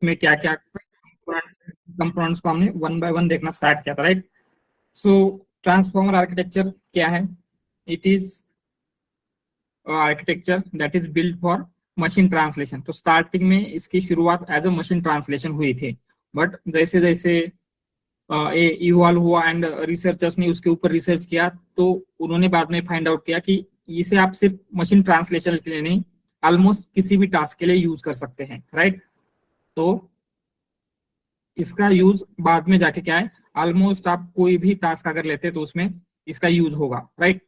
में क्या क्या कंपोनेंट्स को हमने वन बाय वन देखना स्टार्ट किया था, राइट। सो ट्रांसफॉर्मर आर्किटेक्चर क्या है? It is architecture that is build for machine translation. तो स्टार्टिंग में इसकी शुरुआत एज अ मशीन ट्रांसलेशन हुई थी, बट जैसे जैसे ये इवॉल्व हुआ एंड रिसर्चर्स ने उसके ऊपर रिसर्च किया, तो उन्होंने बाद में फाइंड आउट किया कि इसे आप सिर्फ मशीन ट्रांसलेशन के लिए नहीं, ऑलमोस्ट किसी भी टास्क के लिए यूज कर सकते हैं, राइट। तो इसका यूज बाद में जाके क्या है, ऑलमोस्ट आप कोई भी टास्क अगर लेते हैं तो उसमें इसका यूज होगा, राइट।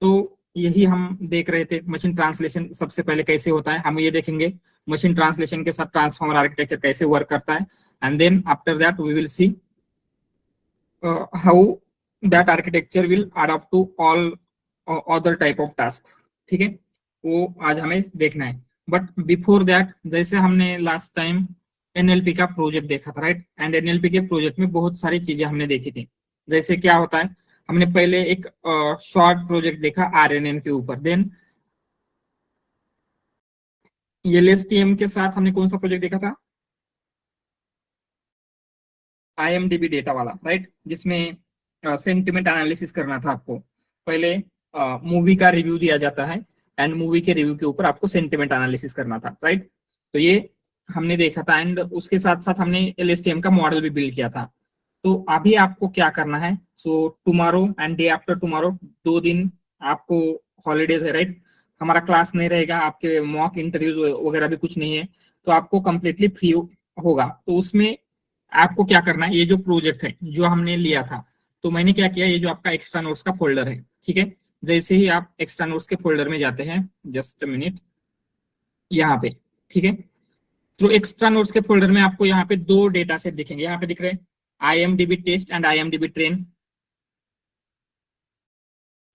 तो यही हम देख रहे थे, मशीन ट्रांसलेशन सबसे पहले कैसे होता है हम ये देखेंगे, मशीन ट्रांसलेशन के साथ ट्रांसफॉर्मर आर्किटेक्चर कैसे वर्क करता है, and then after that we will see how that architecture will adapt to all other type of tasks। ठीक है, वो आज हमें देखना है। बट बिफोर दैट, जैसे हमने लास्ट टाइम एनएलपी का प्रोजेक्ट देखा था, राइट, एंड एनएलपी के प्रोजेक्ट में बहुत सारी चीजें हमने देखी थी। जैसे क्या होता है, हमने पहले एक शॉर्ट प्रोजेक्ट देखा आरएनएन के ऊपर, देन एलएसटीएम के साथ हमने कौन सा प्रोजेक्ट देखा था, आईएमडीबी डेटा वाला, राइट, जिसमें सेंटिमेंट एनालिसिस करना था आपको। पहले मूवी का रिव्यू दिया जाता है एंड मूवी के रिव्यू के ऊपर आपको सेंटिमेंट एनालिसिस करना था, राइट। तो ये हमने देखा था, एंड उसके साथ साथ हमने एलएसटीएम का मॉडल भी बिल्ड किया था। तो अभी आपको क्या करना है, so tomorrow and day after tomorrow, 2 दिन आपको हॉलीडेज है, राइट। हमारा क्लास नहीं रहेगा, आपके मॉक इंटरव्यूज वगैरह भी कुछ नहीं है, तो आपको कंप्लीटली फ्री होगा। तो उसमें आपको क्या करना है, ये जो प्रोजेक्ट है जो हमने लिया था, तो मैंने क्या किया, ये जो आपका एक्स्ट्रा नोट्स का फोल्डर है, ठीक है, जैसे ही आप एक्स्ट्रा नोट्स के फोल्डर में जाते हैं, जस्ट मिनट, यहाँ पे, ठीक है, तो एक्स्ट्रा नोट्स के फोल्डर में आपको यहाँ पे 2 डेटा सेट दिखेंगे, यहाँ पे दिख रहे हैं IMDb test and IMDb train.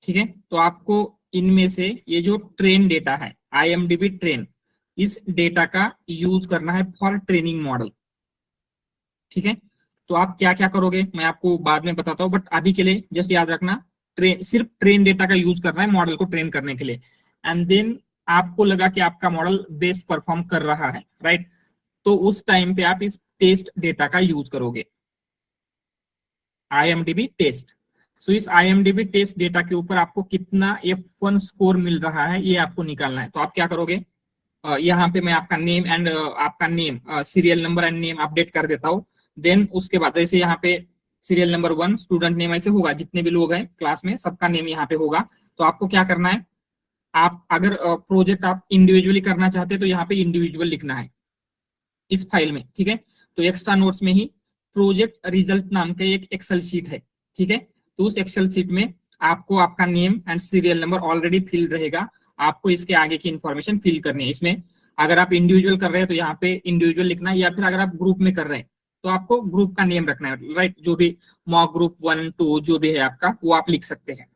ठीक है, तो आपको इनमें से ये जो ट्रेन डेटा है, आईएमडीबी ट्रेन, इस डेटा का यूज करना है फॉर ट्रेनिंग मॉडल। ठीक है, तो आप क्या क्या करोगे मैं आपको बाद में बताता हूँ, बट अभी के लिए जस्ट याद रखना, सिर्फ ट्रेन डेटा का यूज करना है मॉडल को ट्रेन करने के लिए। एंड देन आपको लगा कि आपका मॉडल बेस्ट परफॉर्म कर रहा है, राइट, तो उस टाइम पे आप इस टेस्ट डेटा का यूज करोगे, आईएमडीबी टेस्ट। सो इस आईएमडीबी टेस्ट डेटा के ऊपर आपको कितना F1 स्कोर मिल रहा है ये आपको निकालना है। तो आप क्या करोगे, यहाँ पे मैं आपका नेम एंड आपका name, serial number and name update कर देता हूँ। देन उसके बाद जैसे यहाँ पे सीरियल नंबर 1 स्टूडेंट नेम ऐसे होगा, जितने भी लोग हैं क्लास में सबका नेम यहाँ पे होगा। तो आपको क्या करना है, आप अगर प्रोजेक्ट आप इंडिविजुअली करना चाहते हैं तो यहाँ पे इंडिविजुअल लिखना है इस फाइल में, ठीक है। तो एक्स्ट्रा नोट्स में ही प्रोजेक्ट रिजल्ट नाम का एक एक्सेल शीट है, ठीक है, तो उस एक्सेल शीट में आपको आपका name and serial number already fill रहेगा, आपको इसके आगे की इंफॉर्मेशन फिल करनी है इसमें। अगर आप इंडिविजुअल कर रहे हैं तो यहाँ पे इंडिविजुअल लिखना है, या फिर अगर आप ग्रुप में कर रहे हैं तो आपको ग्रुप का नेम रखना है, राइट, जो भी मॉक ग्रुप 1 2 जो भी है आपका वो आप लिख सकते हैं।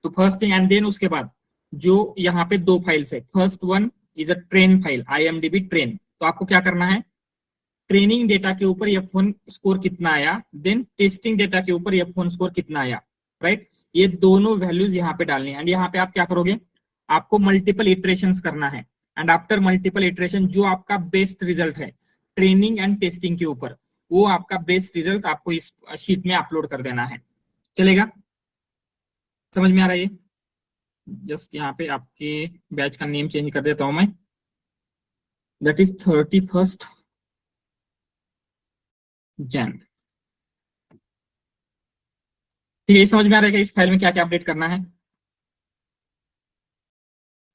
तो फर्स्ट थिंग, एंड देन उसके बाद जो यहाँ पे 2 फाइल्स है, first one is a train file, IMDb train. तो आपको क्या करना है, ट्रेनिंग डेटा के ऊपर F1 स्कोर कितना आया, देन टेस्टिंग डेटा के ऊपर F1 स्कोर कितना आया, राइट, ये दोनों वैल्यूज यहाँ पे डालनी है। एंड यहाँ पे आप क्या करोगे, आपको मल्टीपल इटरेशंस करना है, एंड आफ्टर मल्टीपल इटरेशन जो आपका बेस्ट रिजल्ट है ट्रेनिंग एंड टेस्टिंग के ऊपर, वो आपका बेस्ट रिजल्ट आपको इस शीट में अपलोड कर देना है। चलेगा, समझ में आ रहा है ये? जस्ट यहाँ पे आपके बैच का नेम चेंज कर देता हूं मैं, दैट इज 31 जन। ठीक है, समझ में आ रहा है कि इस फाइल में क्या क्या अपडेट करना है।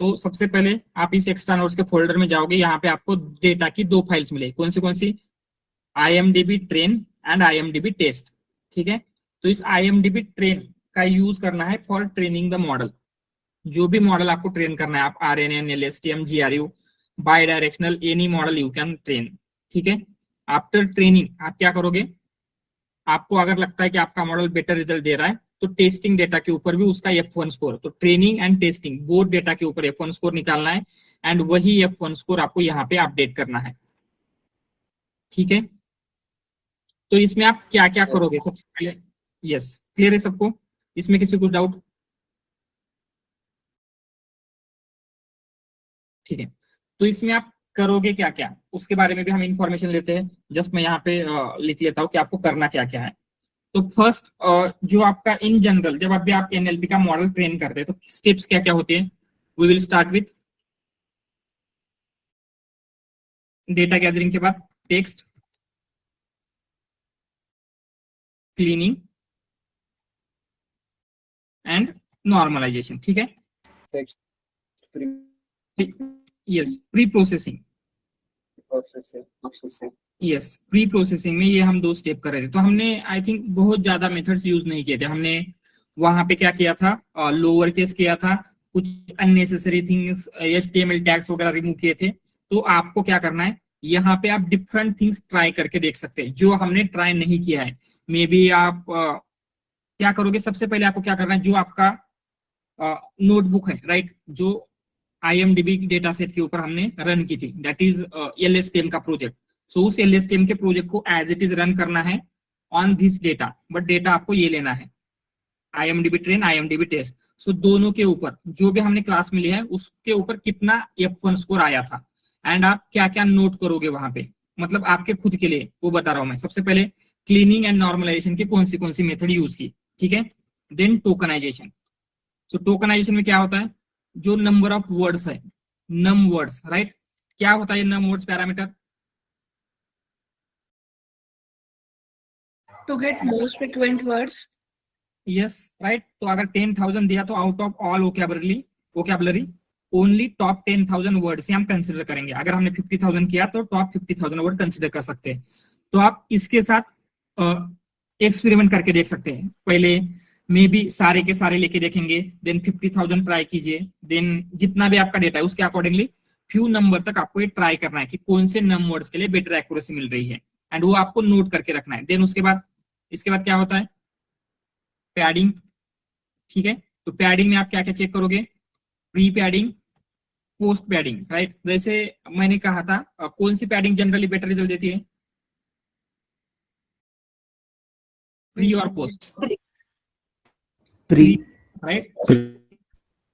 तो सबसे पहले आप इस एक्स्ट्रा नोट्स के फोल्डर में जाओगे, यहाँ पे आपको डेटा की 2 फाइल्स मिले, कौन सी, IMDB train and IMDB test. ठीक है, तो इस आईएमडीबी ट्रेन का यूज करना है फॉर ट्रेनिंग द मॉडल। जो भी मॉडल आपको ट्रेन करना है, आप RNN, LSTM, GRU, bidirectional, any model you can train. ठीक है, आफ्टर ट्रेनिंग आप क्या करोगे, आपको अगर लगता है कि आपका मॉडल बेटर रिजल्ट दे रहा है तो टेस्टिंग डेटा के ऊपर भी उसका F1 स्कोर, तो training and testing both data के ऊपर F1 स्कोर निकालना है, एंड वही F1 स्कोर आपको यहाँ पे अपडेट करना है। ठीक है, तो इसमें आप क्या क्या करोगे सबसे पहले, यस, क्लियर है सबको, इसमें किसी कुछ डाउट? ठीक है, तो इसमें आप करोगे क्या क्या, उसके बारे में भी हम इंफॉर्मेशन लेते हैं। जस्ट मैं यहाँ पे लिख लेता हूँ कि आपको करना क्या क्या है। तो फर्स्ट, जो आपका इन जनरल जब अभी आप एनएलपी का मॉडल ट्रेन करते हैं तो स्टेप्स क्या क्या होते हैं। We will start with data gathering के बाद टेक्स्ट क्लीनिंग एंड नॉर्मलाइजेशन। ठीक है, text yes, pre processing. Processing yes, pre processing में ये हम 2 स्टेप कर रहे थे। तो हमने आई थिंक बहुत ज्यादा मेथड्स यूज नहीं किए थे। हमने वहां पे क्या किया था, लोअर केस किया था, कुछ अननेसेसरी थिंग्स एचटीएमएल टैग्स वगैरह रिमूव किए थे। तो आपको क्या करना है, यहाँ पे आप डिफरेंट थिंग्स ट्राई करके देख सकते हैं जो हमने ट्राई नहीं किया है। मे बी आप क्या करोगे, सबसे पहले आपको क्या करना है, जो आपका नोटबुक है राइट, जो आईएमडीबी डेटा सेट के ऊपर हमने रन की थी, दैट इज एलएसटीएम का प्रोजेक्ट। सो उस एलएसटीएम के प्रोजेक्ट को एज इट इज रन करना है on this data, but data आपको ये लेना है आईएमडीबी ट्रेन आईएमडीबी टेस्ट। सो दोनों के ऊपर जो भी हमने क्लास में लिया है उसके ऊपर कितना F1 स्कोर आया था, एंड आप क्या क्या नोट करोगे वहां पे, मतलब आपके खुद के लिए वो बता रहा हूं मैं। सबसे पहले क्लीनिंग एंड नॉर्मलाइजेशन की कौन सी मेथड यूज की, ठीक है। Then tokenization. तो टोकनाइजेशन में क्या होता है, जो नंबर ऑफ वर्ड्स है, नम वर्ड्स राइट, क्या होता है num words parameter, to get most frequent words. Yes right. तो अगर 10,000 दिया तो out of all vocabulary only top 10,000 word से हम कंसिडर करेंगे। अगर हमने 50,000 किया तो टॉप 50,000 वर्ड कंसिडर कर सकते हैं। तो आप इसके साथ एक्सपेरिमेंट करके देख सकते हैं। पहले मे बी सारे के सारे लेके देखेंगे, देन 50,000 ट्राई कीजिए, देन जितना भी आपका डेटा है उसके अकॉर्डिंगली फ्यू नंबर तक आपको ये ट्राई करना है कि कौन से नम वर्ड्स के लिए बेटर एक्यूरेसी मिल रही है, एंड वो आपको नोट करके रखना है। देन इसके बाद क्या होता है, पैडिंग। ठीक है, तो पैडिंग में आप क्या क्या चेक करोगे, pre padding, post padding right. जैसे मैंने कहा था, कौन सी पैडिंग जनरली बेटर रिजल्ट देती है, प्री और पोस्ट, प्री राइट।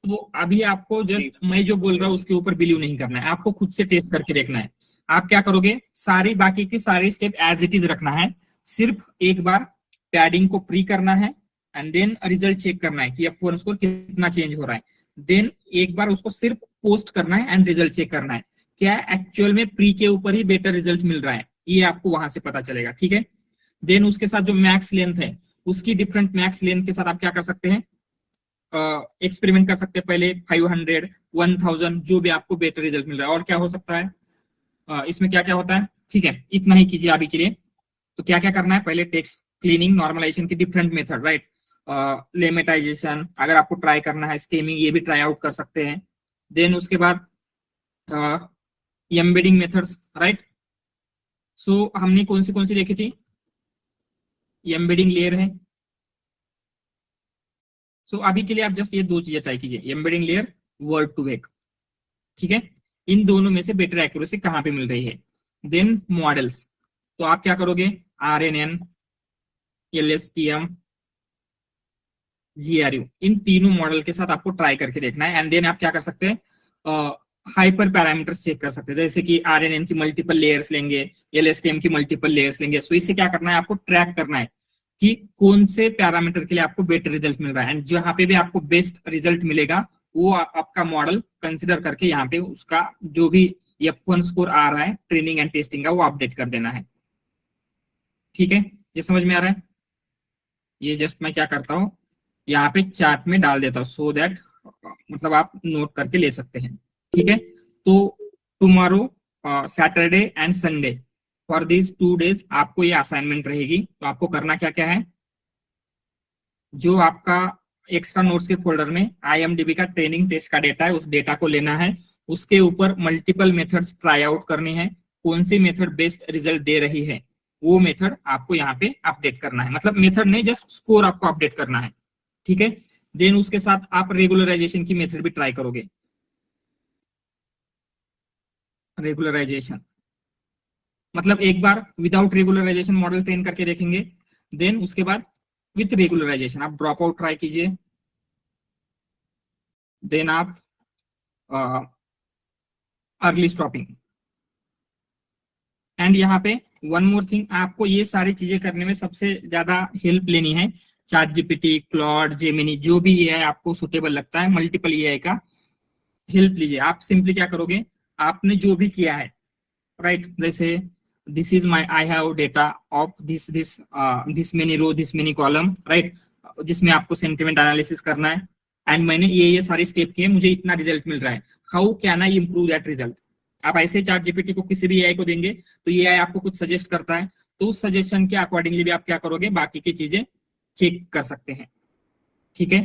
तो अभी आपको जस्ट मैं जो बोल रहा हूं उसके ऊपर बिलीव नहीं करना है, आपको खुद से टेस्ट करके देखना है। आप क्या करोगे, सारी बाकी की सारी स्टेप एज इट इज रखना है, सिर्फ एक बार पैडिंग को प्री करना है, एंड देन रिजल्ट चेक करना है कि F1 स्कोर कितना चेंज हो रहा है। देन एक बार उसको सिर्फ पोस्ट करना है एंड रिजल्ट चेक करना है, क्या एक्चुअल में प्री के ऊपर ही बेटर रिजल्ट मिल रहा है, ये आपको वहां से पता चलेगा। ठीक है, देन उसके साथ जो मैक्स लेंथ है, उसकी डिफरेंट मैक्स लेंथ के साथ आप क्या कर सकते हैं, एक्सपेरिमेंट कर सकते हैं। पहले 500, 1000, जो भी आपको बेटर रिजल्ट मिल रहा है। और क्या हो सकता है, इसमें क्या क्या होता है, ठीक है, इतना ही कीजिए अभी के लिए। तो क्या क्या करना है, पहले टेक्स्ट क्लीनिंग नॉर्मलाइजेशन की डिफरेंट मेथड राइट, लेमेटाइजेशन अगर आपको ट्राई करना है, स्टेमिंग ये भी ट्राई आउट कर सकते हैं। देन उसके बाद एम्बेडिंग मेथड्स राइट। सो हमने कौन सी देखी थी, एम्बेडिंग लेयर है। सो अभी के लिए आप जस्ट ये 2 चीजें ट्राई कीजिए, embedding layer, word to vec. ठीक है, इन दोनों में से बेटर एक्यूरेसी कहां पे मिल रही है। देन मॉडल्स, तो आप क्या करोगे, RNN, LSTM, GRU, इन तीनों मॉडल के साथ आपको ट्राई करके देखना है। एंड देन आप क्या कर सकते हैं, हाइपर पैरामीटर्स चेक कर सकते हैं, जैसे कि RNN की मल्टीपल लेयर्स लेंगे, LSTM की मल्टीपल लेयर्स लेंगे। सो इससे क्या करना है, आपको ट्रैक करना है कि कौन से पैरामीटर के लिए आपको बेटर रिजल्ट मिल रहा है, एंड जहां पे भी आपको बेस्ट रिजल्ट मिलेगा वो आपका मॉडल कंसिडर करके यहाँ पे उसका जो भी F1 स्कोर आ रहा है ट्रेनिंग एंड टेस्टिंग का, वो अपडेट कर देना है। ठीक है, ये समझ में आ रहा है। ये जस्ट मैं क्या करता हूँ, यहाँ पे चार्ट में डाल देता हूँ, सो दैट मतलब आप नोट करके ले सकते हैं। ठीक है, तो tomorrow, Saturday and Sunday, for this 2 days आपको ये असाइनमेंट रहेगी। तो आपको करना क्या क्या है, जो आपका एक्स्ट्रा नोट्स के फोल्डर में आईएमडीबी का ट्रेनिंग टेस्ट का डेटा है, उस डेटा को लेना है, उसके ऊपर मल्टीपल मेथड्स ट्राई आउट करनी है, कौन सी मेथड बेस्ट रिजल्ट दे रही है वो मेथड आपको यहाँ पे अपडेट करना है। मतलब मेथड नहीं, जस्ट स्कोर आपको अपडेट करना है। ठीक है, देन उसके साथ आप रेगुलराइजेशन की मेथड भी ट्राई करोगे। रेगुलराइजेशन मतलब एक बार विदाउट रेगुलराइजेशन मॉडल ट्रेन करके देखेंगे, देन उसके बाद विथ रेगुलराइजेशन आप ड्रॉप आउट ट्राई कीजिए, देन आप अर्ली स्टॉपिंग एंड यहाँ पे वन मोर थिंग, आपको ये सारी चीजें करने में सबसे ज्यादा हेल्प लेनी है चैट जीपीटी, क्लॉड, जेमिनी, जो भी एआई आपको सुटेबल लगता है, मल्टीपल एआई का हेल्प लीजिए। आप सिंपली क्या करोगे, आपने जो भी किया है, राइट, जैसे this is my, I have data of this this this many row, this many column, right, जिसमें आपको सेंटिमेंट एनालिसिस करना है, एंड मैंने ये सारे स्टेप किए, मुझे इतना रिजल्ट मिल रहा है, how can I improve that result. आप ऐसे चैट जीपीटी को किसी भी एआई को देंगे तो ये एआई आपको कुछ सजेस्ट करता है, तो उस सजेशन के अकॉर्डिंगली भी आप क्या करोगे, बाकी की चीजें चेक कर सकते हैं। ठीक है,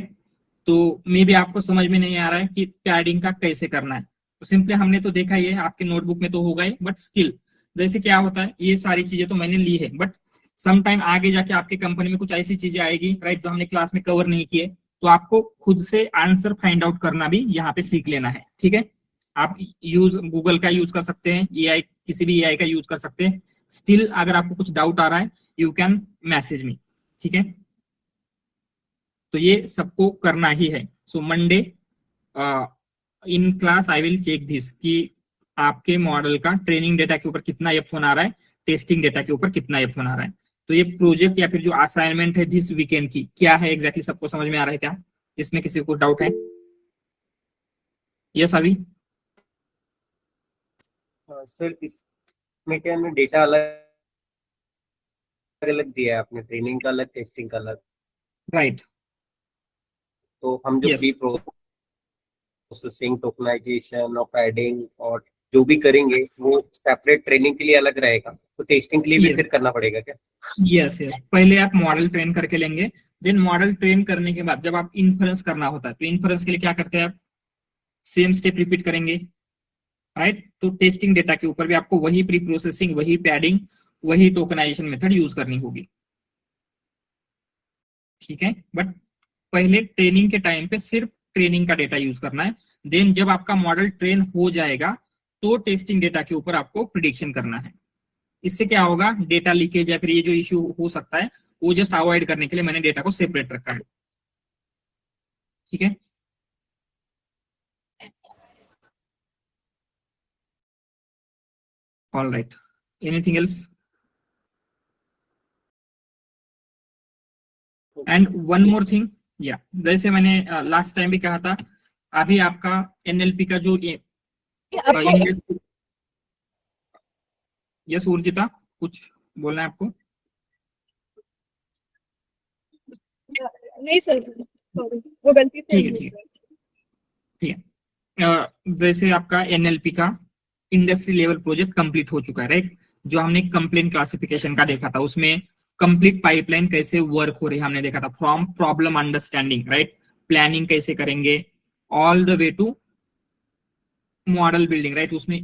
तो मे भी आपको समझ में नहीं आ रहा है कि पैडिंग का कैसे करना है, तो सिंपली हमने तो देखा ही है, आपके नोटबुक में तो होगा ही, बट स्किल जैसे क्या होता है, ये सारी चीजें तो मैंने ली है, बट सम टाइम आगे जाके आपके कंपनी में कुछ ऐसी चीजें आएगी, राइट, जो हमने क्लास में कवर नहीं किए, तो आपको खुद से आंसर फाइंड आउट करना भी यहाँ पे सीख लेना है। ठीक है, आप यूज गूगल का यूज कर सकते हैं, एआई किसी भी एआई का यूज कर सकते हैं। स्टिल अगर आपको कुछ डाउट आ रहा है, यू कैन मैसेज मी। ठीक है, तो ये सबको करना ही है। So Monday in class I will check this कि आपके मॉडल का ट्रेनिंग डेटा के ऊपर कितना F1 आ रहा है, टेस्टिंग डेटा के ऊपर कितना F1 आ रहा है। तो ये प्रोजेक्ट या फिर जो असाइनमेंट है दिस वीकेंड की क्या है एग्जैक्टली, सबको समझ में आ रहा है क्या, इसमें किसी को डाउट है? यस अभी? सर इसमें क्या हमें डेटा अलग अलग दिया है आपने, ट्रेनिंग का अलग, टेस्टिंग का अलग, राइट, तो हम जो प्री यस, प्रोसेसिंग, टोकनाइजेशन और पैडिंग और जो भी करेंगे वो सेपरेट ट्रेनिंग के लिए अलग रहेगा, तो टेस्टिंग के लिए भी यस, फिर करना पड़ेगा क्या? यस, यस, पहले आप मॉडल ट्रेन करके लेंगे, देन मॉडल ट्रेन करने के बाद जब आप इन्फरेंस करना होता है, तो इन्फरेंस के लिए क्या करते हैं आप, सेम स्टेप रिपीट करेंगे, राइट। तो टेस्टिंग डेटा के ऊपर भी आपको वही प्री प्रोसेसिंग, वही पैडिंग, वही टोकनाइजेशन मेथड यूज करनी होगी। ठीक है, बट पहले ट्रेनिंग के टाइम पे सिर्फ ट्रेनिंग का डेटा यूज करना है, देन जब आपका मॉडल ट्रेन हो जाएगा तो टेस्टिंग डेटा के ऊपर आपको प्रिडिक्शन करना है। इससे क्या होगा, डेटा लीकेज या फिर ये जो इश्यू हो सकता है वो जस्ट अवॉइड करने के लिए मैंने डेटा को सेपरेट रखा है। ठीक है, all right, anything else? And one more thing, या जैसे मैंने लास्ट टाइम भी कहा था, अभी आपका एनएलपी का जो इंडस्ट्री, यस उर्जिता, कुछ बोलना है आपको? नहीं सर, सॉरी, वो गलती से ठीक है, ठीक है, ठीक है। जैसे आपका एनएलपी का इंडस्ट्री लेवल प्रोजेक्ट कंप्लीट हो चुका है, राइट, जो हमने कंप्लेंट क्लासिफिकेशन का देखा था, उसमें कंप्लीट पाइपलाइन कैसे वर्क हो रही है हमने देखा था, from problem understanding, right, planning कैसे करेंगे, all the way to model building, right, उसमें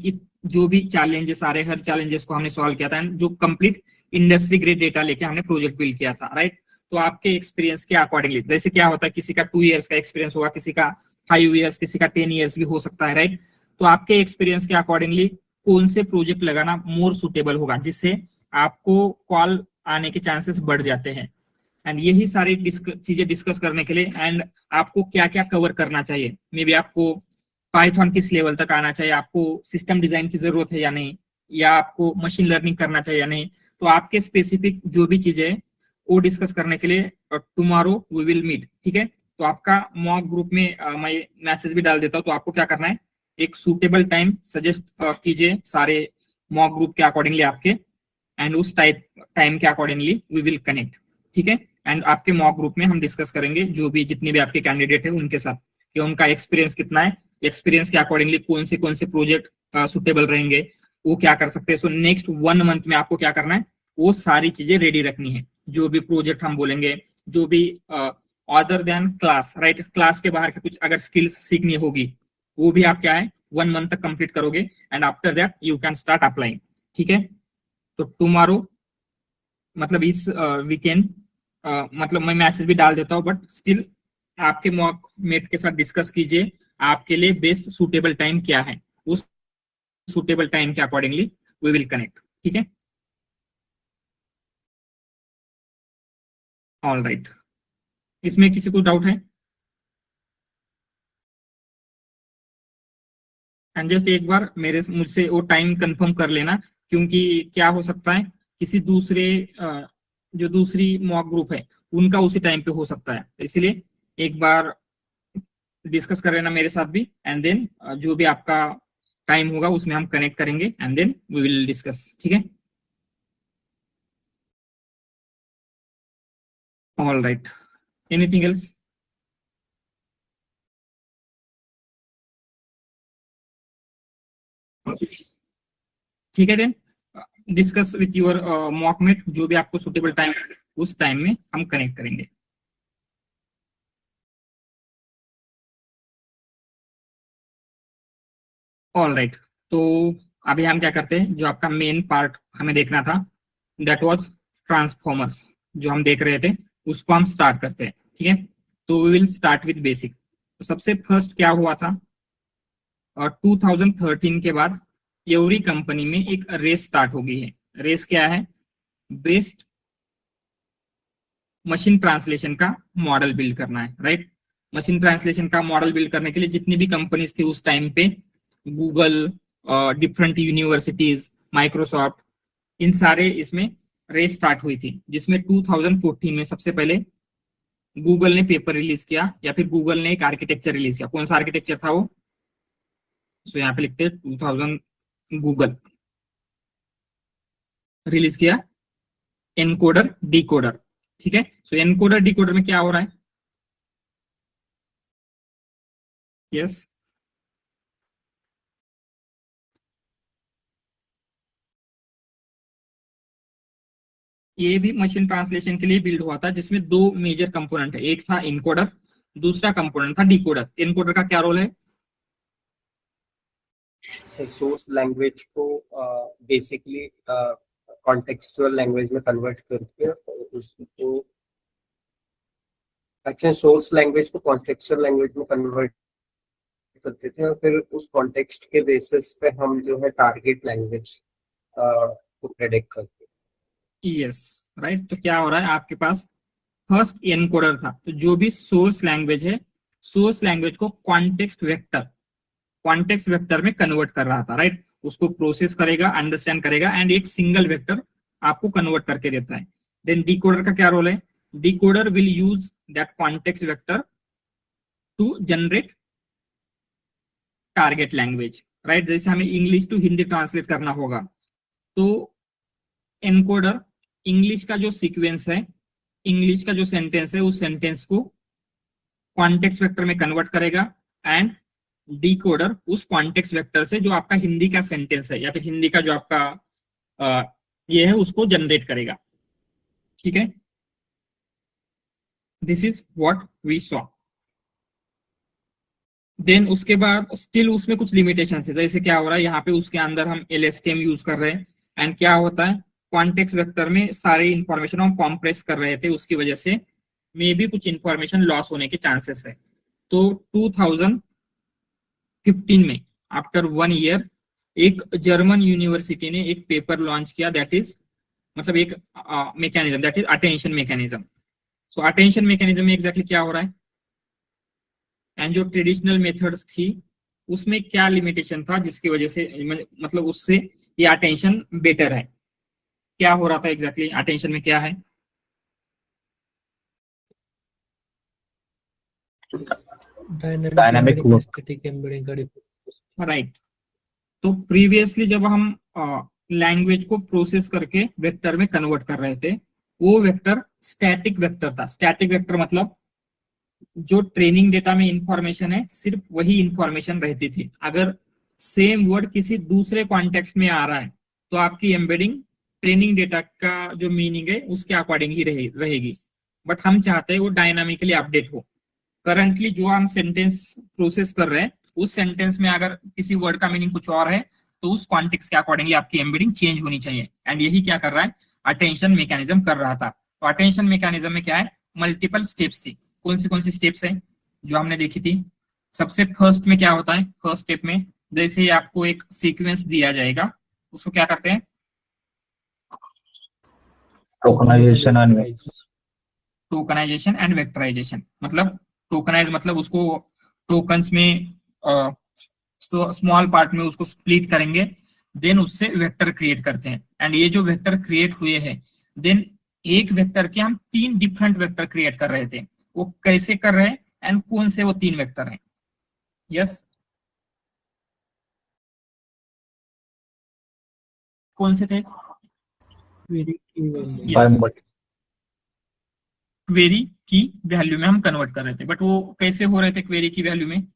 जो भी चैलेंजेस आ रहे, हर चैलेंजेस को हमने सॉल्व किया था, जो कंप्लीट इंडस्ट्री ग्रेड डेटा लेके हमने प्रोजेक्ट बिल्ड किया था, राइट। तो आपके एक्सपीरियंस के अकॉर्डिंगली, जैसे क्या होता है, किसी का 2 ईयर्स का एक्सपीरियंस होगा, किसी का 5 ईयर्स, किसी का 10 ईयर्स भी हो सकता है, राइट। तो आपके एक्सपीरियंस के अकॉर्डिंगली कौन से प्रोजेक्ट लगाना मोर सुटेबल होगा, जिससे आपको कॉल आने के चांसेस बढ़ जाते हैं। एंड यही सारी चीजें डिस्कस करने के लिए, एंड आपको क्या क्या कवर करना चाहिए, मे बी आपको पाइथन किस लेवल तक आना चाहिए, आपको सिस्टम डिजाइन की जरूरत है या नहीं, या आपको मशीन लर्निंग करना चाहिए या नहीं, तो आपके स्पेसिफिक जो भी चीजें वो डिस्कस करने के लिए टुमारो वी विल मीट। ठीक है, तो आपका मॉक ग्रुप में मैं मैसेज भी डाल देता हूँ, तो आपको क्या करना है, एक सूटेबल टाइम सजेस्ट कीजिए सारे मॉक ग्रुप के अकॉर्डिंगली आपके, एंड उस टाइम के अकॉर्डिंगली वी विल कनेक्ट। ठीक है, एंड आपके मॉक ग्रुप में हम डिस्कस करेंगे जो भी जितने भी आपके कैंडिडेट है उनके साथ, कि उनका एक्सपीरियंस कितना है, एक्सपीरियंस के अकॉर्डिंगली कौन से प्रोजेक्ट सुटेबल रहेंगे, वो क्या कर सकते हैं। सो नेक्स्ट 1 मंथ में आपको क्या करना है, वो सारी चीजें रेडी रखनी है, जो भी प्रोजेक्ट हम बोलेंगे, जो भी other than class, right, class के बाहर के कुछ अगर स्किल्स सीखनी होगी, वो भी आप क्या है 1 मंथ तक कंप्लीट करोगे, and after that you can start applying. ठीक है, तो टुमारो मतलब इस वीकेंड, मतलब मैं मैसेज भी डाल देता हूँ, बट स्टिल आपके मॉक मेट के साथ डिस्कस कीजिए आपके लिए बेस्ट सुटेबल टाइम क्या है, उस सुटेबल टाइम के अकॉर्डिंगली वी विल कनेक्ट। ठीक है, ऑल राइट, इसमें किसी को डाउट है? एंड जस्ट एक बार मुझसे वो टाइम कंफर्म कर लेना क्योंकि क्या हो सकता है किसी दूसरे जो दूसरी मॉक ग्रुप है उनका उसी टाइम पे हो सकता है, तो इसलिए एक बार डिस्कस कर लेना मेरे साथ भी, एंड देन जो भी आपका टाइम होगा उसमें हम कनेक्ट करेंगे and then we will discuss, ठीक है। All right, anything else? ठीक है, then discuss with your mockmate, जो भी आपको सुटेबल टाइम उस टाइम में हम कनेक्ट करेंगे। ऑल राइट, तो अभी हम क्या करते हैं, जो आपका मेन पार्ट हमें देखना था दैट वाज ट्रांसफॉर्मर्स, जो हम देख रहे थे उसको हम स्टार्ट करते हैं, ठीक है। तो we will start with basic. तो सबसे फर्स्ट क्या हुआ था, और 2013 के बाद एवरी कंपनी में एक रेस स्टार्ट हो गई है। रेस क्या है? बेस्ट मशीन ट्रांसलेशन का मॉडल बिल्ड करना है, राइट। मशीन ट्रांसलेशन का मॉडल बिल्ड करने के लिए जितनी भी कंपनीज थी उस टाइम पे, गूगल, डिफरेंट यूनिवर्सिटीज, माइक्रोसॉफ्ट, इन सारे इसमें रेस स्टार्ट हुई थी, जिसमें 2014 में सबसे पहले गूगल ने पेपर रिलीज किया, या फिर गूगल ने एक आर्किटेक्चर रिलीज किया। कौन सा आर्किटेक्चर था वो? सो यहाँ पे लिखते हैं 2000 गूगल रिलीज किया एनकोडर डिकोडर, ठीक है। सो एनकोडर डिकोडर में क्या हो रहा है? यस, ये भी मशीन ट्रांसलेशन के लिए बिल्ड हुआ था, जिसमें दो मेजर कंपोनेंट है, एक था एनकोडर, दूसरा कंपोनेंट था डिकोडर। एनकोडर का क्या रोल है? सोर्स लैंग्वेज को बेसिकली कॉन्टेक्सचुअल लैंग्वेज में कन्वर्ट करके उसको, अच्छा, सोर्स लैंग्वेज को कॉन्टेक्सचुअल लैंग्वेज में कन्वर्ट करते थे और फिर उस कॉन्टेक्स्ट के बेसिस पे हम जो है टारगेट लैंग्वेज को प्रेडिक्ट करते हैं। Yes, right. तो क्या हो रहा है आपके पास, फर्स्ट एनकोडर था, तो जो भी सोर्स लैंग्वेज है, सोर्स लैंग्वेज को कॉन्टेक्स्ट वेक्टर में कन्वर्ट कर रहा था, राइट। उसको प्रोसेस करेगा, अंडरस्टैंड करेगा, एंड एक सिंगल वेक्टर आपको कन्वर्ट करके देता है। देन डिकोडर का क्या रोल है? Decoder will use that context vector to generate target language, right. जैसे हमें इंग्लिश टू हिंदी ट्रांसलेट करना होगा, तो एनकोडर इंग्लिश का जो सीक्वेंस है, इंग्लिश का जो सेंटेंस है, उस सेंटेंस को कॉन्टेक्स्ट वेक्टर में कन्वर्ट करेगा, एंड डिकोडर उस कॉन्टेक्स्ट वेक्टर से जो आपका हिंदी का सेंटेंस है या फिर हिंदी का जो आपका ये है उसको जनरेट करेगा, ठीक है। This is what we saw. Then उसके बाद स्टिल उसमें कुछ लिमिटेशन है, जैसे क्या हो रहा है यहाँ पे, उसके अंदर हम LSTM यूज कर रहे हैं, एंड क्या होता है कॉन्टेक्स्ट वेक्टर में सारे इंफॉर्मेशन हम कॉम्प्रेस कर रहे थे, उसकी वजह से मे भी कुछ इंफॉर्मेशन लॉस होने के चांसेस है। तो 2015 में आफ्टर 1 ईयर एक जर्मन यूनिवर्सिटी ने एक पेपर लॉन्च किया, दैट इज मतलब एक mechanism, that is attention mechanism. So attention mechanism में एग्जैक्टली क्या हो रहा है, एंड जो ट्रेडिशनल मेथड्स थी उसमें क्या लिमिटेशन था जिसकी वजह से मतलब उससे ये अटेंशन बेटर है। क्या हो रहा था एग्जैक्टली अटेंशन में, क्या है? डायनामिक स्टैटिक एम्बेडिंग का डिफरेंस, राइट। तो प्रीवियसली जब हम लैंग्वेज को प्रोसेस करके वेक्टर में कन्वर्ट कर रहे थे, वो वेक्टर स्टैटिक वेक्टर था। स्टैटिक वेक्टर मतलब जो ट्रेनिंग डेटा में इंफॉर्मेशन है सिर्फ वही इंफॉर्मेशन रहती थी। अगर सेम वर्ड किसी दूसरे कॉन्टेक्स्ट में आ रहा है तो आपकी एम्बेडिंग ट्रेनिंग डेटा का जो मीनिंग है उसके अकॉर्डिंग ही रहेगी। बट हम चाहते हैं वो डायनामिकली अपडेट हो। करंटली जो हम सेंटेंस प्रोसेस कर रहे हैं उस सेंटेंस में अगर किसी वर्ड का मीनिंग कुछ और है तो उस कॉन्टेक्स्ट के अकॉर्डिंगली आपकी एम्बेडिंग चेंज होनी चाहिए, एंड यही क्या कर रहा है अटेंशन मैकेनिज्म कर रहा था। तो अटेंशन मैकेनिज्म में क्या है, मल्टीपल स्टेप्स थी। कौन सी स्टेप्स है जो हमने देखी थी? सबसे फर्स्ट में क्या होता है, फर्स्ट स्टेप में जैसे आपको एक सीक्वेंस दिया जाएगा उसको क्या करते हैं, टोकनाइजेशन एंड वेक्टराइजेशन। मतलब टोकनाइज मतलब उसको टोकन्स में स्मॉल पार्ट में उसको स्प्लिट करेंगे, देन उससे वेक्टर क्रिएट करते हैं। एंड ये जो वेक्टर क्रिएट हुए हैं, देन एक वेक्टर के हम 3 डिफरेंट वेक्टर क्रिएट कर रहे थे। वो कैसे कर रहे हैं एंड कौन से वो 3 वेक्टर हैं? यस, कौन से थे? क्वेरी की वैल्यू यस, क्वेरी की वैल्यू में हम कन्वर्ट कर रहे थे। बट वो कैसे हो रहे थे क्वेरी की वैल्यू में?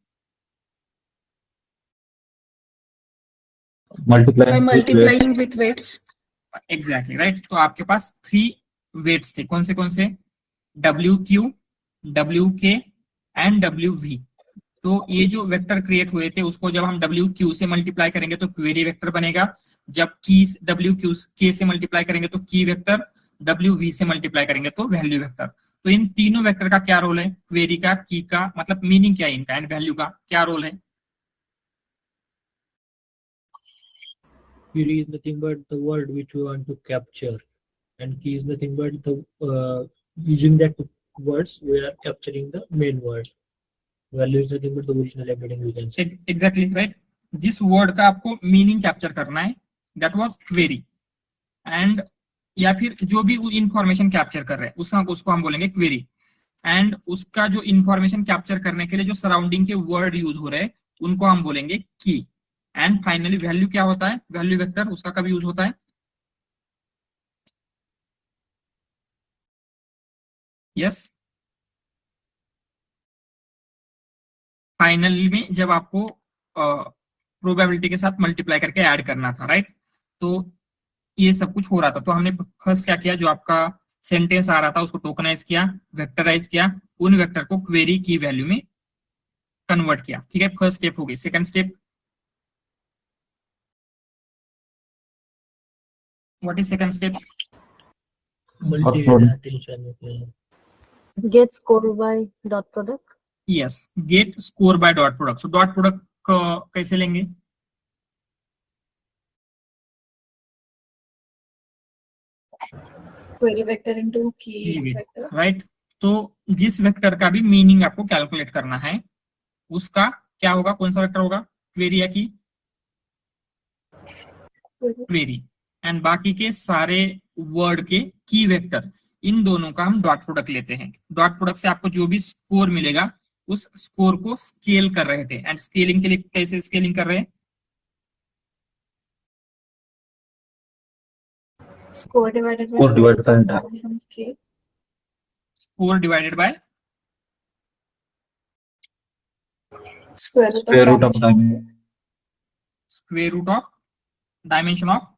by multiplying with weights. Exactly right. तो आपके पास 3 वेट्स थे, कौन से? डब्ल्यू क्यू, डब्ल्यू के एंड डब्ल्यू वी। तो ये जो वेक्टर क्रिएट हुए थे उसको जब हम डब्ल्यू क्यू से मल्टीप्लाई करेंगे तो क्वेरी वेक्टर बनेगा। जब की डब्ल्यू क्यू के से मल्टीप्लाई करेंगे तो की वेक्टर, डब्ल्यू वी से मल्टीप्लाई करेंगे तो वैल्यू वेक्टर। तो इन तीनों वेक्टर का क्या रोल है? क्वेरी का, की का, मतलब मीनिंग क्या है इनका, एंड वैल्यू का क्या रोल है? query is nothing but the word which we want to capture, and key is nothing but the using that words we are capturing the main word. Value is nothing but the original embedding we can say. Exactly right. जिस word का आपको meaning capture करना है that was query, and या फिर जो भी information capture कर रहे हैं उसको हम बोलेंगे क्वेरी। एंड उसका जो इंफॉर्मेशन कैप्चर करने के लिए जो सराउंडिंग के वर्ड यूज हो रहे हैं उनको हम बोलेंगे की। एंड फाइनली वैल्यू क्या होता है? वैल्यू वेक्टर, उसका कब यूज होता है? यस, फाइनली में जब आपको प्रोबेबिलिटी के साथ मल्टीप्लाई करके ऐड करना था, राइट? तो ये सब कुछ हो रहा था। तो हमने फर्स्ट क्या किया, जो आपका सेंटेंस आ रहा था उसको टोकनाइज किया, वेक्टराइज किया, उन वेक्टर को क्वेरी की वैल्यू में कन्वर्ट किया। ठीक है, फर्स्ट स्टेप हो गई। Second step, what is second step? Multi-head attention. Get score by dot product. यस, get score by dot product. So dot product कैसे लेंगे? Query vector into key Key vector. Right. तो जिस वेक्टर का भी meaning आपको कैलकुलेट करना है उसका क्या होगा, कौन सा वेक्टर होगा? क्वेरी या की? क्वेरी। एंड बाकी के सारे वर्ड के की वेक्टर, इन दोनों का हम डॉट प्रोडक्ट लेते हैं। डॉट प्रोडक्ट से आपको जो भी स्कोर मिलेगा उस स्कोर को स्केल कर रहे थे। एंड स्केलिंग के लिए कैसे स्केलिंग कर रहे हैं? Score divided by Score divided by dimension of k. Score divided by Square root square root of of dimension. dimension. Square root of dimension of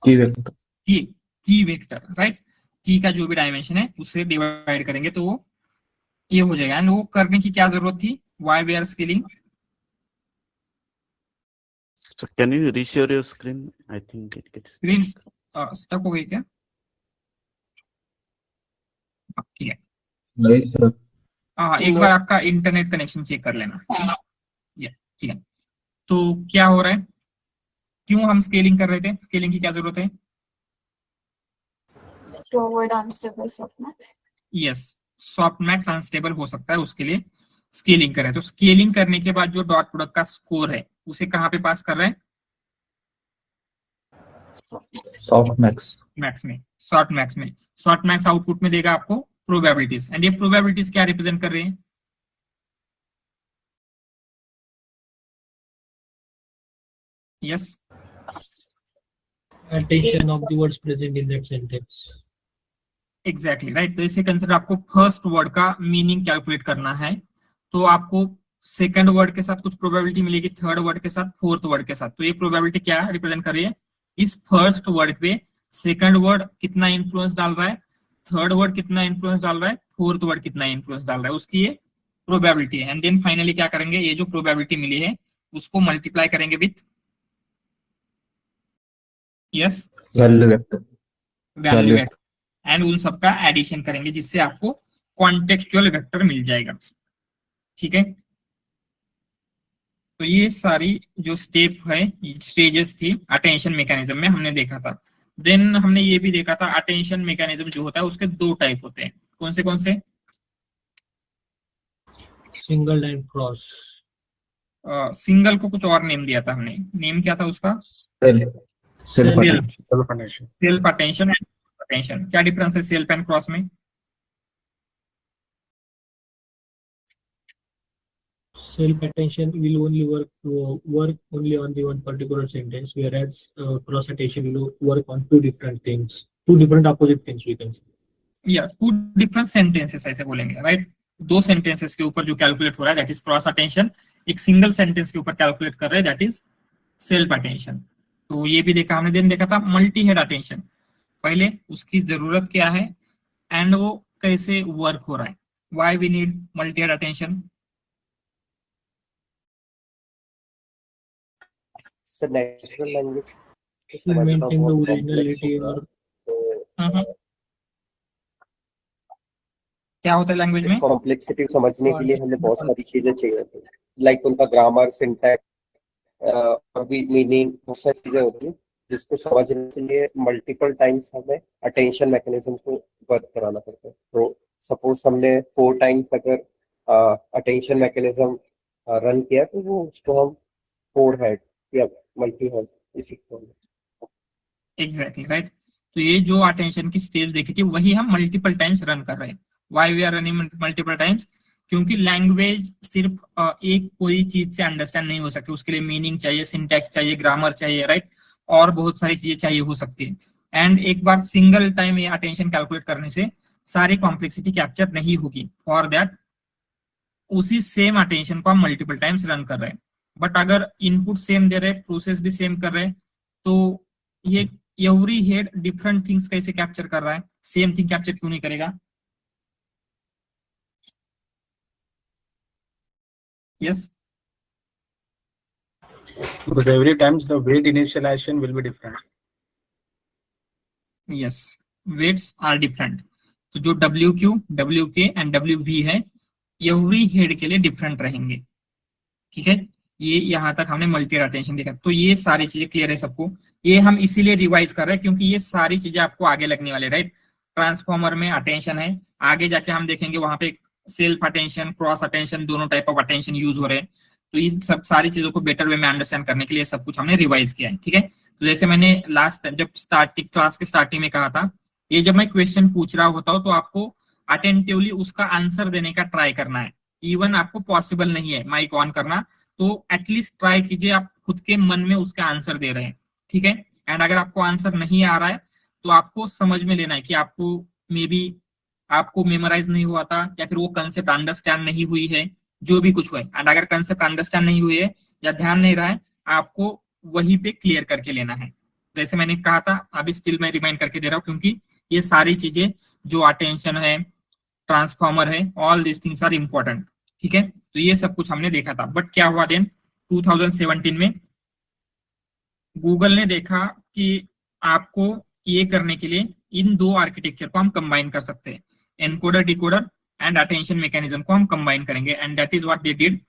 Key vector. Key vector, right? Key का जो भी dimension है उससे divide करेंगे तो वो ये हो जाएगा। एंड वो करने की क्या जरूरत थी? Why we are scaling? So can you reshare your screen? I think it gets screen stuck हो गई क्या? ठीक है, Nice, sir. एक बार आपका इंटरनेट कनेक्शन चेक कर लेना। ठीक है, तो क्या हो रहा है, क्यों हम स्केलिंग कर रहे थे? स्केलिंग की क्या जरूरत है? To avoid unstable softmax. Yes, softmax unstable हो सकता है, उसके लिए स्केलिंग कर रहे हैं। तो स्केलिंग करने के बाद जो डॉट प्रोडक्ट का स्कोर है उसे कहाँ पे पास कर रहे हैं? Softmax. मैक्स में, शॉर्ट मैक्स में। शॉर्ट मैक्स आउटपुट में देगा आपको प्रोबेबिलिटीज। एंड ये प्रोबेबिलिटीज क्या रिप्रेजेंट कर रहे हैं? Yes, Attention of the words present in that sentence. Exactly right. तो इसे कंसिडर, आपको फर्स्ट वर्ड का मीनिंग कैलकुलेट करना है तो आपको सेकंड वर्ड के साथ कुछ प्रोबेबिलिटी मिलेगी, थर्ड वर्ड के साथ, फोर्थ वर्ड के साथ। तो ये प्रोबेबिलिटी क्या रिप्रेजेंट कर रही है? इस फर्स्ट वर्ड पे सेकंड वर्ड कितना इंफ्लुएंस डाल रहा है, थर्ड वर्ड कितना इंफ्लुएंस डाल रहा है, फोर्थ वर्ड कितना इंफ्लुएंस डाल रहा है, उसकी ये प्रोबेबिलिटी है। एंड देन फाइनली क्या करेंगे, ये जो प्रोबेबिलिटी मिली है उसको मल्टीप्लाई करेंगे with yes Value vector. Value vector, and उन सबका एडिशन करेंगे जिससे आपको कॉन्टेक्सचुअल वेक्टर मिल जाएगा। ठीक है, तो ये सारी जो स्टेप है, स्टेजेस थी अटेंशन मैकेनिज्म में, हमने देखा था। देन हमने ये भी देखा था अटेंशन मैकेनिज्म जो होता है उसके 2 टाइप होते हैं। कौन से? Single line cross. सिंगल को कुछ और नेम दिया था हमने, नेम क्या था उसका? Self self attention and attention. क्या डिफरेंस है सेल्फ एंड क्रॉस में? Self attention will only work only on the one particular sentence, whereas cross attention will work on two different things, two different opposite things we can say. या to different sentences ऐसे बोलेंगे, right? दो sentences के ऊपर जो calculate हो रहा है दैट इज क्रॉस अटेंशन, एक सिंगल सेंटेंस के ऊपर कैलकुलेट कर रहे हैं दैट इज सेल्फ अटेंशन। तो ये भी देखा हमने, दिन देखा था मल्टी हेड अटेंशन, पहले उसकी जरूरत क्या है एंड वो कैसे वर्क हो रहा है, why we need multi head attention. Natural language To maintain the originality or क्या होता है लैंग्वेज में? कॉम्प्लेक्सिटी समझने के लिए हमें बहुत सारी चीजें चाहिए होती है, लाइक उनका ग्रामर, सिंटैक्स और भी मीनिंग, बहुत सारी चीजें होती है जिसको समझने के लिए मल्टीपल टाइम्स हमें अटेंशन मैकेनिज्म को वर्क कराना पड़ता है। तो सपोज हमने 4 टाइम्स अगर अटेंशन मैकेनिज्म रन किया तो वो उसको हम 4 हेड या मल्टी हेड इसी को एग्जैक्टली राइट। तो ये जो अटेंशन की स्टेज देखी थी वही हम मल्टीपल टाइम्स रन कर रहे हैं। Why we are running multiple times? क्योंकि लैंग्वेज सिर्फ एक कोई चीज से अंडरस्टैंड नहीं हो सकती, उसके लिए मीनिंग चाहिए, सिंटैक्स चाहिए, ग्रामर चाहिए, राइट? और बहुत सारी चीजें चाहिए हो सकती है। एंड एक बार सिंगल टाइम ये अटेंशन कैलकुलेट करने से सारी कॉम्प्लेक्सिटी कैप्चर नहीं होगी। फॉर दैट उसी सेम अटेंशन को हम मल्टीपल टाइम्स रन कर रहे हैं। बट अगर इनपुट सेम दे रहे, प्रोसेस भी सेम कर रहे हैं, तो ये एवरी हेड डिफरेंट थिंग्स कैसे कैप्चर कर रहा है, सेम थिंग कैप्चर क्यों नहीं करेगा? यस, because every times the weight initialization will be different. यस, वेट्स आर डिफरेंट। तो जो WQ, WK एंड WV है एवरी हेड के लिए डिफरेंट रहेंगे, ठीक है? ये यहाँ तक हमने मल्टी अटेंशन देखा। तो ये सारी चीजें क्लियर है सबको? ये हम इसीलिए रिवाइज कर रहे हैं क्योंकि ये सारी चीजें आपको आगे लगने वाले, राइट? ट्रांसफॉर्मर में अटेंशन है, आगे जाके हम देखेंगे वहां पे सेल्फ अटेंशन, क्रॉस अटेंशन, दोनों टाइप ऑफ अटेंशन यूज हो रहे हैं। तो ये सब सारी चीजों को बेटर वे में अंडरस्टैंड करने के लिए सब कुछ हमने रिवाइज किया है, ठीक है? तो जैसे मैंने लास्ट जब स्टार्टिंग क्लास के स्टार्टिंग में कहा था, ये जब मैं क्वेश्चन पूछ रहा होता हूँ तो आपको अटेंटिवली उसका आंसर देने का ट्राई करना है। इवन आपको पॉसिबल नहीं है माइक ऑन करना, तो एटलीस्ट ट्राई कीजिए आप खुद के मन में उसका आंसर दे रहे हैं, ठीक है? एंड अगर आपको आंसर नहीं आ रहा है तो आपको समझ में लेना है कि आपको मे बी आपको मेमोराइज नहीं हुआ था या फिर वो कंसेप्ट अंडरस्टैंड नहीं हुई है, जो भी कुछ हुआ है। एंड अगर कंसेप्ट अंडरस्टैंड नहीं हुई है या ध्यान नहीं रहा है, आपको वहीं पे क्लियर करके लेना है। जैसे मैंने कहा था, अभी स्टिल मैं रिमाइंड करके दे रहा हूँ क्योंकि ये सारी चीजें जो अटेंशन है, ट्रांसफॉर्मर है, all this things are important, ठीक है? तो ये सब कुछ हमने देखा था। बट क्या हुआ देन 2017 में गूगल ने देखा कि आपको ये करने के लिए इन दो आर्किटेक्चर को हम कंबाइन कर सकते हैं, encoder decoder and attention mechanism को हम कंबाइन करेंगे, and that is what they did.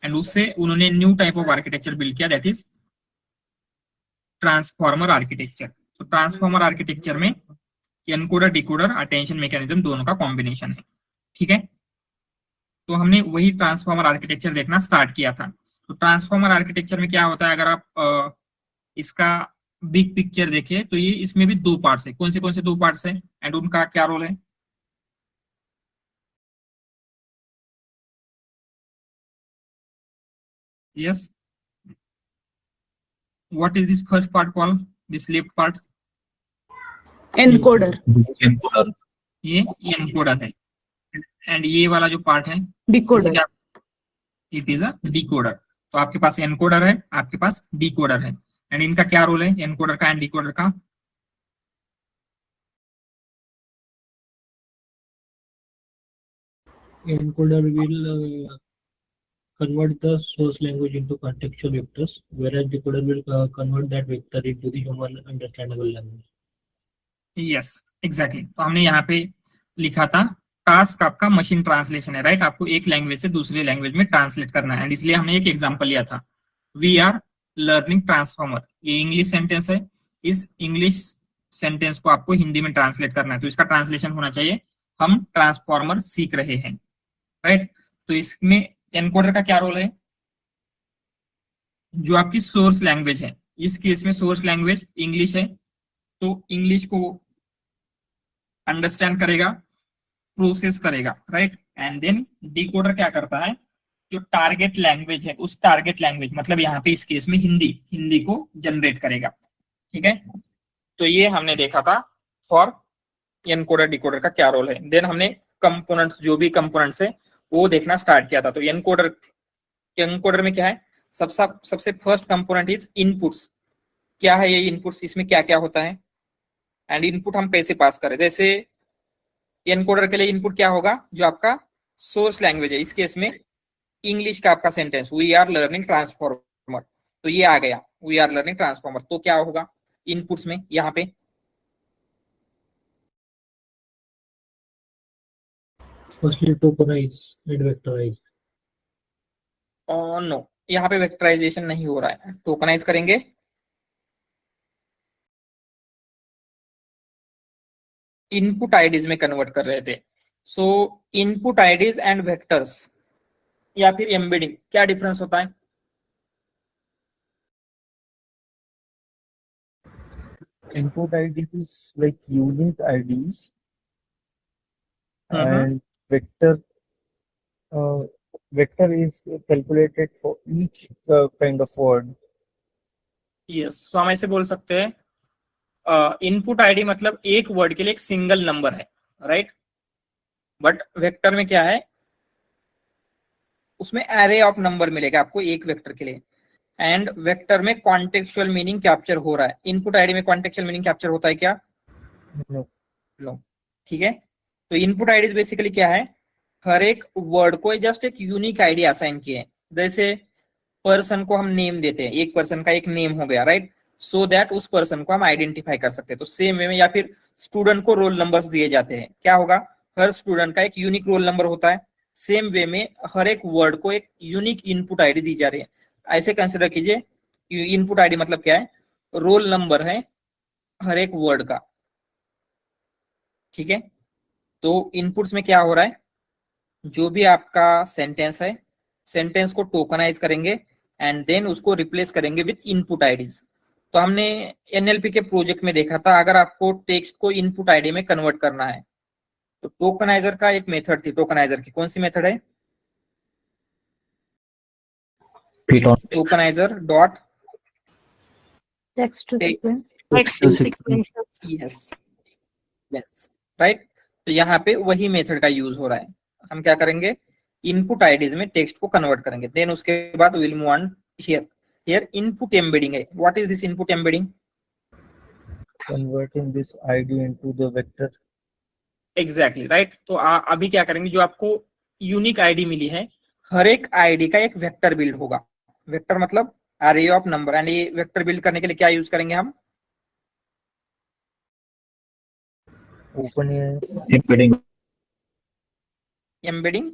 And उससे उन्होंने new type of architecture build किया, दैट इज ट्रांसफॉर्मर आर्किटेक्चर। तो ट्रांसफॉर्मर आर्किटेक्चर में एनकोडर डिकोडर अटेंशन मैकेनिज्म दोनों का कॉम्बिनेशन है, ठीक है? तो हमने वही ट्रांसफॉर्मर आर्किटेक्चर देखना स्टार्ट किया था। तो ट्रांसफॉर्मर आर्किटेक्चर में क्या होता है, अगर आप इसका बिग पिक्चर देखें तो ये इसमें भी 2 पार्ट्स है। कौन से 2 पार्ट्स है एंड उनका क्या रोल है? Yes, what is this first part called, this left part? Encoder. ये एनकोडर है। एंड ये वाला जो पार्ट है decoder. It is a decoder. तो आपके पास एनकोडर है, आपके पास डिकोडर है। एंड इनका क्या रोल है, एनकोडर का एंड डिकोडर का? encoder will convert the source language into contextual vectors, whereas decoder will convert that vector into the human understandable language. Yes, exactly. तो हमने यहाँ पे लिखा था टास्क आपका मशीन ट्रांसलेशन है, राइट? आपको एक लैंग्वेज से दूसरी लैंग्वेज में ट्रांसलेट करना है, एंड इसलिए हमने एक एग्जांपल लिया था, वी आर लर्निंग ट्रांसफॉर्मर। ये इंग्लिश सेंटेंस है, इस इंग्लिश सेंटेंस को आपको हिंदी में ट्रांसलेट करना है, तो इसका ट्रांसलेशन होना चाहिए हम ट्रांसफॉर्मर सीख रहे हैं, राइट? तो इसमें एनकोडर का क्या रोल है? जो आपकी सोर्स लैंग्वेज है, इस केस में सोर्स लैंग्वेज इंग्लिश है, तो इंग्लिश को अंडरस्टैंड करेगा, प्रोसेस करेगा, राइट। एंड देन डिकोडर क्या करता है, जो टारगेट लैंग्वेज है उस टारगेट लैंग्वेज मतलब यहाँ पे इस केस में हिंदी को जनरेट करेगा, ठीक है। तो ये हमने देखा था फॉर एनकोडर डिकोडर का क्या रोल है। देन हमने कंपोनेंट्स, जो भी कंपोनेंट्स है वो देखना स्टार्ट किया था। तो एनकोडर में क्या है, सबसे फर्स्ट कंपोनेंट इज इनपुट्स। क्या है ये इनपुट्स, इसमें क्या क्या होता है एंड इनपुट हम कैसे पास करें। जैसे एनकोडर के लिए इनपुट क्या होगा, जो आपका सोर्स लैंग्वेज है, इस केस में इंग्लिश का आपका sentence we are learning transformer, तो ये आ गया वी आर लर्निंग ट्रांसफॉर्मर। तो क्या होगा इनपुट्स में यहाँ पे, Firstly, tokenize and vectorize. No, यहाँ पे वेक्टराइजेशन नहीं हो रहा है, टोकनाइज करेंगे। इनपुट आईडीज में कन्वर्ट कर रहे थे। So input IDs and vectors या फिर एम्बेडिंग, क्या डिफरेंस होता है। Input ID is like unique IDs, Mhm. and vector is calculated for each kind of word. Yes, so हम ऐसे बोल सकते हैं इनपुट आईडी मतलब एक वर्ड के लिए एक सिंगल नंबर है, राइट। बट वेक्टर में क्या है, उसमें एरे ऑफ नंबर मिलेगा आपको एक वेक्टर के लिए। एंड वेक्टर में कॉन्टेक्चुअल मीनिंग कैप्चर हो रहा है, इनपुट आईडी में कॉन्टेक्चुअल मीनिंग कैप्चर होता है क्या, No. नो, ठीक है। तो इनपुट आईडीज बेसिकली क्या है, हर एक वर्ड को जस्ट एक यूनिक आईडी असाइन किए हैं। जैसे पर्सन को हम नेम देते हैं, एक पर्सन का एक नेम हो गया, राइट, सो दैट उस पर्सन को हम आइडेंटिफाई कर सकते हैं। तो सेम वे में, या फिर स्टूडेंट को रोल नंबर्स दिए जाते हैं, क्या होगा, हर स्टूडेंट का एक यूनिक रोल नंबर होता है। सेम वे में हर एक वर्ड को एक यूनिक इनपुट आईडी दी जा रही है। ऐसे कंसिडर कीजिए, इनपुट आईडी मतलब क्या है, रोल नंबर है हर एक वर्ड का, ठीक है। तो इनपुट्स में क्या हो रहा है, जो भी आपका सेंटेंस है, सेंटेंस को टोकनाइज करेंगे एंड देन उसको रिप्लेस करेंगे विथ इनपुट आईडीज। तो हमने एनएलपी के प्रोजेक्ट में देखा था, अगर आपको टेक्स्ट को इनपुट आईडी में कन्वर्ट करना है तो टोकनाइजर का एक मेथड थी। टोकनाइजर की कौन सी मेथड है, tokenizer dot Text to sequence. Text to sequence. Yes yes, right. तो यहाँ पे वही मेथड का यूज हो रहा है। हम क्या करेंगे, इनपुट आईडीज में टेक्स्ट को कन्वर्ट करेंगे। देन उसके बाद will move on here input embedding है। What is this input embedding, Converting this ID into the vector. Exactly right. तो अभी क्या करेंगे, जो आपको यूनिक आईडी मिली है, हर एक आईडी का एक वेक्टर बिल्ड होगा। वेक्टर मतलब एरे ऑफ नंबर, एंड ये वेक्टर बिल्ड करने के लिए क्या यूज करेंगे हम, Open a embedding Embedding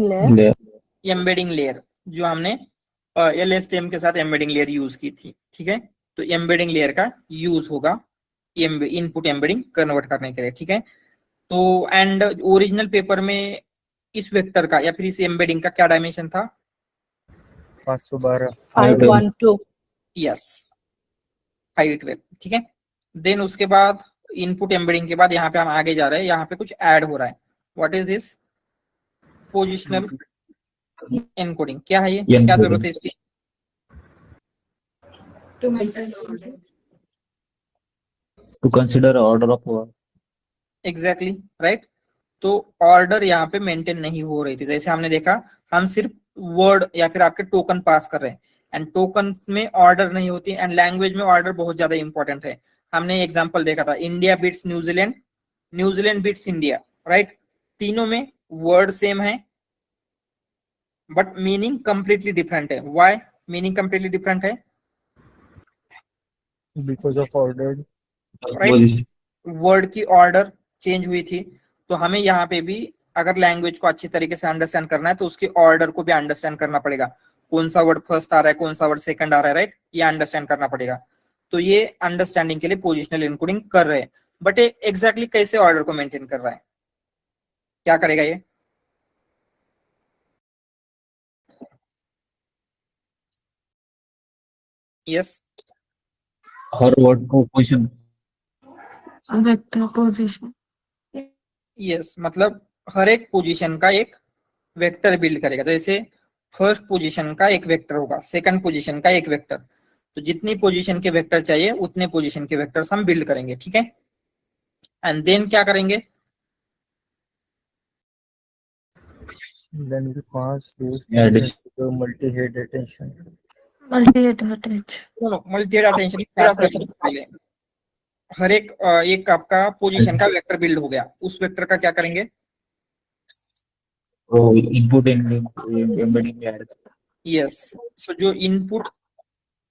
layer. Embedding layer, जो हमने LSTM के साथ एम्बेडिंग लेयर यूज की थी, ठीक है। तो एम्बेडिंग लेयर का यूज होगा इनपुट एम्बेडिंग कन्वर्ट करने के लिए, ठीक है। तो एंड ओरिजिनल पेपर में इस वेक्टर का या फिर इस एम्बेडिंग का क्या डायमेंशन था, 512. 512. यस 512, ठीक है। देन उसके बाद इनपुट एम्बेडिंग के बाद यहाँ पे हम आगे जा रहे हैं, यहाँ पे कुछ ऐड हो रहा है। What is this, positional encoding. क्या है ये, क्या जरूरत है इसकी, To maintain order. To consider order of word. Exactly right. तो ऑर्डर यहाँ पे मेंटेन नहीं हो रही थी। जैसे हमने देखा, हम सिर्फ वर्ड या फिर आपके टोकन पास कर रहे हैं, एंड टोकन में ऑर्डर नहीं होती, एंड लैंग्वेज में ऑर्डर बहुत ज्यादा इंपॉर्टेंट है। हमने एग्जांपल देखा था, India beats New Zealand, New Zealand beats India, right. तीनों में वर्ड सेम है बट मीनिंग कंप्लीटली डिफरेंट है। व्हाई मीनिंग कंप्लीटली डिफरेंट है, Because of ordered. Right, word की ऑर्डर चेंज हुई थी। तो हमें यहाँ पे भी अगर लैंग्वेज को अच्छी तरीके से अंडरस्टैंड करना है तो उसके ऑर्डर को भी अंडरस्टैंड करना पड़ेगा, कौन सा वर्ड फर्स्ट आ रहा है, कौन सा वर्ड सेकंड आ रहा है, राइट, ये अंडरस्टैंड करना पड़ेगा। तो ये अंडरस्टैंडिंग के लिए पोजिशनल एनकोडिंग कर रहे हैं, बट ये एग्जैक्टली कैसे ऑर्डर को मेंटेन कर रहा है, क्या करेगा ये, यस, हर वर्ड को पोजीशन Vector position. यस, मतलब हर एक पोजीशन का एक वेक्टर बिल्ड करेगा। जैसे फर्स्ट पोजीशन का एक वेक्टर होगा, सेकंड पोजीशन का एक वेक्टर, तो जितनी पोजीशन के वेक्टर चाहिए उतने पोजीशन के वेक्टर्स हम बिल्ड करेंगे, ठीक है। एंड देन क्या करेंगे, Then we pass those Yeah, things this- into the multi-head attention. Multi-head attention. चलो मल्टी अटेंशन पास करने से पहले हर एक आपका पोजीशन का वेक्टर बिल्ड हो गया, उस वेक्टर का क्या करेंगे, वो इनपुट एम्बेडिंग में ऐड यस। सो जो इनपुट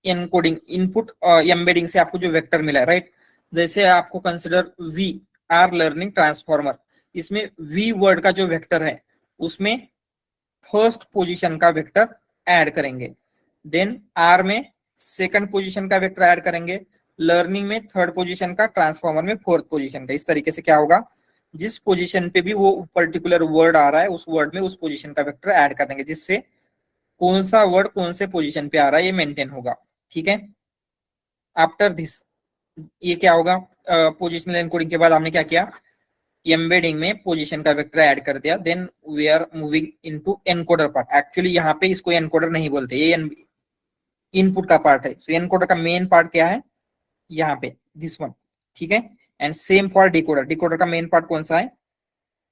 एनकोडिंग, इनपुट एम्बेडिंग से आपको जो वेक्टर मिला है, राइट, जैसे आपको consider we are learning transformer, इसमें वी वर्ड का जो वेक्टर है उसमें फर्स्ट पोजीशन का वेक्टर ऐड करेंगे, देन आर में सेकंड पोजीशन का वेक्टर ऐड करेंगे, लर्निंग में थर्ड पोजीशन का, ट्रांसफॉर्मर में फोर्थ पोजीशन का। इस तरीके से क्या होगा, जिस पोजीशन पे भी वो पर्टिकुलर वर्ड आ रहा है उस वर्ड में उस पोजीशन का वेक्टर ऐड कर देंगे, जिससे कौन सा वर्ड कौन से पोजीशन पे आ रहा है ये मेंटेन होगा, ठीक है। आफ्टर दिस ये क्या होगा, पोजिशनल एनकोडिंग के बाद हमने क्या किया, एम्बेडिंग में पोजीशन का वेक्टर ऐड कर दिया, then we are moving into encoder part. Actually यहाँ पे इसको एनकोडर नहीं बोलते, ये इनपुट का पार्ट है। सो एनकोडर का मेन पार्ट क्या है, यहाँ पे दिस वन, ठीक है। And same for decoder, decoder का मेन पार्ट कौन सा है,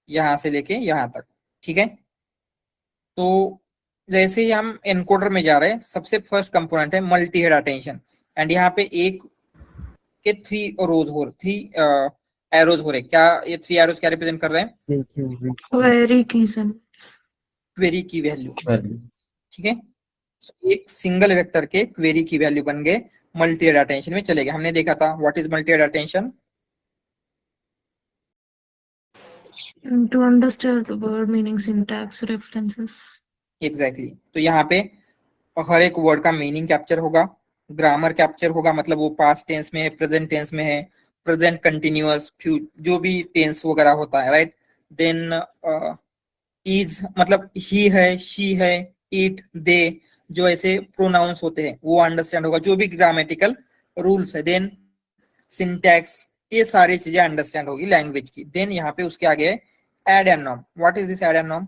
यहां से लेके यहां तक, ठीक है। तो जैसे ही हम एनकोडर में जा रहे हैं, सबसे फर्स्ट कंपोनेंट है मल्टी हेड अटेंशन, एंड यहाँ पे एक के थ्री एरोज हो रहे, क्या ये थ्री एरोज क्या रिप्रेजेंट कर रहे हैं, Query keys and क्वेरी की वैल्यू, वैल्यू। ठीक है। एक सिंगल वेक्टर के क्वेरी की वैल्यू बन गए, मल्टी हेड अटेंशन में चले गए। हमने देखा था what is multi head attention, to understand word meaning, syntax, references. Exactly. तो यहाँ पे हर एक वर्ड का मीनिंग कैप्चर होगा, ग्रामर कैप्चर होगा, मतलब वो पास्ट टेंस में है, प्रेजेंट टेंस में है, प्रेजेंट कंटिन्यूअस, जो भी टेंस वगैरह होता है, राइट। देन इज मतलब ही है, शी है, इट, दे, जो ऐसे प्रोनाउंस होते हैं वो अंडरस्टैंड होगा, जो भी ग्रामेटिकल रूल्स है। देन सिंटैक्स, ये सारी चीजें अंडरस्टैंड होगी लैंग्वेज की। देन यहाँ पे उसके आगे add and norm. What is this add and norm,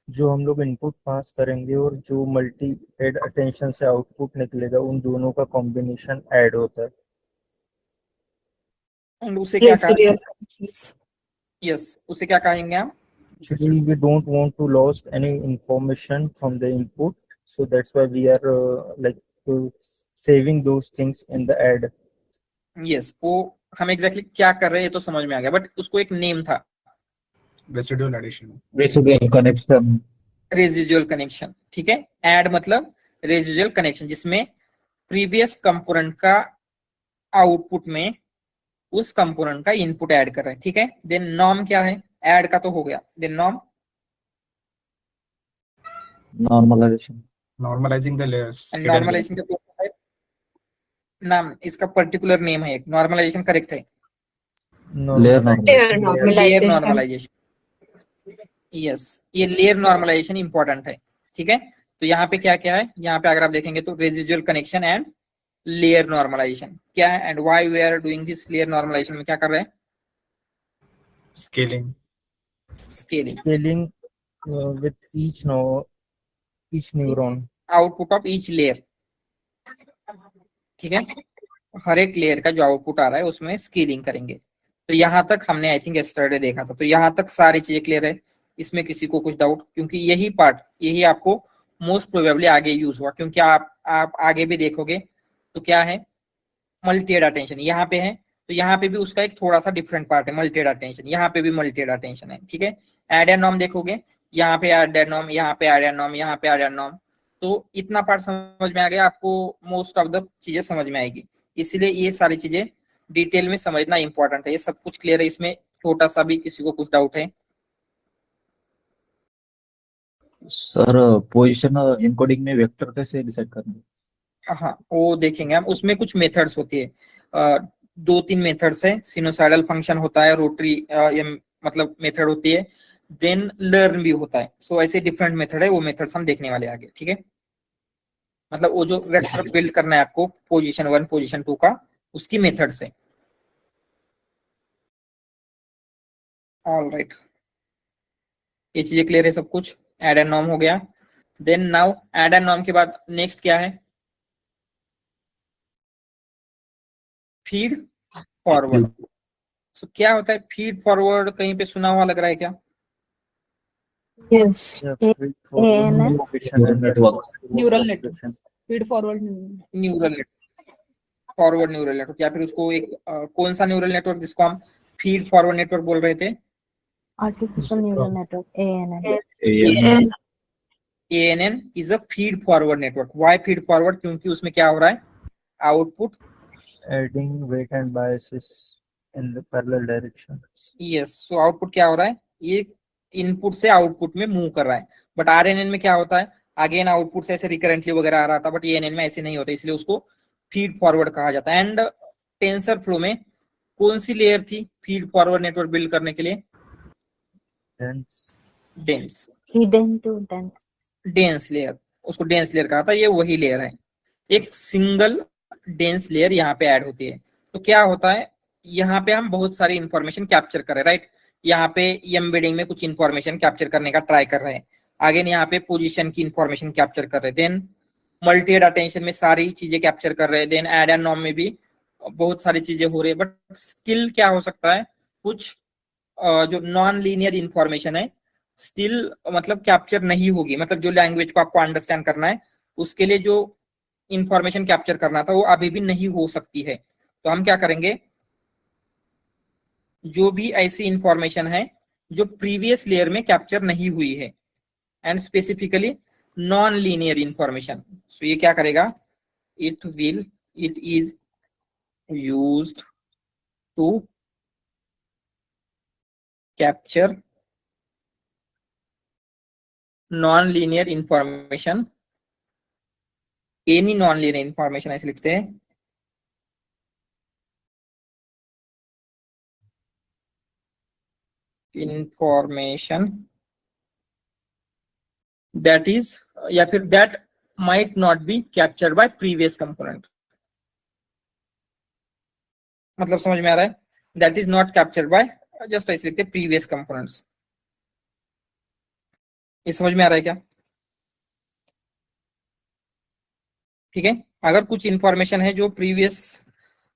जो हम लोग इनपुट पास करेंगे और जो मल्टी हेड अटेंशन से आउटपुट निकलेगा उन दोनों का कॉम्बिनेशन ऐड होता है। एंड उसे क्या कहा, Residual connections. यस, उसे क्या कहेंगे हम, Actually, we don't want to lose any information from the input, so that's why we are saving those things in the add. Yes. वो हम एग्जैक्टली क्या कर रहे हैं ये तो समझ में आ गया, बट उसको एक नेम था, Residual addition. Residual connection. Residual connection, ठीक है। ऐड मतलब रेजिजुअल कनेक्शन, जिसमें प्रीवियस कंपोनेंट का आउटपुट में उस कंपोनेंट का इनपुट ऐड कर रहे हैं, ठीक है। देन नॉर्म क्या है, ऐड का तो हो गया, then norm, normalization. Normalizing the layers. And normalization का नाम, इसका पर्टिकुलर नेम है एक, नॉर्मलाइजेशन करेक्ट है, Layer Layer layer normalization. Normalization, yes, ये लेयर नॉर्मलाइजेशन इंपॉर्टेंट है, ठीक है। तो यहाँ पे क्या क्या है, यहाँ पे अगर आप देखेंगे तो residual connection and layer normalization क्या है, and why we are doing this layer normalization में क्या कर रहे हैं, Scaling. Scaling, scaling with each neuron. Output of each layer, ठीक है। हर एक लेयर का जो आउटपुट आ रहा है उसमें स्केलिंग करेंगे। तो यहाँ तक हमने आई थिंक यस्टरडे देखा था, तो यहाँ तक सारी चीजें क्लियर है, इसमें किसी को कुछ डाउट, क्योंकि यही पार्ट यही आपको मोस्ट प्रोबेबली आगे यूज हुआ, क्योंकि आप आगे भी देखोगे तो क्या है, मल्टी हेड अटेंशन यहाँ पे है, तो यहाँ पे भी उसका एक थोड़ा सा डिफरेंट पार्ट है मल्टी हेड अटेंशन, यहाँ पे भी मल्टी हेड अटेंशन है, ठीक है। एड एंड नॉर्म देखोगे, यहाँ पे एड एंड नॉर्म, यहाँ पे एड एंड नॉर्म, यहाँ पे एड एंड नॉर्म, तो इतना पार्ट समझ में आ गया आपको, मोस्ट ऑफ द चीजें समझ में आएगी। इसीलिए ये सारी चीजें डिटेल में समझना इंपॉर्टेंट है, ये सब कुछ क्लियर है, इसमें छोटा सा भी किसी को कुछ डाउट है, सर पोजीशन एनकोडिंग में वेक्टर कैसे डिसाइड करना है? हाँ वो देखेंगे हम। उसमें कुछ मेथड्स होती है, 2-3 मेथड्स है, सिनोसाइडल फंक्शन होता है, रोटरी मतलब मेथड होती है, देन लर्न भी होता है। सो ऐसे डिफरेंट मेथड है, वो मेथड्स हम देखने वाले आगे, ठीक है। मतलब वो जो वेक्टर बिल्ड करना है आपको पोजीशन 1 पोजीशन 2 का, उसकी मेथड से। ऑल राइट, ये चीजें क्लियर है सब कुछ। एड एंड नॉर्म हो गया। Then now add and norm के बाद नेक्स्ट क्या है? Feed forward. सो क्या होता है फीड फॉरवर्ड? कहीं पे सुना हुआ लग रहा है क्या? Yes. Network. Neural network, feed forward neural network, forward neural network, या फिर उसको एक कौन सा न्यूरल नेटवर्क जिसको हम फीड फॉरवर्ड नेटवर्क बोल रहे थे? Artificial neural network, ANN. ANN is a feed forward network. Why feed forward? क्योंकि उसमें क्या हो रहा है? Output adding weight and biases in the parallel direction. Yes, so output क्या हो रहा है? ये इनपुट से आउटपुट में मूव कर रहा है। बट RNN में क्या होता है? अगेन आउटपुट से ऐसे रिकरेंटली वगैरह आ रहा था, बट ANN में ऐसे नहीं होता, इसलिए उसको फीड फॉरवर्ड कहा जाता है। एंड टेंसर फ्लो में कौन सी लेयर थी फीड फॉरवर्ड नेटवर्क बिल्ड करने के लिए? Dense. Hidden to dense. Dense layer, उसको डेंस लेयर कहा था। ये वही लेयर है, एक सिंगल डेंस लेयर यहाँ पे ऐड होती है। तो क्या होता है, यहाँ पे हम बहुत सारी इंफॉर्मेशन कैप्चर कर रहे हैं, राइट? यहाँ पे एम्बेडिंग में कुछ इंफॉर्मेशन कैप्चर करने का ट्राई कर रहे हैं। आगे यहाँ पे पोजीशन की इंफॉर्मेशन कैप्चर कर रहे हैं। देन मल्टी एड अटेंशन में सारी चीजें कैप्चर कर रहे हैं। देन एड एंड नॉर्म में भी बहुत सारी चीजें हो रही है। बट स्टिल क्या हो सकता है, कुछ जो नॉन लीनियर इंफॉर्मेशन है स्टिल मतलब कैप्चर नहीं होगी। मतलब जो लैंग्वेज को आपको अंडरस्टैंड करना है उसके लिए जो इंफॉर्मेशन कैप्चर करना था वो अभी भी नहीं हो सकती है। तो हम क्या करेंगे, जो भी ऐसी इंफॉर्मेशन है जो प्रीवियस लेयर में कैप्चर नहीं हुई है and specifically non linear information, so ये क्या करेगा, it is used to capture non-linear information, any non-linear information ऐसे लिखते हैं, information that is या फिर that might not be captured by previous component। मतलब समझ में आ रहा है? that is not captured by, just ऐसे लिखते हैं previous components। ये समझ में आ रहा है क्या? ठीक है, अगर कुछ इंफॉर्मेशन है जो प्रीवियस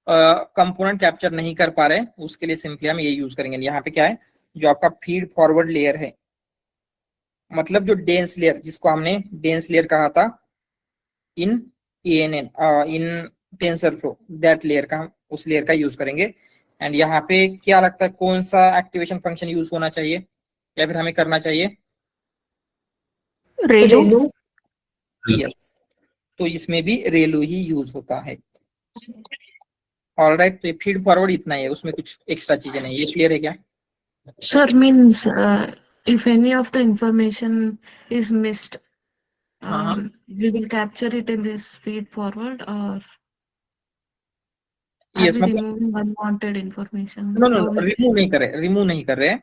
कंपोनेंट कैप्चर नहीं कर पा रहे, उसके लिए सिंपली हम ये यूज करेंगे। यहाँ पे क्या है, जो आपका फीड फॉरवर्ड लेयर है, मतलब जो डेंस लेयर जिसको हमने डेंस लेयर कहा था इन ANN in TensorFlow, that layer का हम उस लेयर का यूज करेंगे। एंड यहाँ पे क्या लगता है कौन सा एक्टिवेशन फंक्शन यूज होना चाहिए या फिर हमें करना चाहिए? रेलू। यस, तो इसमें भी रेलू ही यूज होता है। ऑलराइट, तो ये फीड फॉरवर्ड इतना ही है, उसमें कुछ एक्स्ट्रा चीजें नहीं। ये क्लियर है क्या? Sir, means if any of the information is missed, we will capture it in this feed forward, or Yes, are we मतलब removing unwanted information? No, remove नहीं कर रहे हैं।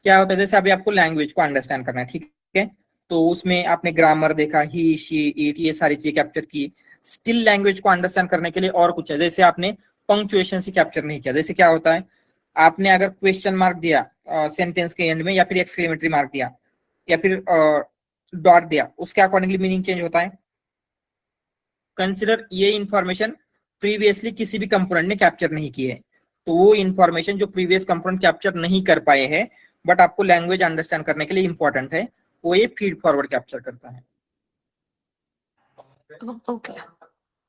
क्या होता है, जैसे अभी आपको लैंग्वेज को अंडरस्टैंड करना है, ठीक है, तो उसमें आपने ग्रामर देखा, ही, शी, इट, ये सारी चीजें कैप्चर की। स्टिल लैंग्वेज को अंडरस्टैंड करने के लिए और कुछ है, जैसे आपने पंक्चुएशन से कैप्चर नहीं किया। जैसे क्या होता है, आपने अगर क्वेश्चन मार्क दिया सेंटेंस के एंड में, या फिर एक्सक्लेमेटरी मार्क दिया, या फिर डॉट दिया, उसके अकॉर्डिंगली मीनिंग चेंज होता है। कंसिडर ये इंफॉर्मेशन प्रीवियसली किसी भी कंपोनेंट ने कैप्चर नहीं की है, तो वो इंफॉर्मेशन जो प्रीवियस कंपोनेंट कैप्चर नहीं कर पाए हैं बट आपको लैंग्वेज अंडरस्टैंड करने के लिए इंपॉर्टेंट है, वो ये फीड फॉरवर्ड कैप्चर करता है। Okay.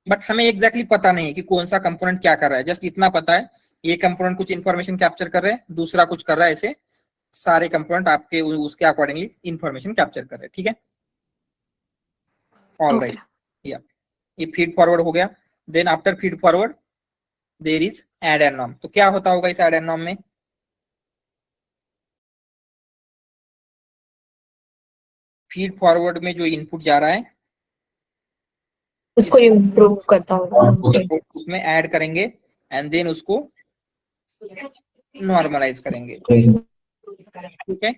बट हमें एग्जैक्टली पता नहीं है कि कौन सा कंपोनेंट क्या कर रहा है, जस्ट इतना पता है ये कंपोनेंट कुछ इंफॉर्मेशन कैप्चर कर रहे हैं, दूसरा कुछ कर रहा है, ऐसे सारे कंपोनेंट आपके उसके अकॉर्डिंगली इंफॉर्मेशन कैप्चर कर रहे हैं। ठीक है, ऑल राइट, या ये फीड फॉरवर्ड हो गया। Then after feed forward there is add and norm. तो क्या होता होगा इस एड एंड नॉर्म में? फीड फॉरवर्ड में जो इनपुट जा रहा है इसको इम्प्रूव करता होगा, उसमें ऐड करेंगे एंड देन उसको नॉर्मलाइज करेंगे। ठीक है,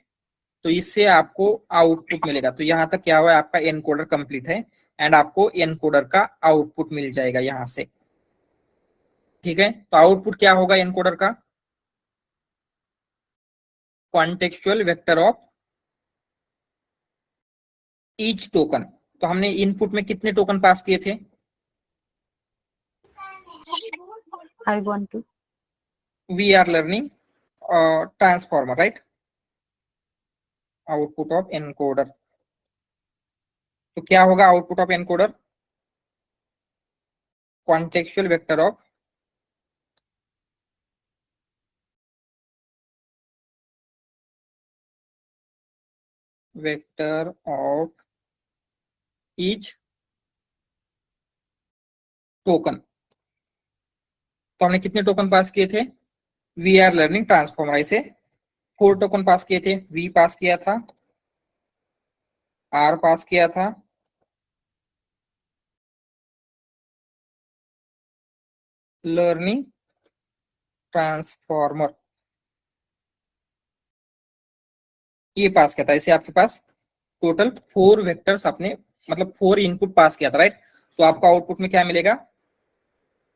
तो इससे आपको आउटपुट मिलेगा। तो यहाँ तक क्या हुआ, आपका एनकोडर कंप्लीट है एंड आपको एनकोडर का आउटपुट मिल जाएगा यहाँ से। ठीक है, तो आउटपुट क्या होगा एनकोडर का, contextual vector of each token. तो हमने इनपुट में कितने टोकन पास किए थे, I want to. We are learning transformer, right, output of encoder. तो क्या होगा output of encoder, contextual vector of each token. तो हमने कितने टोकन पास किए थे, वी आर लर्निंग ट्रांसफॉर्मर, इसे 4 टोकन पास किए थे। वी पास किया था, आर पास किया था, लर्निंग ट्रांसफॉर्मर ये पास किया था। इसे आपके पास टोटल 4 वेक्टर्स आपने मतलब 4 इनपुट पास किया था, राइट। तो आपको आउटपुट में क्या मिलेगा,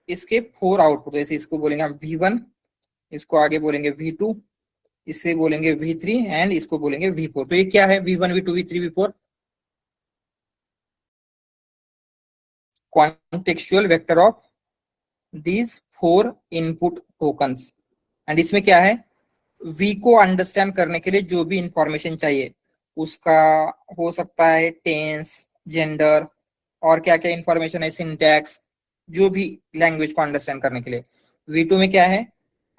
इसके 4 आउटपुट, जैसे इसको बोलेंगे हम V1, इसको आगे बोलेंगे V2, इसे बोलेंगे V3 एंड इसको बोलेंगे V4। तो ये क्या है, V1 V2 V3 V4, contextual vector of these 4 input tokens. And इसमें क्या है, V को अंडरस्टैंड करने के लिए जो भी इंफॉर्मेशन चाहिए उसका, हो सकता है टेंस, जेंडर और क्या क्या इंफॉर्मेशन है, सिंटैक्स, जो भी लैंग्वेज को अंडरस्टैंड करने के लिए। V2 में क्या है,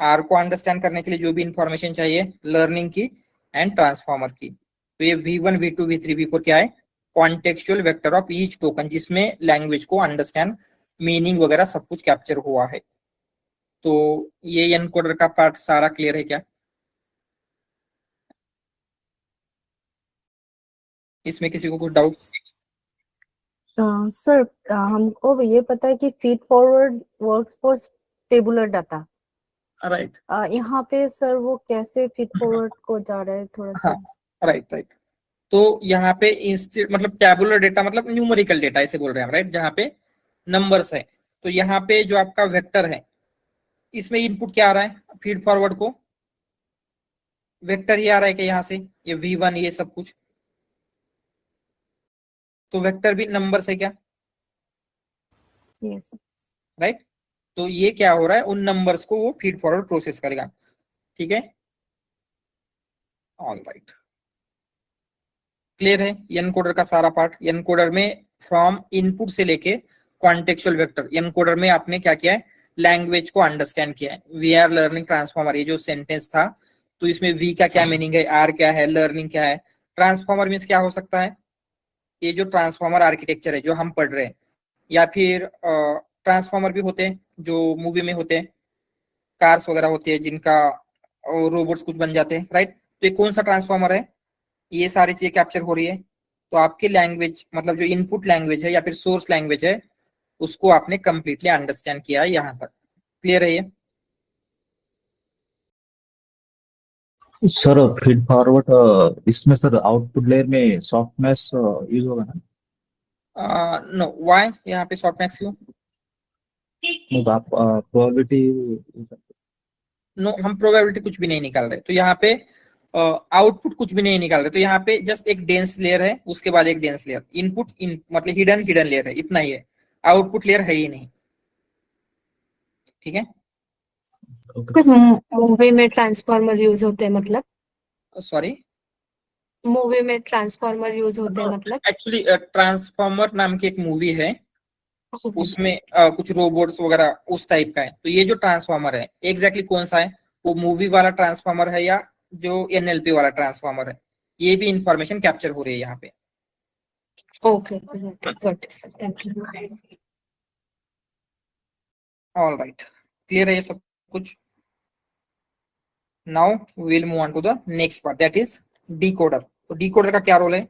R को अंडरस्टैंड करने के लिए जो भी इंफॉर्मेशन चाहिए लर्निंग की एंड ट्रांसफॉर्मर की। तो ये V1 V2 V3 V4 क्या है, contextual vector of each token, जिसमें लैंग्वेज को अंडरस्टैंड, मीनिंग वगैरह सब कुछ कैप्चर हुआ है। तो ये एनकोडर का पार्ट सारा क्लियर है क्या, इसमें किसी को कुछ डाउट? सर हमको ये पता है कि feed forward works for tabular data, right. यहाँ पे सर वो कैसे फीड फॉरवर्ड को जा रहा है थोड़ा सा? Right right. तो यहाँ पे इंस्टेड मतलब टैबुलर डेटा मतलब न्यूमेरिकल डेटा ऐसे बोल रहे हैं हम, राइट, जहाँ पे नंबर्स है। तो यहाँ पे जो आपका वेक्टर है, इसमें इनपुट क्या आ रहा है, फीड फॉरवर्ड को वेक्टर ही आ रहा है कि यहाँ से ये V1 ये सब कुछ, तो वेक्टर भी नंबर्स है क्या, यस, राइट। तो ये क्या हो रहा है, उन नंबर्स को वो फीड फॉरवर्ड प्रोसेस करेगा। ठीक है, ऑल राइट, क्लियर है एनकोडर का सारा पार्ट। एनकोडर में फ्रॉम इनपुट से लेके कॉन्टेक्सचुअल वेक्टर, एनकोडर में आपने क्या किया है, लैंग्वेज को अंडरस्टैंड किया है। वी आर लर्निंग ट्रांसफॉर्मर, ये जो सेंटेंस था, तो इसमें वी का क्या मीनिंग है, आर क्या है, लर्निंग क्या है। ट्रांसफॉर्मर मीन्स क्या हो सकता है, ये जो ट्रांसफॉर्मर आर्किटेक्चर है जो हम पढ़ रहे हैं, या फिर ट्रांसफॉर्मर भी होते हैं जो मूवी में होते हैं, कार्स वगैरह होती है जिनका रोबोट्स कुछ बन जाते हैं, राइट। तो ये कौन सा ट्रांसफॉर्मर है, ये सारी चीजें कैप्चर हो रही है। तो आपकी लैंग्वेज मतलब जो इनपुट लैंग्वेज है या फिर सोर्स लैंग्वेज है, उसको आपने कंप्लीटली अंडरस्टैंड किया है। यहाँ तक क्लियर है ये? सर फीड फॉरवर्ड इसमें सर आउटपुट लेयर में सॉफ्टनेस यूज होगा ना? नो, व्हाई यहाँ पे सॉफ्टनेस क्यों? आप प्रोबेबिलिटी? नो, हम प्रोबेबिलिटी कुछ भी नहीं निकाल रहे। तो यहाँ पे आउटपुट कुछ भी नहीं निकाल रहे। तो यहाँ पे जस्ट एक डेंस लेयर है, उसके बाद एक डेंस लेयर, इनपुट मतलब हिडन लेयर है, इतना ही है, आउटपुट लेयर है ही नहीं। ठीक है, मूवी में ट्रांसफॉर्मर यूज होते हैं मतलब? सॉरी, मूवी में ट्रांसफॉर्मर यूज होते हैं मतलब? एक्चुअली ट्रांसफॉर्मर नाम की एक मूवी है, उसमें कुछ रोबोट्स वगैरह उस टाइप का है। तो ये जो ट्रांसफॉर्मर है एग्जैक्टली कौन सा है, वो मूवी वाला ट्रांसफॉर्मर है या जो एनएलपी वाला ट्रांसफॉर्मर है, ये भी इंफॉर्मेशन कैप्चर हो रही है यहाँ पे। Okay, thank you. All right, clear है ये सब कुछ? Now we will move on to the next part, that is decoder. तो डिकोडर का क्या रोल है?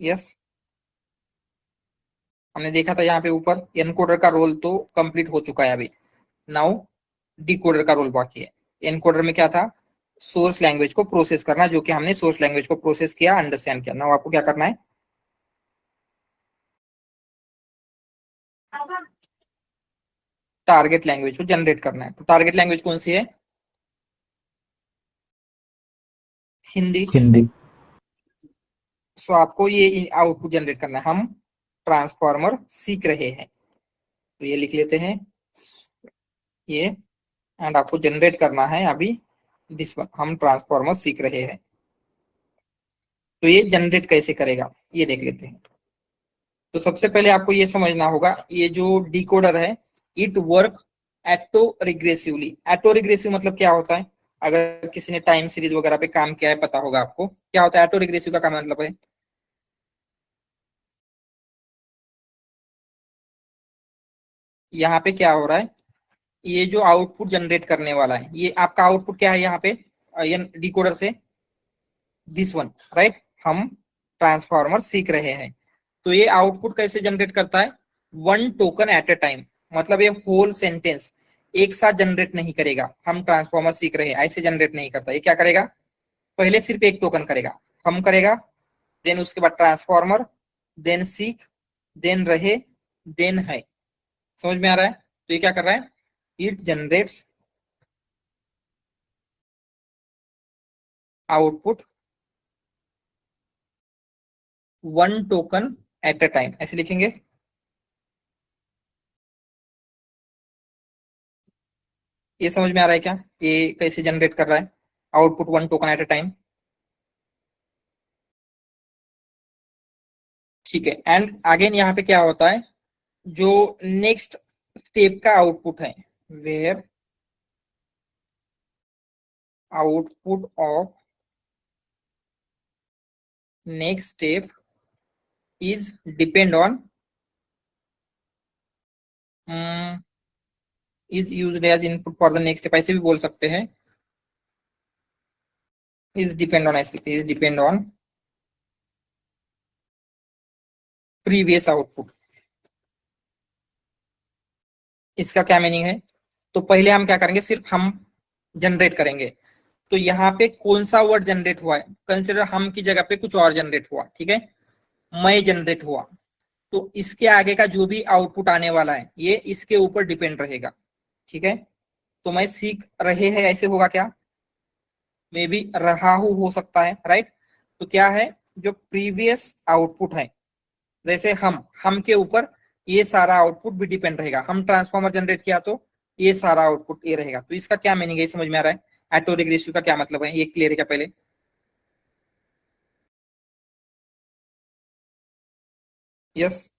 यस, हमने देखा था यहाँ पे ऊपर एनकोडर का रोल तो कंप्लीट हो चुका है अभी। नाउ डिकोडर का रोल बाकी है। एनकोडर में क्या था, सोर्स लैंग्वेज को प्रोसेस करना, जो कि हमने सोर्स लैंग्वेज को प्रोसेस किया, अंडरस्टैंड किया। नाउ आपको क्या करना है, टारगेट लैंग्वेज को जनरेट करना है। तो टारगेट लैंग्वेज कौन सी है, हिंदी। हिंदी। सो आपको ये आउटपुट जनरेट करना है। हम ट्रांसफॉर्मर सीख रहे हैं, तो ये लिख लेते हैं ये, एंड आपको जनरेट करना है अभी दिस वन, हम ट्रांसफॉर्मर सीख रहे हैं। तो ये जनरेट कैसे करेगा ये देख लेते हैं। तो सबसे पहले आपको ये समझना होगा, ये जो डिकोडर है it work auto regressively. Auto regressive मतलब क्या होता है, अगर किसी ने टाइम सीरीज वगैरह पे काम किया है पता होगा आपको क्या होता है एटो रिग्रेसिव का क्या मतलब है। यहाँ पे क्या हो रहा है, ये जो आउटपुट जनरेट करने वाला है, ये आपका आउटपुट क्या है यहाँ पे डिकोडर से, दिस वन, राइट। हम ट्रांसफॉर्मर सीख रहे हैं। तो ये आउटपुट कैसे जनरेट करता है, one token at a time, मतलब ये होल सेंटेंस एक साथ जनरेट नहीं करेगा। हम ट्रांसफॉर्मर सीख रहे हैं ऐसे जनरेट नहीं करता, ये क्या करेगा, पहले सिर्फ एक टोकन करेगा, हम करेगा, देन उसके बाद ट्रांसफॉर्मर, देन सीख, देन रहे, देन है। समझ में आ रहा है। तो ये क्या कर रहा है, it generates output one token at a time, ऐसे लिखेंगे। ये समझ में आ रहा है क्या, ये कैसे जनरेट कर रहा है output one token at a time, ठीक है। एंड अगेन यहाँ पे क्या होता है, जो नेक्स्ट स्टेप का आउटपुट है, where output of next step is depend on is used as input for the next step, ऐसे भी बोल सकते हैं। इज डिपेंड ऑन, ऐसे लिखते हैं, is depend on previous output. इसका क्या मीनिंग है, तो पहले हम क्या करेंगे, सिर्फ हम जनरेट करेंगे। तो यहाँ पे कौन सा वर्ड जनरेट हुआ है, कंसिडर हम की जगह पे कुछ और जनरेट हुआ, ठीक है, मैं जनरेट हुआ। तो इसके आगे का जो भी आउटपुट आने वाला है ये इसके ऊपर डिपेंड रहेगा, ठीक है। तो मैं सीख रहे हैं ऐसे होगा क्या, मे बी रहा हूं हो सकता है, राइट। तो क्या है, जो प्रीवियस आउटपुट है, जैसे हम के ऊपर ये सारा आउटपुट भी डिपेंड रहेगा। हम ट्रांसफॉर्मर जनरेट किया तो ये सारा आउटपुट ये रहेगा। तो इसका क्या मीनिंग है, समझ में आ रहा है। एटो रिग्रेसिव का क्या मतलब है, ये क्लियर है क्या पहले। यस,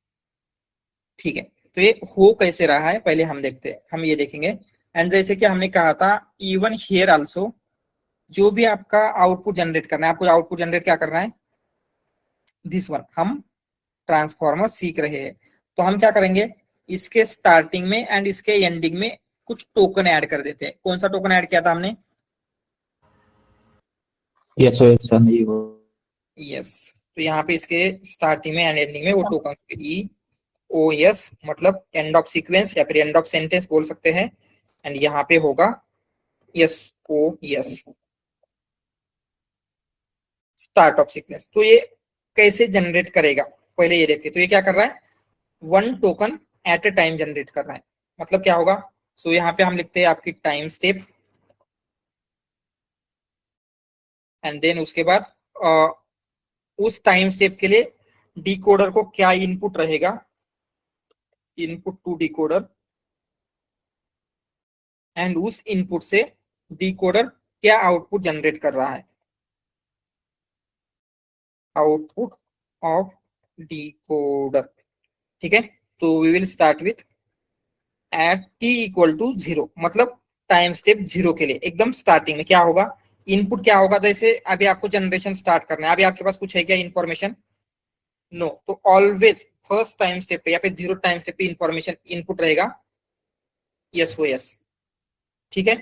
ठीक है। तो ये हो कैसे रहा है पहले हम देखते हैं, हम ये देखेंगे। एंड जैसे कि हमने कहा था, इवन हियर आल्सो जो भी आपका आउटपुट जनरेट करना है, आपको आउटपुट जनरेट क्या करना है, दिस वन, हम ट्रांसफॉर्मर सीख रहे हैं। तो हम क्या करेंगे, इसके स्टार्टिंग में एंड इसके एंडिंग में कुछ टोकन ऐड कर देते हैं। कौन सा टोकन ऐड किया था हमने, यस यस। तो यहाँ पे इसके स्टार्टिंग में एंड एंडिंग में वो टोकन ई ओ एस, मतलब एंड ऑफ सीक्वेंस या फिर एंड ऑफ सेंटेंस बोल सकते हैं। एंड यहाँ पे होगा yes O yes, start of sequence. तो ये कैसे जनरेट करेगा पहले ये देखते। तो ये क्या कर रहा है, one token at a time generate कर रहा है। मतलब क्या होगा, सो यहाँ पे हम लिखते हैं आपकी टाइम स्टेप, एंड देन उसके बाद उस टाइम स्टेप के लिए डिकोडर को क्या इनपुट रहेगा, इनपुट टू डिकोडर, एंड उस इनपुट से डिकोडर क्या आउटपुट जनरेट कर रहा है, आउटपुट ऑफ डिकोडर, ठीक है। तो we will start with at t equal to 0, मतलब टाइम स्टेप 0 के लिए एकदम स्टार्टिंग में क्या होगा, इनपुट क्या होगा। जैसे अभी आपको जनरेशन स्टार्ट करना है, अभी आपके पास कुछ है क्या इन्फॉर्मेशन, नो। तो ऑलवेज फर्स्ट टाइम स्टेप पे या फिर 0 टाइम स्टेप पे इंफॉर्मेशन इनपुट रहेगा एसओएस, ठीक है।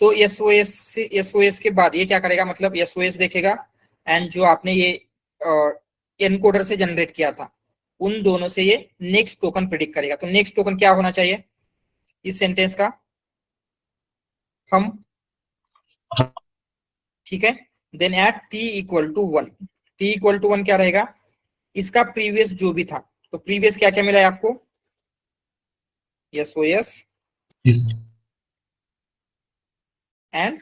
तो एसओएस के बाद ये क्या करेगा, मतलब एसओएस देखेगा, एंड जो आपने ये एनकोडर से जनरेट किया था उन दोनों से ये नेक्स्ट टोकन प्रेडिक्ट करेगा। तो नेक्स्ट टोकन क्या होना चाहिए इस सेंटेंस का, हम ठीक है। Then at t equal to 1, t equal to 1 क्या रहेगा, इसका प्रीवियस जो भी था, तो प्रीवियस क्या क्या मिला है आपको, SOS एंड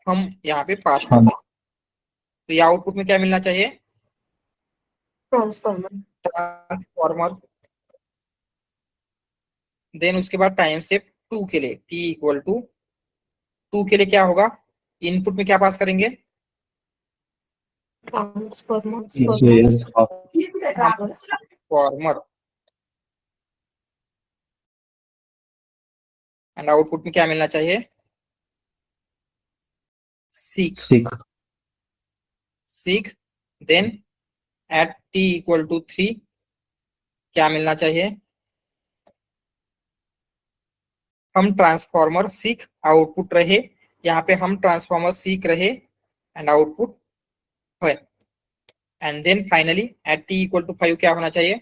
हम यहाँ पे पास कर दें, तो ये आउटपुट में क्या मिलना चाहिए, ट्रांसफॉर्मर। देन उसके बाद टाइम स्टेप 2 के लिए t इक्वल टू 2 के लिए क्या होगा, इनपुट में क्या पास करेंगे, ट्रांसफॉर्मर, एंड आउटपुट में क्या मिलना चाहिए, सीक। Then at t equal to 3 क्या मिलना चाहिए, हम ट्रांसफॉर्मर सीक आउटपुट रहे, यहाँ पे हम ट्रांसफॉर्मर सीक रहे एंड आउटपुट है। And then finally at t equal to 5 क्या होना चाहिए,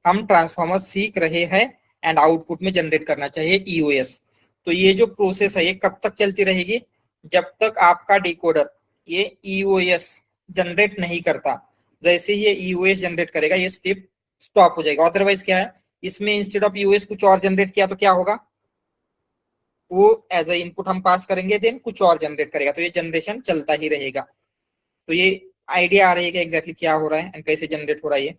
हम ट्रांसफॉर्मर सीख रहे हैं एंड आउटपुट में जनरेट करना चाहिए EOS। तो ये जो प्रोसेस है ये कब तक चलती रहेगी, जब तक आपका डिकोडर ये EOS जनरेट नहीं करता। जैसे ही ये EOS जनरेट करेगा ये स्टेप स्टॉप हो जाएगा। अदरवाइज क्या है, इसमें इंस्टेड ऑफ EOS कुछ और जनरेट किया तो क्या होगा, वो एज ए इनपुट हम पास करेंगे, देन कुछ और जनरेट करेगा, तो ये जनरेशन चलता ही रहेगा। तो ये आइडिया आ रही है कि एग्जैक्टली क्या हो रहा है एंड कैसे जनरेट हो रहा है।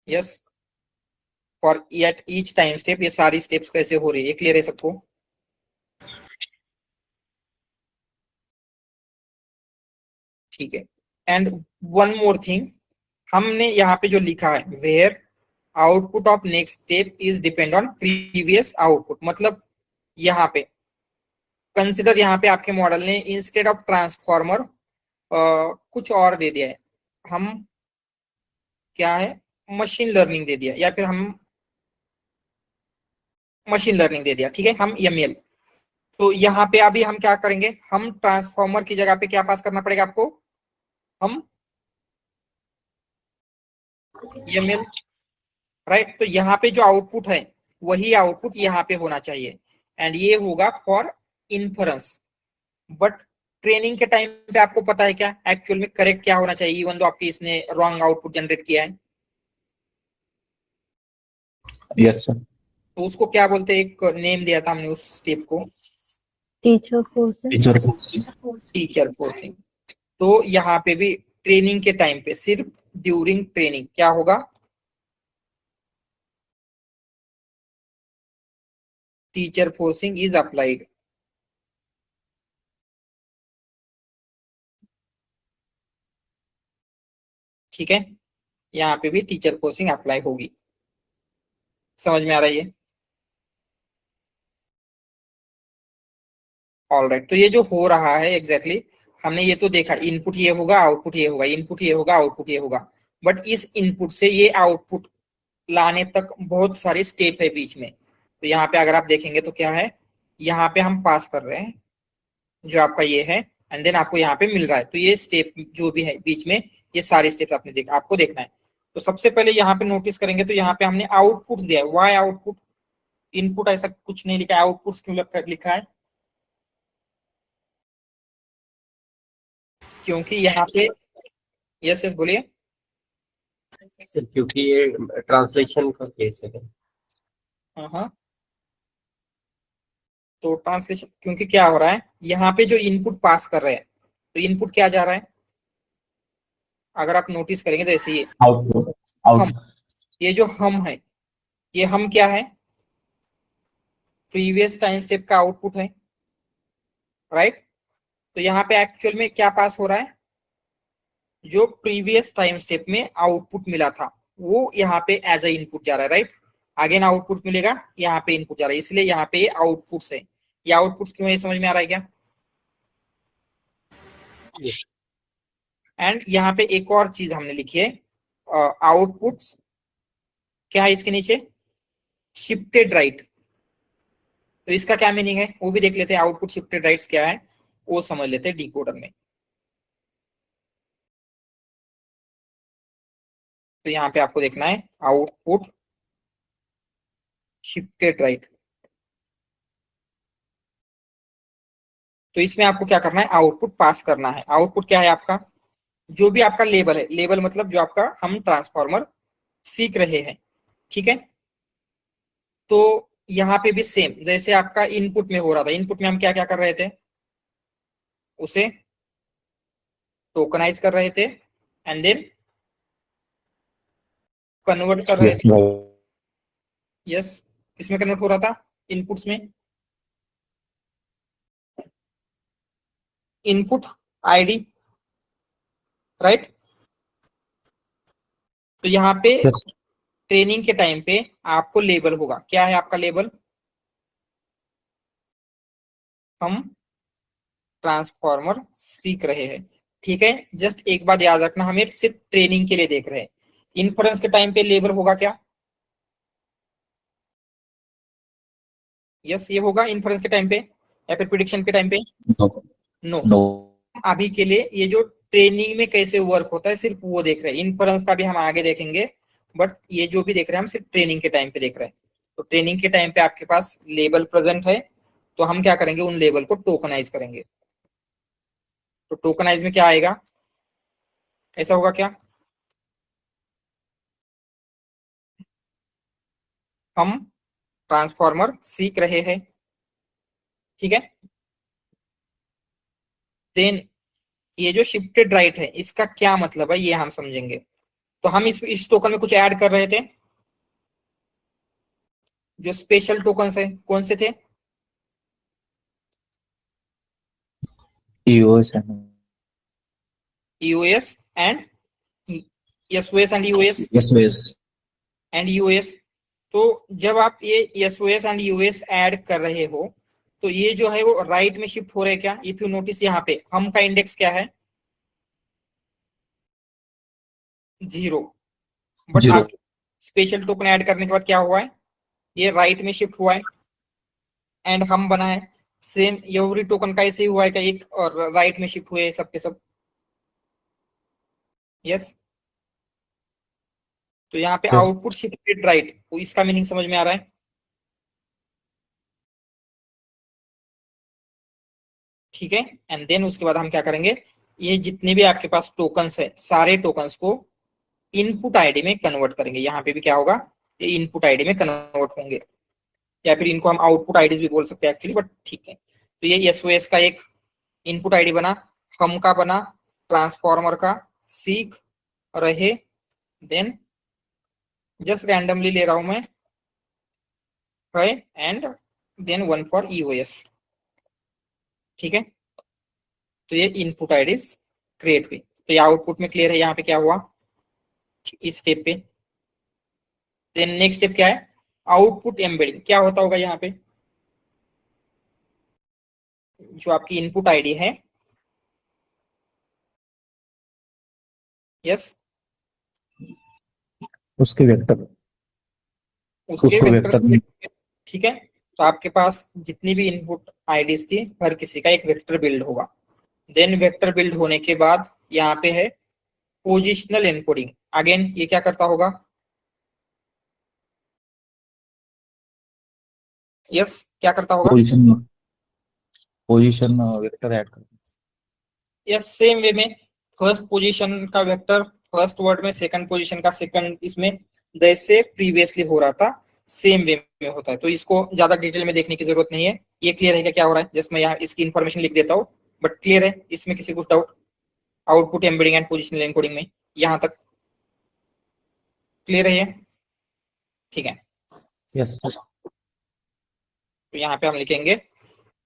Yes, for at each time step ये सारी स्टेप्स कैसे हो रही है, ये क्लियर है सबको। ठीक है। एंड वन मोर थिंग, हमने यहाँ पे जो लिखा है where output of next step is depend on previous output, मतलब यहाँ पे कंसिडर, यहाँ पे आपके मॉडल ने इंस्टेड ऑफ ट्रांसफॉर्मर कुछ और दे दिया है, हम क्या है मशीन लर्निंग दे दिया, या फिर हम मशीन लर्निंग दे दिया, ठीक है, हम ML। तो यहाँ पे अभी हम क्या करेंगे, हम ट्रांसफॉर्मर की जगह पे क्या पास करना पड़ेगा आपको, हम ML, राइट। तो यहाँ पे जो आउटपुट है वही आउटपुट यहाँ पे होना चाहिए एंड ये होगा फॉर इन्फरेंस। बट ट्रेनिंग के टाइम पे आपको पता है क्या एक्चुअल में करेक्ट क्या होना चाहिए, इवन तो आपके इसने रॉन्ग आउटपुट जनरेट किया है। Yes sir. तो उसको क्या बोलते हैं, एक नेम दिया था हमने उस स्टेप को, टीचर फोर्सिंग। Teacher forcing. तो यहाँ पे भी ट्रेनिंग के टाइम पे सिर्फ ड्यूरिंग ट्रेनिंग क्या होगा, टीचर फोर्सिंग इज अप्लाइड। ठीक है, यहाँ पे भी टीचर फोर्सिंग अप्लाई होगी। समझ में आ रहा है ये, ऑलराइट। तो ये जो हो रहा है एग्जैक्टली हमने ये तो देखा, इनपुट ये होगा आउटपुट ये होगा, इनपुट ये होगा आउटपुट ये होगा, बट इस इनपुट से ये आउटपुट लाने तक बहुत सारे स्टेप है बीच में। तो यहाँ पे अगर आप देखेंगे तो क्या है, यहाँ पे हम पास कर रहे हैं जो आपका ये है एंड देन आपको यहाँ पे मिल रहा है। तो ये स्टेप जो भी है बीच में ये सारे स्टेप आपने देखा, आपको देखना है। तो सबसे पहले यहाँ पे नोटिस करेंगे तो यहाँ पे हमने आउटपुट दिया है, वाई आउटपुट, इनपुट ऐसा कुछ नहीं लिखा है, आउटपुट क्यों लिखा है, क्योंकि यहाँ पे यस यस बोलिए, क्योंकि ये ट्रांसलेशन का केस है। हाँ। तो ट्रांसलेशन क्योंकि क्या हो रहा है, यहाँ पे जो इनपुट पास कर रहे हैं तो इनपुट क्या जा रहा है, अगर आप नोटिस करेंगे जैसे ये हम, ये जो हम है ये हम क्या है, प्रीवियस टाइम स्टेप का आउटपुट है, राइट। तो यहाँ पे एक्चुअल में क्या पास हो रहा है, जो प्रीवियस टाइम स्टेप में आउटपुट मिला था वो यहाँ पे एज ए इनपुट जा रहा है, राइट। अगेन आउटपुट मिलेगा, यहाँ पे इनपुट जा रहा है, इसलिए यहाँ पे आउटपुट्स है। ये आउटपुट्स क्यों है समझ में आ रहा है क्या। एंड यहाँ पे एक और चीज हमने लिखी है, आउटपुट्स क्या है इसके नीचे, शिफ्टेड राइट। तो इसका क्या मीनिंग है वो भी देख लेते हैं, आउटपुट शिफ्टेड राइट्स क्या है वो समझ लेते हैं डिकोडर में। तो यहाँ पे आपको देखना है आउटपुट शिफ्टेड राइट। तो इसमें आपको क्या करना है, आउटपुट पास करना है। आउटपुट क्या है आपका, जो भी आपका लेबल है, लेबल मतलब जो आपका हम ट्रांसफॉर्मर सीख रहे हैं, ठीक है। तो यहाँ पे भी सेम जैसे आपका इनपुट में हो रहा था, इनपुट में हम क्या क्या कर रहे थे, उसे टोकनाइज कर रहे थे एंड देन कन्वर्ट कर रहे थे। यस, किसमें कन्वर्ट हो रहा था, इनपुट्स में, इनपुट आईडी, राइट। तो यहाँ पे ट्रेनिंग के टाइम पे आपको लेबल होगा, क्या है आपका लेबल, हम ट्रांसफॉर्मर सीख रहे हैं, ठीक है। जस्ट एक बात याद रखना, हमें सिर्फ ट्रेनिंग के लिए देख रहे हैं। इन्फ्रेंस के टाइम पे लेबल होगा क्या, यस ये होगा इन्फ्रेंस के टाइम पे या फिर प्रिडिक्शन के टाइम पे, नो। अभी के लिए ये जो ट्रेनिंग में कैसे वर्क होता है सिर्फ वो देख रहे हैं, इन्फ्रेंस का भी हम आगे देखेंगे, बट ये जो भी देख रहे हैं हम सिर्फ ट्रेनिंग के टाइम पे देख रहे हैं। तो ट्रेनिंग के टाइम पे आपके पास लेबल प्रेजेंट है, तो हम क्या करेंगे, उन लेबल को टोकनाइज करेंगे। तो टोकनाइज में क्या आएगा, ऐसा होगा क्या, हम ट्रांसफॉर्मर सीख रहे हैं, ठीक है। देन ये जो शिफ्टेड राइट है इसका क्या मतलब है ये हम समझेंगे। तो हम इस टोकन में कुछ ऐड कर रहे थे, जो स्पेशल टोकन है कौन से थे, EOS EOS and SOS and EOS and UOS। तो जब आप ये SOS एंड UOS ऐड कर रहे हो तो ये जो है वो राइट में शिफ्ट हो रहे हैं क्या। इफ यू नोटिस यहाँ पे हम का इंडेक्स क्या है, 0, बट आप स्पेशल टोकन ऐड करने के बाद क्या हुआ है, ये राइट में शिफ्ट हुआ है एंड हम बना है। सेम एवरी टोकन का ऐसे ही हुआ है क्या, एक और राइट में शिफ्ट हुए सबके सब, यस। तो यहाँ पे आउटपुट शिफ्टेड राइट, तो इसका मीनिंग समझ में आ रहा है, ठीक है। एंड देन उसके बाद हम क्या करेंगे, ये जितने भी आपके पास टोकन्स है सारे टोकन्स को इनपुट आईडी में कन्वर्ट करेंगे। यहाँ पे भी क्या होगा, ये इनपुट आईडी में कन्वर्ट होंगे, या फिर इनको हम आउटपुट आईडीज भी बोल सकते हैं एक्चुअली, बट ठीक है। तो ये SOS का एक इनपुट आईडी बना, हम का बना, ट्रांसफॉर्मर का सीख रहे, देन जस्ट रैंडमली ले रहा हूं मैं, है, एंड देन 1 फॉर EOS, ठीक है। तो ये इनपुट आईडीज क्रिएट हुई। तो ये आउटपुट में क्लियर है, यहाँ पे क्या हुआ इस स्टेप पे। देन नेक्स्ट स्टेप क्या है, आउटपुट एम्बेडिंग। क्या होता होगा यहाँ पे, जो आपकी इनपुट आईडी है, यस, उसके वेक्टर, उसके वेक्टर, ठीक है। तो आपके पास जितनी भी इनपुट आईडीज थी हर किसी का एक वेक्टर बिल्ड होगा। देन वेक्टर बिल्ड होने के बाद यहाँ पे है पोजिशनल एनकोडिंग। अगेन ये क्या करता होगा, यस क्या करता होगा, पोजीशन वेक्टर ऐड कर, यस सेम वे में फर्स्ट पोजीशन का वेक्टर फर्स्ट वर्ड में, सेकंड पोजीशन का सेकंड इसमें, जैसे प्रीवियसली हो रहा था सेम वे में होता है। तो इसको ज्यादा डिटेल में देखने की जरूरत नहीं है, ये क्लियर है क्या हो रहा है। जस्ट मैं यहाँ इसकी इन्फॉर्मेशन लिख देता हूँ, बट क्लियर है, इसमें किसी कुछ doubt, output embedding and positional encoding में यहाँ तक क्लियर है ये, ठीक है। यस। तो यहाँ पे हम लिखेंगे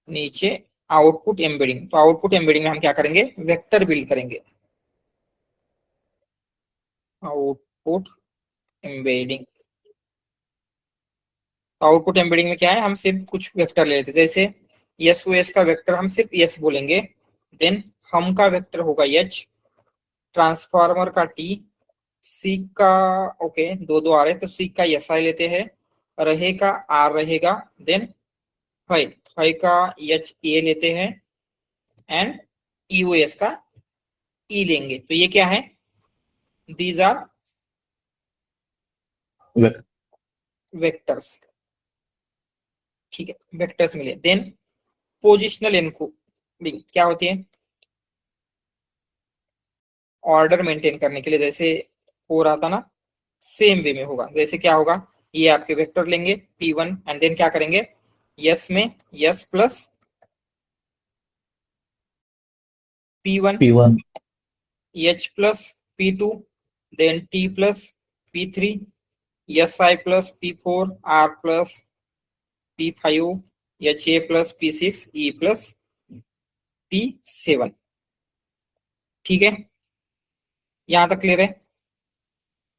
नीचे आउटपुट एम्बेडिंग। तो आउटपुट एम्बेडिंग में हम क्या करेंगे, वेक्टर बिल्ड करेंगे, आउटपुट एम्बेडिंग। आउटपुट एम्बेडिंग में क्या है, हम सिर्फ कुछ वेक्टर ले लेते हैं, जैसे SOS का वेक्टर हम सिर्फ S बोलेंगे, देन हम का वेक्टर होगा H, ट्रांसफार्मर का T, सीक का ओके दो आ रहे हैं तो सीक का SI लेते हैं, रहे का R रहेगा, देन है का HA लेते हैं एंड EOS का E लेंगे। तो ये क्या है, दीज आर वेक्टर्स, ठीक है, वेक्टर्स मिले। देन पोजिशनल बिंग क्या होती है? ऑर्डर मेंटेन करने के लिए, जैसे हो रहा था ना सेम वे में होगा। जैसे क्या होगा, ये आपके वेक्टर लेंगे P1 एंड देन क्या करेंगे, यस में yes plus P1 H plus P2 then T plus P3 SI plus P4 R plus P5 HA plus P6 E plus P7। ठीक है, यहां तक क्लियर है?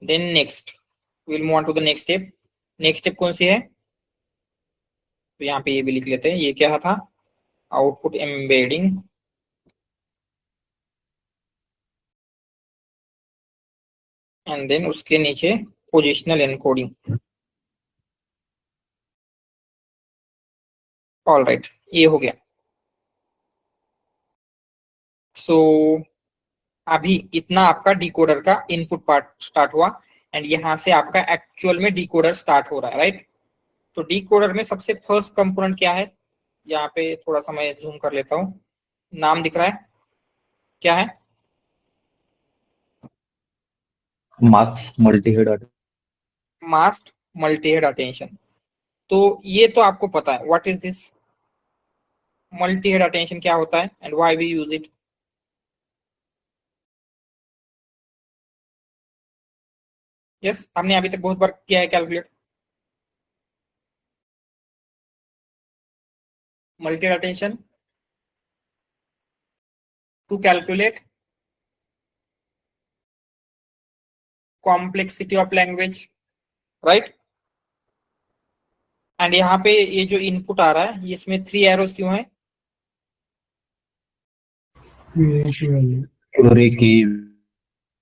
Then next will move on to the next step. Next step कौन सी है? तो यहाँ पे ये भी लिख लेते हैं, ये क्या था, आउटपुट एम्बेडिंग एंड देन उसके नीचे पोजिशनल एनकोडिंग। ऑल राइट, ये हो गया। सो अभी इतना आपका डिकोडर का इनपुट पार्ट स्टार्ट हुआ एंड यहां से आपका एक्चुअल में डिकोडर स्टार्ट हो रहा है, राइट? तो डिकोडर में सबसे फर्स्ट कंपोनेंट क्या है? यहाँ पे थोड़ा सा मैं जूम कर लेता हूँ, नाम दिख रहा है, क्या है? Mask multi head attention. तो ये तो आपको पता है, what is this multi head attention, क्या होता है and why we use it? Yes, हमने अभी तक बहुत बार किया है calculate. Multi head attention to calculate complexity of language, right? And यहाँ पे ये जो इनपुट आ रहा है इसमें 3 एरोस क्यों है?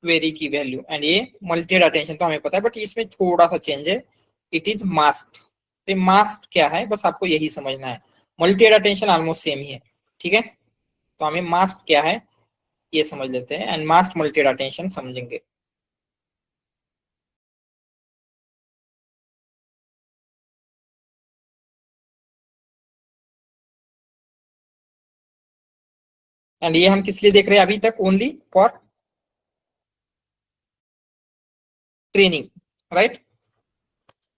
वेरी की वैल्यू एंड ये मल्टी हेड अटेंशन तो हमें पता है, बट इसमें थोड़ा सा चेंज है, इट इज मास्क्ड। तो मास्क्ड क्या है, बस आपको यही समझना है। Multi head attention almost same ही है, ठीक है? तो हमें मास्क्ड क्या है ये समझ लेते हैं and masked multi head attention समझेंगे। एंड ये हम किस लिए देख रहे हैं अभी तक? Only for training, right?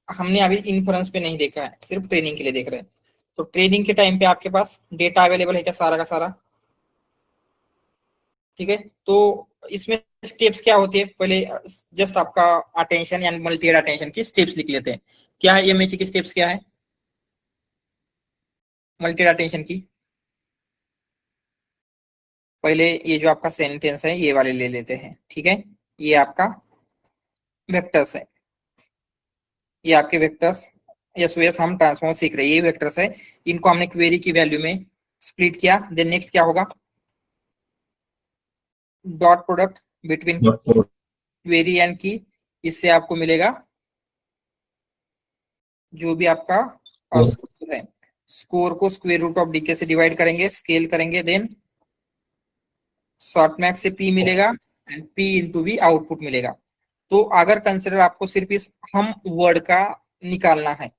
हमने अभी इन्फ्रेंस पे नहीं देखा है, सिर्फ ट्रेनिंग के लिए देख रहे हैं। तो ट्रेनिंग के टाइम पे आपके पास डेटा अवेलेबल है क्या सारा का सारा? ठीक है, तो इसमें स्टेप्स क्या होती है? पहले जस्ट आपका अटेंशन यानी मल्टी हेड अटेंशन की स्टेप्स लिख लेते हैं। क्या है एमएचए की स्टेप्स, क्या है मल्टी हेड अटेंशन की? पहले ये जो आपका सेंटेंस है ये वाले ले लेते हैं, ठीक है? ये आपका वेक्टर्स है, ये आपके वेक्टर्स यस हम ट्रांसफॉर्म सीख रहे हैं, ये वेक्टर्स है, इनको हमने क्वेरी की वैल्यू में स्प्लिट किया। देन नेक्स्ट क्या होगा? Dot product between query and की, इससे आपको मिलेगा जो भी आपका स्कोर है। स्कोर को स्क्वायर रूट ऑफ डीके से डिवाइड करेंगे, स्केल करेंगे, देन शॉर्ट मैक्स से पी मिलेगा and P into we output मिलेगा। तो अगर कंसिडर आपको सिर्फ इस हम वर्ड का निकालना है,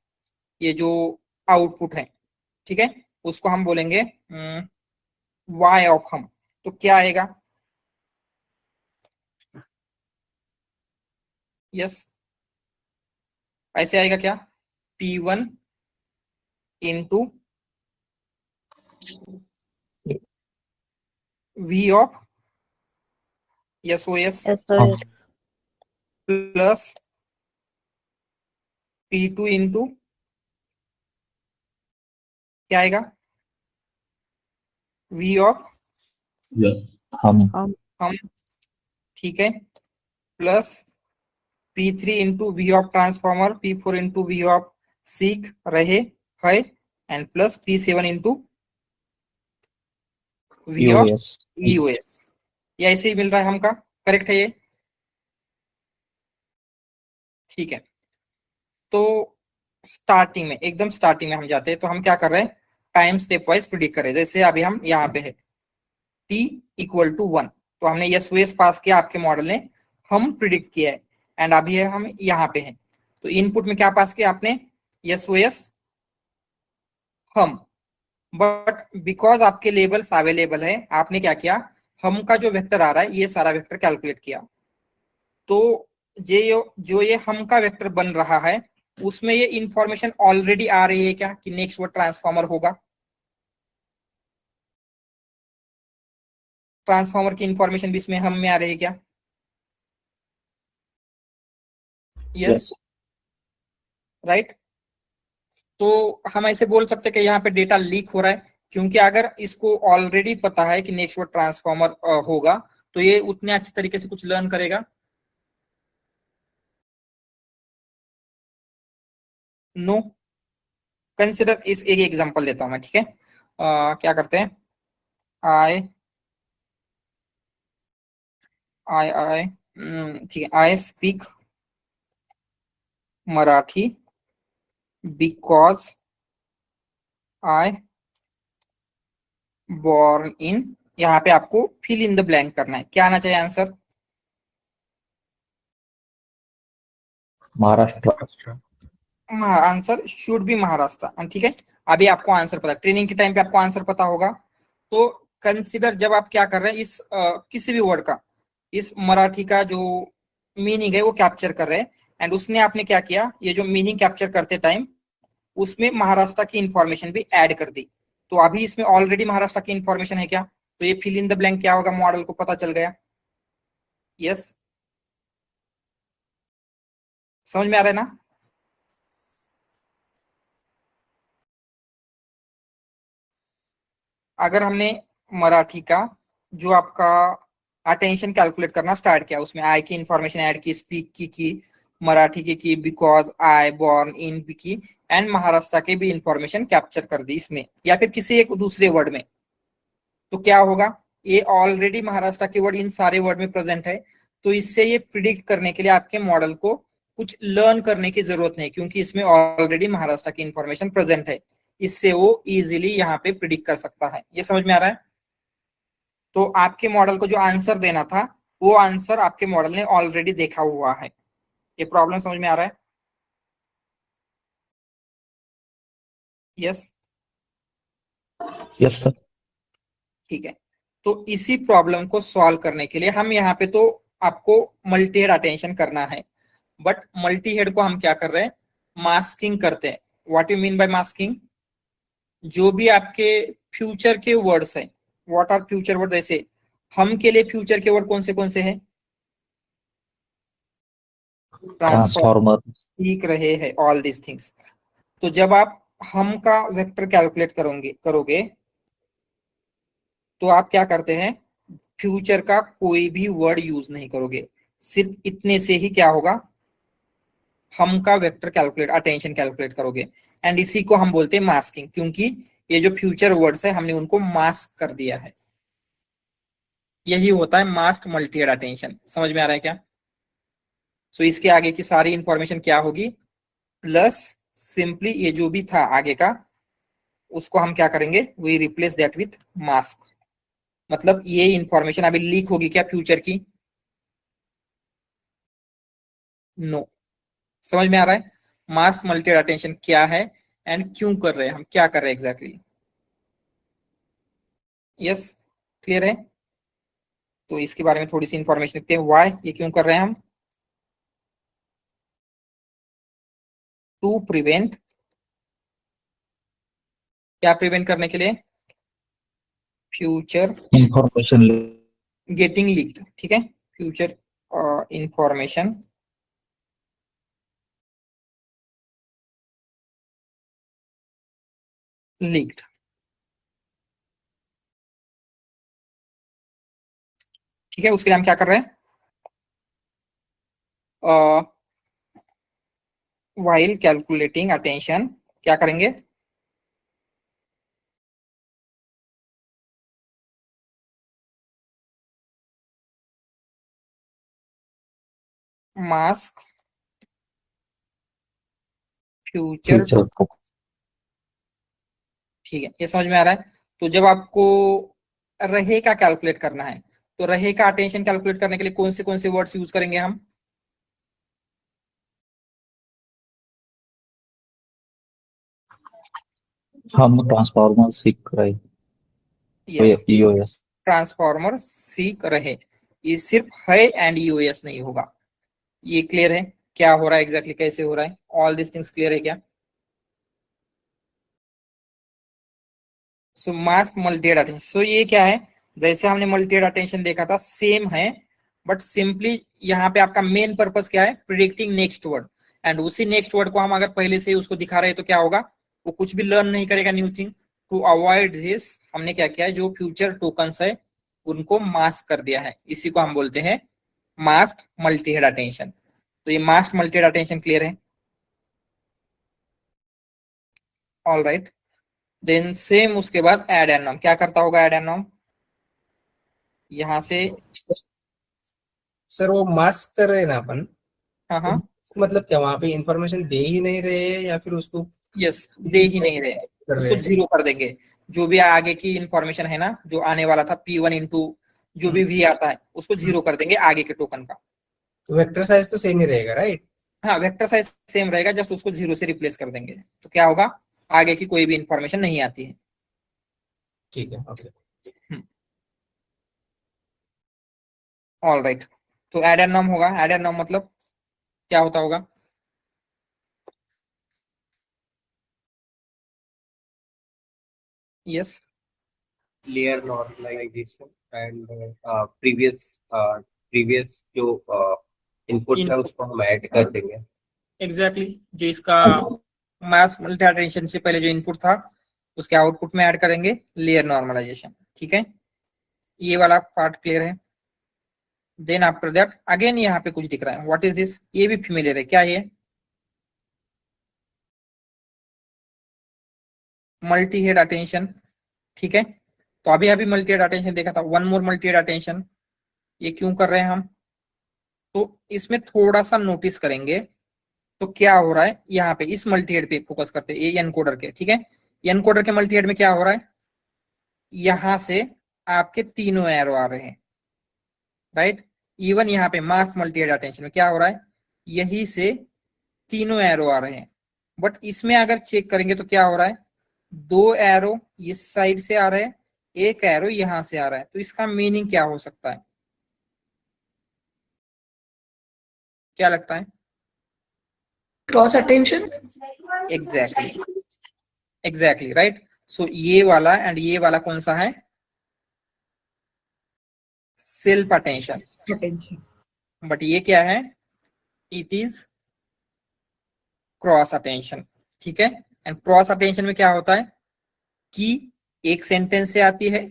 ये जो आउटपुट है, ठीक है, उसको हम बोलेंगे y ऑफ हम। तो क्या आएगा? यस, ऐसे आएगा क्या? P1 into v of SOS plus P2 into क्या आएगा? v ऑफ हम ठीक है, plus P3 into v of transformer, P4 into v of सीख रहे है and plus P7 into v of US. ये ऐसे ही मिल रहा है हमका, करेक्ट है ये? ठीक है, तो स्टार्टिंग में, एकदम स्टार्टिंग में हम जाते हैं, तो हम क्या कर रहे हैं? टाइम स्टेप वाइज प्रिडिक्ट कर रहे हैं। जैसे अभी हम यहाँ पे है t इक्वल टू 1, तो हमने यस पास किया आपके मॉडल ने, हम प्रिडिक्ट किया है एंड अभी है हम यहाँ पे हैं। तो इनपुट में क्या पास किया आपने? यस हम बट बिकॉज आपके लेबल्स अवेलेबल है, आपने क्या किया, हम का जो वेक्टर आ रहा है ये सारा वेक्टर कैलकुलेट किया। तो जो ये हम का वेक्टर बन रहा है उसमें ये इंफॉर्मेशन ऑलरेडी आ रही है क्या कि नेक्स्ट वर्ड ट्रांसफॉर्मर होगा? ट्रांसफॉर्मर की इंफॉर्मेशन भी इसमें हम में आ रही है क्या? Yes, right. तो हम ऐसे बोल सकते हैं कि यहाँ पे डेटा लीक हो रहा है, क्योंकि अगर इसको ऑलरेडी पता है कि नेक्स्ट वर्ड ट्रांसफॉर्मर होगा तो ये उतने अच्छे तरीके से कुछ लर्न करेगा? नो। कंसिडर इस एक एग्जांपल देता हूं मैं, ठीक है। क्या करते हैं, आई आई आई ठीक है, I speak Marathi because I born in, यहाँ पे आपको फिल इन द ब्लैंक करना है, क्या आना चाहिए answer? Maharashtra. Answer should be Maharashtra, ठीक है। अभी आपको आंसर पता, ट्रेनिंग के टाइम पे आपको आंसर पता होगा। तो कंसिडर जब आप क्या कर रहे हैं इस किसी भी वर्ड का, इस मराठी का जो मीनिंग है वो कैप्चर कर रहे हैं, एंड उसने आपने क्या किया, ये जो मीनिंग कैप्चर करते टाइम उसमें महाराष्ट्र की इंफॉर्मेशन भी ऐड कर दी। तो अभी इसमें ऑलरेडी महाराष्ट्र की इंफॉर्मेशन है क्या, तो ये फिल इन द ब्लैंक क्या होगा, मॉडल को पता चल गया। यस, समझ में आ रहा है ना? अगर हमने मराठी का जो आपका अटेंशन कैलकुलेट करना स्टार्ट किया, उसमें आई की इंफॉर्मेशन ऐड की, स्पीक की मराठी की बिकॉज आई बॉर्न इन की, एंड महाराष्ट्र के भी इंफॉर्मेशन कैप्चर कर दी इसमें, या फिर किसी एक दूसरे वर्ड में, तो क्या होगा, ये ऑलरेडी महाराष्ट्र के वर्ड इन सारे वर्ड में प्रेजेंट है। तो इससे ये प्रिडिक्ट करने के लिए आपके मॉडल को कुछ लर्न करने की जरूरत नहीं, क्योंकि इसमें ऑलरेडी महाराष्ट्र की इंफॉर्मेशन प्रेजेंट है। इससे वो इजीली यहाँ पे प्रिडिक्ट कर सकता है। ये समझ में आ रहा है? तो आपके मॉडल को जो आंसर देना था वो आंसर आपके मॉडल ने ऑलरेडी देखा हुआ है। ये प्रॉब्लम समझ में आ रहा है? Yes, yes sir. ठीक है। तो इसी प्रॉब्लम को सॉल्व करने के लिए हम यहाँ पे तो आपको मल्टी हेड अटेंशन करना है, बट मल्टी हेड को हम क्या कर रहे हैं, मास्किंग करते हैं। What you mean by masking? जो भी आपके फ्यूचर के वर्ड्स हैं, व्हाट आर फ्यूचर वर्ड, जैसे हम के लिए फ्यूचर के वर्ड कौन से हैं? ट्रांसफॉर्मर। सीख रहे हैं, ऑल दिस थिंग्स। तो जब आप हम का वेक्टर कैलकुलेट करोगे तो आप क्या करते हैं, फ्यूचर का कोई भी वर्ड यूज नहीं करोगे, सिर्फ इतने से ही क्या होगा, हम का वेक्टर कैलकुलेट, अटेंशन कैलकुलेट करोगे। एंड इसी को हम बोलते हैं मास्किंग, क्योंकि ये जो फ्यूचर वर्ड्स है हमने उनको मास्क कर दिया है। यही होता है मास्क मल्टी हेड अटेंशन। समझ में आ रहा है क्या? सो इसके आगे की सारी इंफॉर्मेशन क्या होगी, प्लस सिंपली ये जो भी था आगे का उसको हम क्या करेंगे, we replace that with mask. मतलब ये इंफॉर्मेशन अभी लीक होगी क्या फ्यूचर की? नो। समझ में आ रहा है मास्क मल्टी अटेंशन क्या है एंड क्यों कर रहे हैं, हम क्या कर रहे हैं एग्जैक्टली? यस, क्लियर है? तो इसके बारे में थोड़ी सी इंफॉर्मेशन लिखते हैं, व्हाई, ये क्यों कर रहे हैं हम, टू प्रिवेंट, क्या प्रिवेंट करने के लिए, फ्यूचर इंफॉर्मेशन। गेटिंग लीक्ड, ठीक है, फ्यूचर इंफॉर्मेशन लीक्ड। ठीक है, उसके लिए हम क्या कर रहे हैं, व्हाइल कैलकुलेटिंग अटेंशन क्या करेंगे, मास्क फ्यूचर। ठीक है, ये समझ में आ रहा है? तो जब आपको रहे का कैलकुलेट करना है तो रहे का अटेंशन कैलकुलेट करने के लिए कौन से वर्ड्स यूज करेंगे हम, हम ट्रांसफॉर्मर सीख रहे यस, EOS। ट्रांसफॉर्मर सीख रहे, ये सिर्फ है एंड ईओएस नहीं होगा। ये क्लियर है क्या हो रहा है एग्जैक्टली, कैसे हो रहा है, ऑल दिस थिंग्स क्लियर है क्या? सो मास्क मल्टी अटेंशन, सो ये क्या है, जैसे हमने मल्टी अटेंशन देखा था सेम है, बट सिंपली यहाँ पे आपका मेन पर्पस क्या है, प्रिडिक्टिंग नेक्स्ट वर्ड, एंड उसी नेक्स्ट वर्ड को हम अगर पहले से ही उसको दिखा रहे हैं तो क्या होगा, वो कुछ भी लर्न नहीं करेगा new thing. To avoid this हमने क्या किया है, जो फ्यूचर टोकन्स है उनको मास्क कर दिया है, इसी को हम बोलते हैं मास्क मल्टी हेड अटेंशन। तो ये mask multi head attention clear है, ऑल राइट। देन सेम उसके बाद एड एंड नॉम, क्या करता होगा एड एंड नॉम, यहाँ से सर वो मास्क कर रहे हैं ना अपन, हाँ हाँ मतलब क्या वहाँ पे इंफॉर्मेशन दे ही नहीं रहे हैं या फिर उसको यस दे ही नहीं रहे, कर रहे उसको हैं? जीरो कर देंगे। जो भी आगे की इंफॉर्मेशन है ना, जो आने वाला था P1 इंटू जो भी V आता है उसको जीरो कर देंगे आगे के टोकन का। तो वेक्टर साइज तो सेम ही रहेगा, राइट? हाँ वेक्टर साइज सेम रहेगा, जस्ट उसको जीरो से रिप्लेस कर देंगे, तो क्या होगा, आगे की कोई भी इंफॉर्मेशन नहीं आती है। ठीक है, ओके। ऑल राइट, तो एड एंड नॉम होगा, एड एंड नॉम मतलब क्या होता होगा, yes layer normalization and previous जो इनपुट है उसको हम ऐड कर देंगे। एग्जैक्टली जो इसका मास मल्टी अटेंशन से पहले जो इनपुट था उसके आउटपुट में ऐड करेंगे लेयर नॉर्मलाइजेशन, ठीक है, ये वाला पार्ट क्लियर है। देन आफ्टर दैट अगेन यहाँ पे कुछ दिख रहा है, व्हाट इज दिस, ये भी फेमिलियर है क्या, ये मल्टी हेड अटेंशन, ठीक है। तो अभी अभी मल्टी हेड अटेंशन देखा था, one more multi head attention, ये क्यों कर रहे हैं हम, तो इसमें थोड़ा सा नोटिस करेंगे तो क्या हो रहा है, यहाँ पे इस मल्टी हेड पे फोकस करते हैं, ये एनकोडर के, ठीक है, एनकोडर के मल्टी हेड में क्या हो रहा है, यहां से आपके तीनों एरो आ रहे हैं, राइट। इवन यहाँ पे मास मल्टी हेड अटेंशन में क्या हो रहा है, यही से तीनों एरो आ रहे हैं, बट इसमें अगर चेक करेंगे तो क्या हो रहा है, दो एरो इस साइड से आ रहे हैं, एक एरो यहां से आ रहा है, तो इसका मीनिंग क्या हो सकता है, क्या लगता है, cross attention. Exactly exactly right. So ये वाला एंड ये वाला कौन सा है, सेल्फ अटेंशन, बट ये क्या है, इट इज क्रॉस अटेंशन, ठीक है। एंड क्रॉस अटेंशन में क्या होता है कि एक सेंटेंस से आती है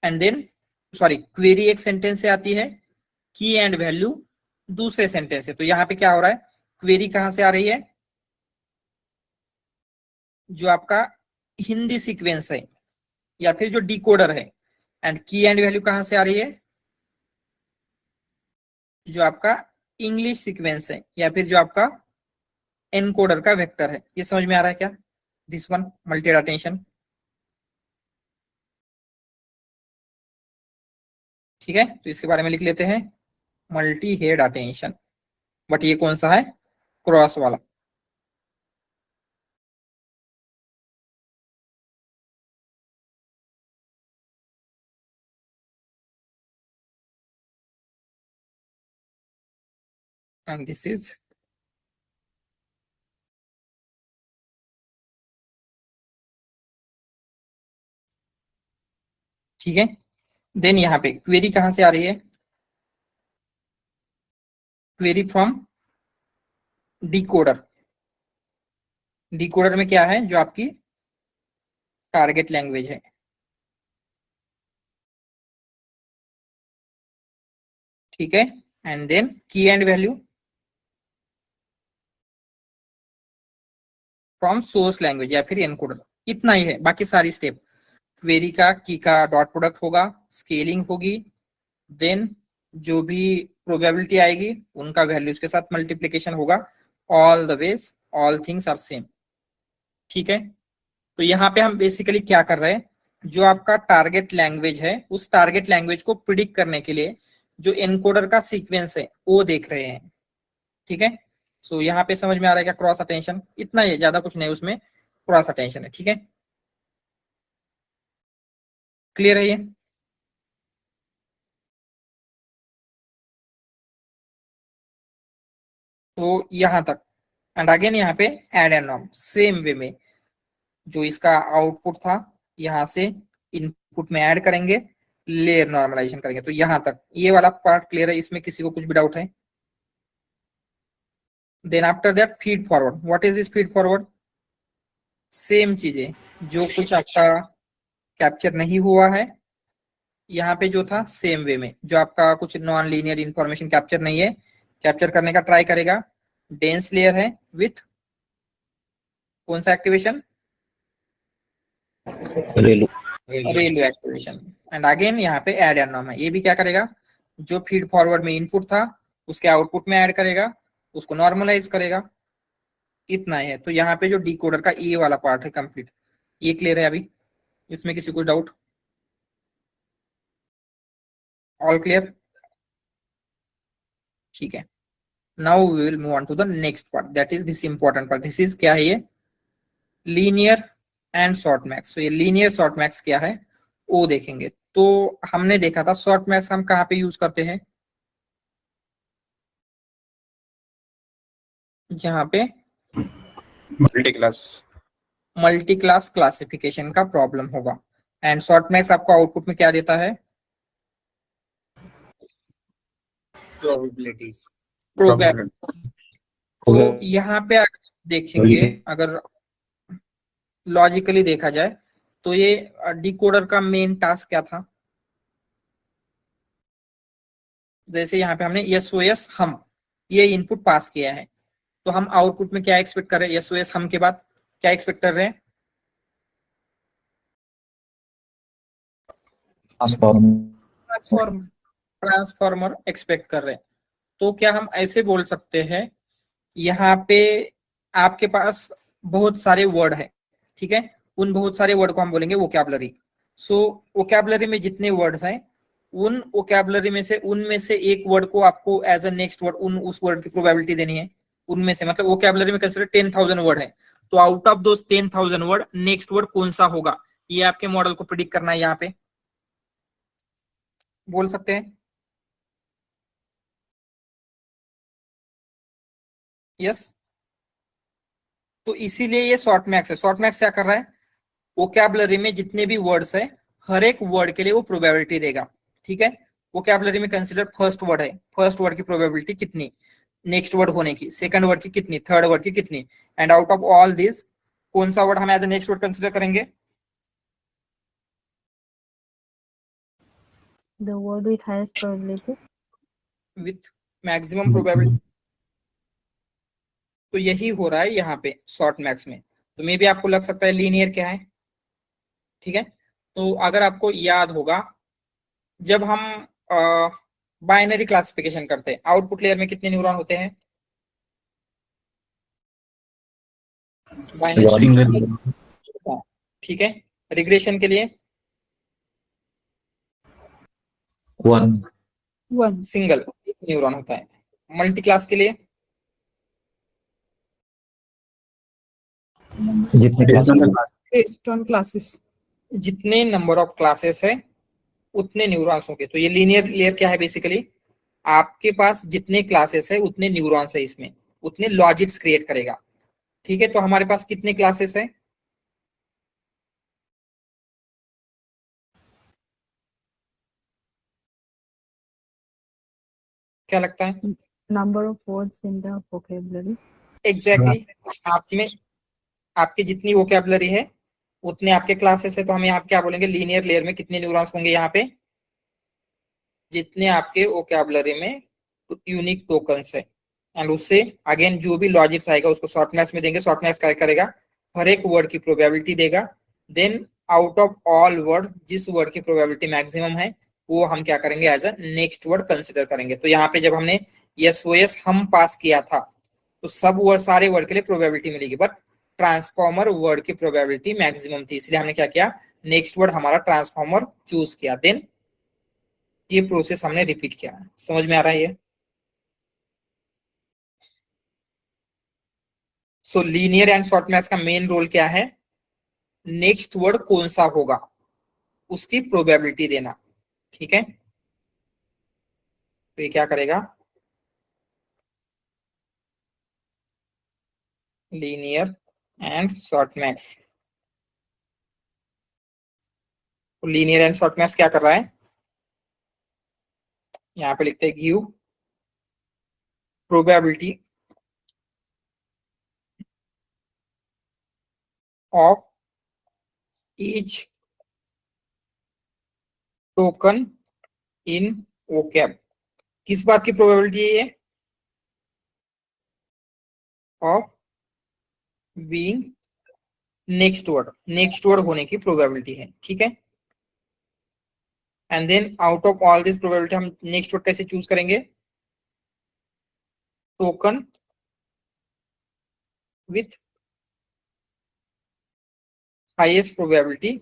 एंड देन सॉरी क्वेरी एक सेंटेंस से आती है, की एंड वैल्यू दूसरे सेंटेंस से। तो यहाँ पे क्या हो रहा है, क्वेरी कहां से आ रही है, जो आपका हिंदी सीक्वेंस है या फिर जो डिकोडर है, एंड की एंड वैल्यू कहां से आ रही है, जो आपका इंग्लिश सीक्वेंस है या फिर जो आपका एनकोडर का वेक्टर है। ये समझ में आ रहा है क्या, दिस वन मल्टी अटेंशन, ठीक है। तो इसके बारे में लिख लेते हैं मल्टी हेड अटेंशन, बट ये कौन सा है, क्रॉस वाला। एंड दिस इज ठीक है। देन यहाँ पे क्वेरी कहां से आ रही है, क्वेरी फ्रॉम डिकोडर, डिकोडर में क्या है, जो आपकी टारगेट लैंग्वेज है, ठीक है। एंड देन की and value from source language या फिर एनकोडर, इतना ही है, बाकी सारी स्टेप क्वेरी का की का डॉट प्रोडक्ट होगा, स्केलिंग होगी, देन जो भी प्रोबेबिलिटी आएगी उनका वैल्यूज के साथ मल्टीप्लिकेशन होगा, all the weights all things are same, ठीक है। तो यहाँ पे हम बेसिकली क्या कर रहे हैं, जो आपका टारगेट लैंग्वेज है उस टारगेट लैंग्वेज को प्रिडिक्ट करने के लिए जो एनकोडर का सीक्वेंस है वो देख रहे हैं, ठीक है। सो यहाँ पे समझ में आ रहा है क्या, क्रॉस अटेंशन, इतना ही, ज्यादा कुछ नहीं उसमें, थोड़ा सा टेंशन है, ठीक है, क्लियर है ये? तो यहां तक। एंड अगेन यहाँ पे add and norm same way में, जो इसका आउटपुट था यहां से इनपुट में ऐड करेंगे, लेयर नॉर्मलाइजेशन करेंगे। तो यहां तक ये वाला पार्ट क्लियर है, इसमें किसी को कुछ भी डाउट है? Then after that feed forward. What is this feed forward? Same चीजें, जो कुछ आपका कैप्चर नहीं हुआ है यहाँ पे जो था, सेम वे में जो आपका कुछ नॉन लीनियर इंफॉर्मेशन कैप्चर नहीं है, कैप्चर करने का ट्राई करेगा। डेंस लेयर है विथ कौन सा activation? ReLU ReLU activation. And again यहाँ पे ऐड एंड नॉर्म है, ये भी क्या करेगा, जो फीड फॉरवर्ड में इनपुट था उसके आउटपुट में ऐड करेगा, उसको नॉर्मलाइज करेगा। इतना है। तो यहाँ पे जो डिकोडर का ये वाला पार्ट है कंप्लीट, ये क्लियर है अभी? इसमें किसी को डाउट? All clear? ठीक है, now we will move on to the next part, that is this important part. This is क्या है ये? Linear and softmax. तो ये लीनियर शॉर्ट मैक्स क्या है वो देखेंगे। तो हमने देखा था शॉर्ट मैक्स हम कहाँ पे यूज करते हैं, यहाँ पे multi class. Multi class classification का प्रॉब्लम होगा। एंड शॉर्ट मैक्स आपको आउटपुट में क्या देता है? प्रोबेबिलिटीज। तो यहाँ पे अगर देखेंगे, अगर लॉजिकली देखा जाए तो ये डिकोडर का मेन टास्क क्या था? जैसे यहाँ पे हमने एसओएस हम ये इनपुट पास किया है, तो हम आउटपुट में क्या एक्सपेक्ट कर रहे हैं? एसओएस हम के बाद क्या एक्सपेक्ट कर रहे हैं? ट्रांसफॉर्मर एक्सपेक्ट कर रहे हैं। तो क्या हम ऐसे बोल सकते हैं, यहाँ पे आपके पास बहुत सारे वर्ड है, ठीक है, उन बहुत सारे वर्ड को हम बोलेंगे वोकैबुलरी। सो वोकैबुलरी में जितने वर्ड्स हैं, उन वोकैबुलरी में से उनमें से एक वर्ड को आपको एज अ नेक्स्ट वर्ड उस वर्ड की प्रोबेबिलिटी देनी है। उनमें से मतलब वोकैबुलरी में कंसीडर 10,000 वर्ड है, तो out of those 10,000 word next word कौन सा होगा, ये आपके मॉडल को प्रिडिक्ट करना है। यहाँ पे बोल सकते हैं यस। तो इसीलिए ये शॉर्ट मैक्स है। शॉर्ट मैक्स क्या कर रहा है, वोकैबुलरी में जितने भी वर्ड्स है हर एक वर्ड के लिए वो प्रोबेबिलिटी देगा, ठीक है। वोकैबुलरी में कंसीडर फर्स्ट वर्ड है, फर्स्ट वर्ड की प्रोबेबिलिटी कितनी, नेक्स्ट वर्ड होने की, सेकंड वर्ड की कितनी, थर्ड वर्ड की कितनी, and out of all this कौन सा वर्ड हम as a next word consider करेंगे? The word with highest probability. With maximum probability. तो यही हो रहा है यहाँ पे शॉर्ट मैक्स में। तो मे भी आपको लग सकता है लीनियर क्या है, ठीक है। तो अगर आपको याद होगा, जब हम बाइनरी क्लासिफिकेशन करते हैं, आउटपुट लेयर में कितने न्यूरॉन होते हैं? ठीक है। रिग्रेशन के लिए वन सिंगल न्यूरॉन होता है। मल्टी क्लास के लिए Based on classes. जितने नंबर ऑफ क्लासेस है उतने न्यूरॉन्स होंगे। तो ये लीनियर लेयर क्या है, बेसिकली आपके पास जितने क्लासेस है उतने न्यूरॉन्स है, इसमें उतने लॉजिक्स क्रिएट करेगा, ठीक है। तो हमारे पास कितने क्लासेस है? क्या लगता है? Number of words in the vocabulary. Exactly आप में आपकी जितनी वोकैबुलरी है उतने आपके क्लासेस है। तो हम यहाँ क्या बोलेंगे, लीनियर लेयर में कितने न्यूरॉन्स होंगे? यहाँ पे जितने आपके वोकैबुलरी में यूनिक टोकन्स है, एंड उससे अगेन जो भी लॉजिक्स आएगा उसको शॉर्ट मैक्स में देंगे। शॉर्ट मैक्स क्या करेगा, हर एक वर्ड की प्रोबेबिलिटी देगा। Then out of all word जिस वर्ड की प्रोबेबिलिटी मैक्सिमम है वो हम क्या करेंगे, as a next word consider करेंगे। तो यहाँ पे जब हमने एसओएस हम पास किया था तो सब वर्ड, सारे वर्ड के लिए प्रोबेबिलिटी मिलेगी, बट ट्रांसफॉर्मर वर्ड की प्रोबेबिलिटी मैक्सिमम थी, इसलिए हमने क्या किया, नेक्स्ट वर्ड हमारा ट्रांसफॉर्मर चूज किया। देन ये प्रोसेस हमने रिपीट किया। समझ में आ रहा है ये? सो लीनियर एंड शॉर्टमैक्स का मेन रोल क्या है, नेक्स्ट वर्ड कौन सा होगा उसकी प्रोबेबिलिटी देना, ठीक है। तो ये क्या करेगा, लीनियर एंड शॉर्टमैक्स, लीनियर एंड शॉर्टमैक्स क्या कर रहा है, यहाँ पे लिखते हैं give probability of each token in vocab। किस बात की प्रोबेबिलिटी है ये, ऑफ बीइंग नेक्स्ट वर्ड होने की प्रोबेबिलिटी है, ठीक है। And then out of all this probability हम नेक्स्ट वर्ड कैसे चूज करेंगे, token with highest probability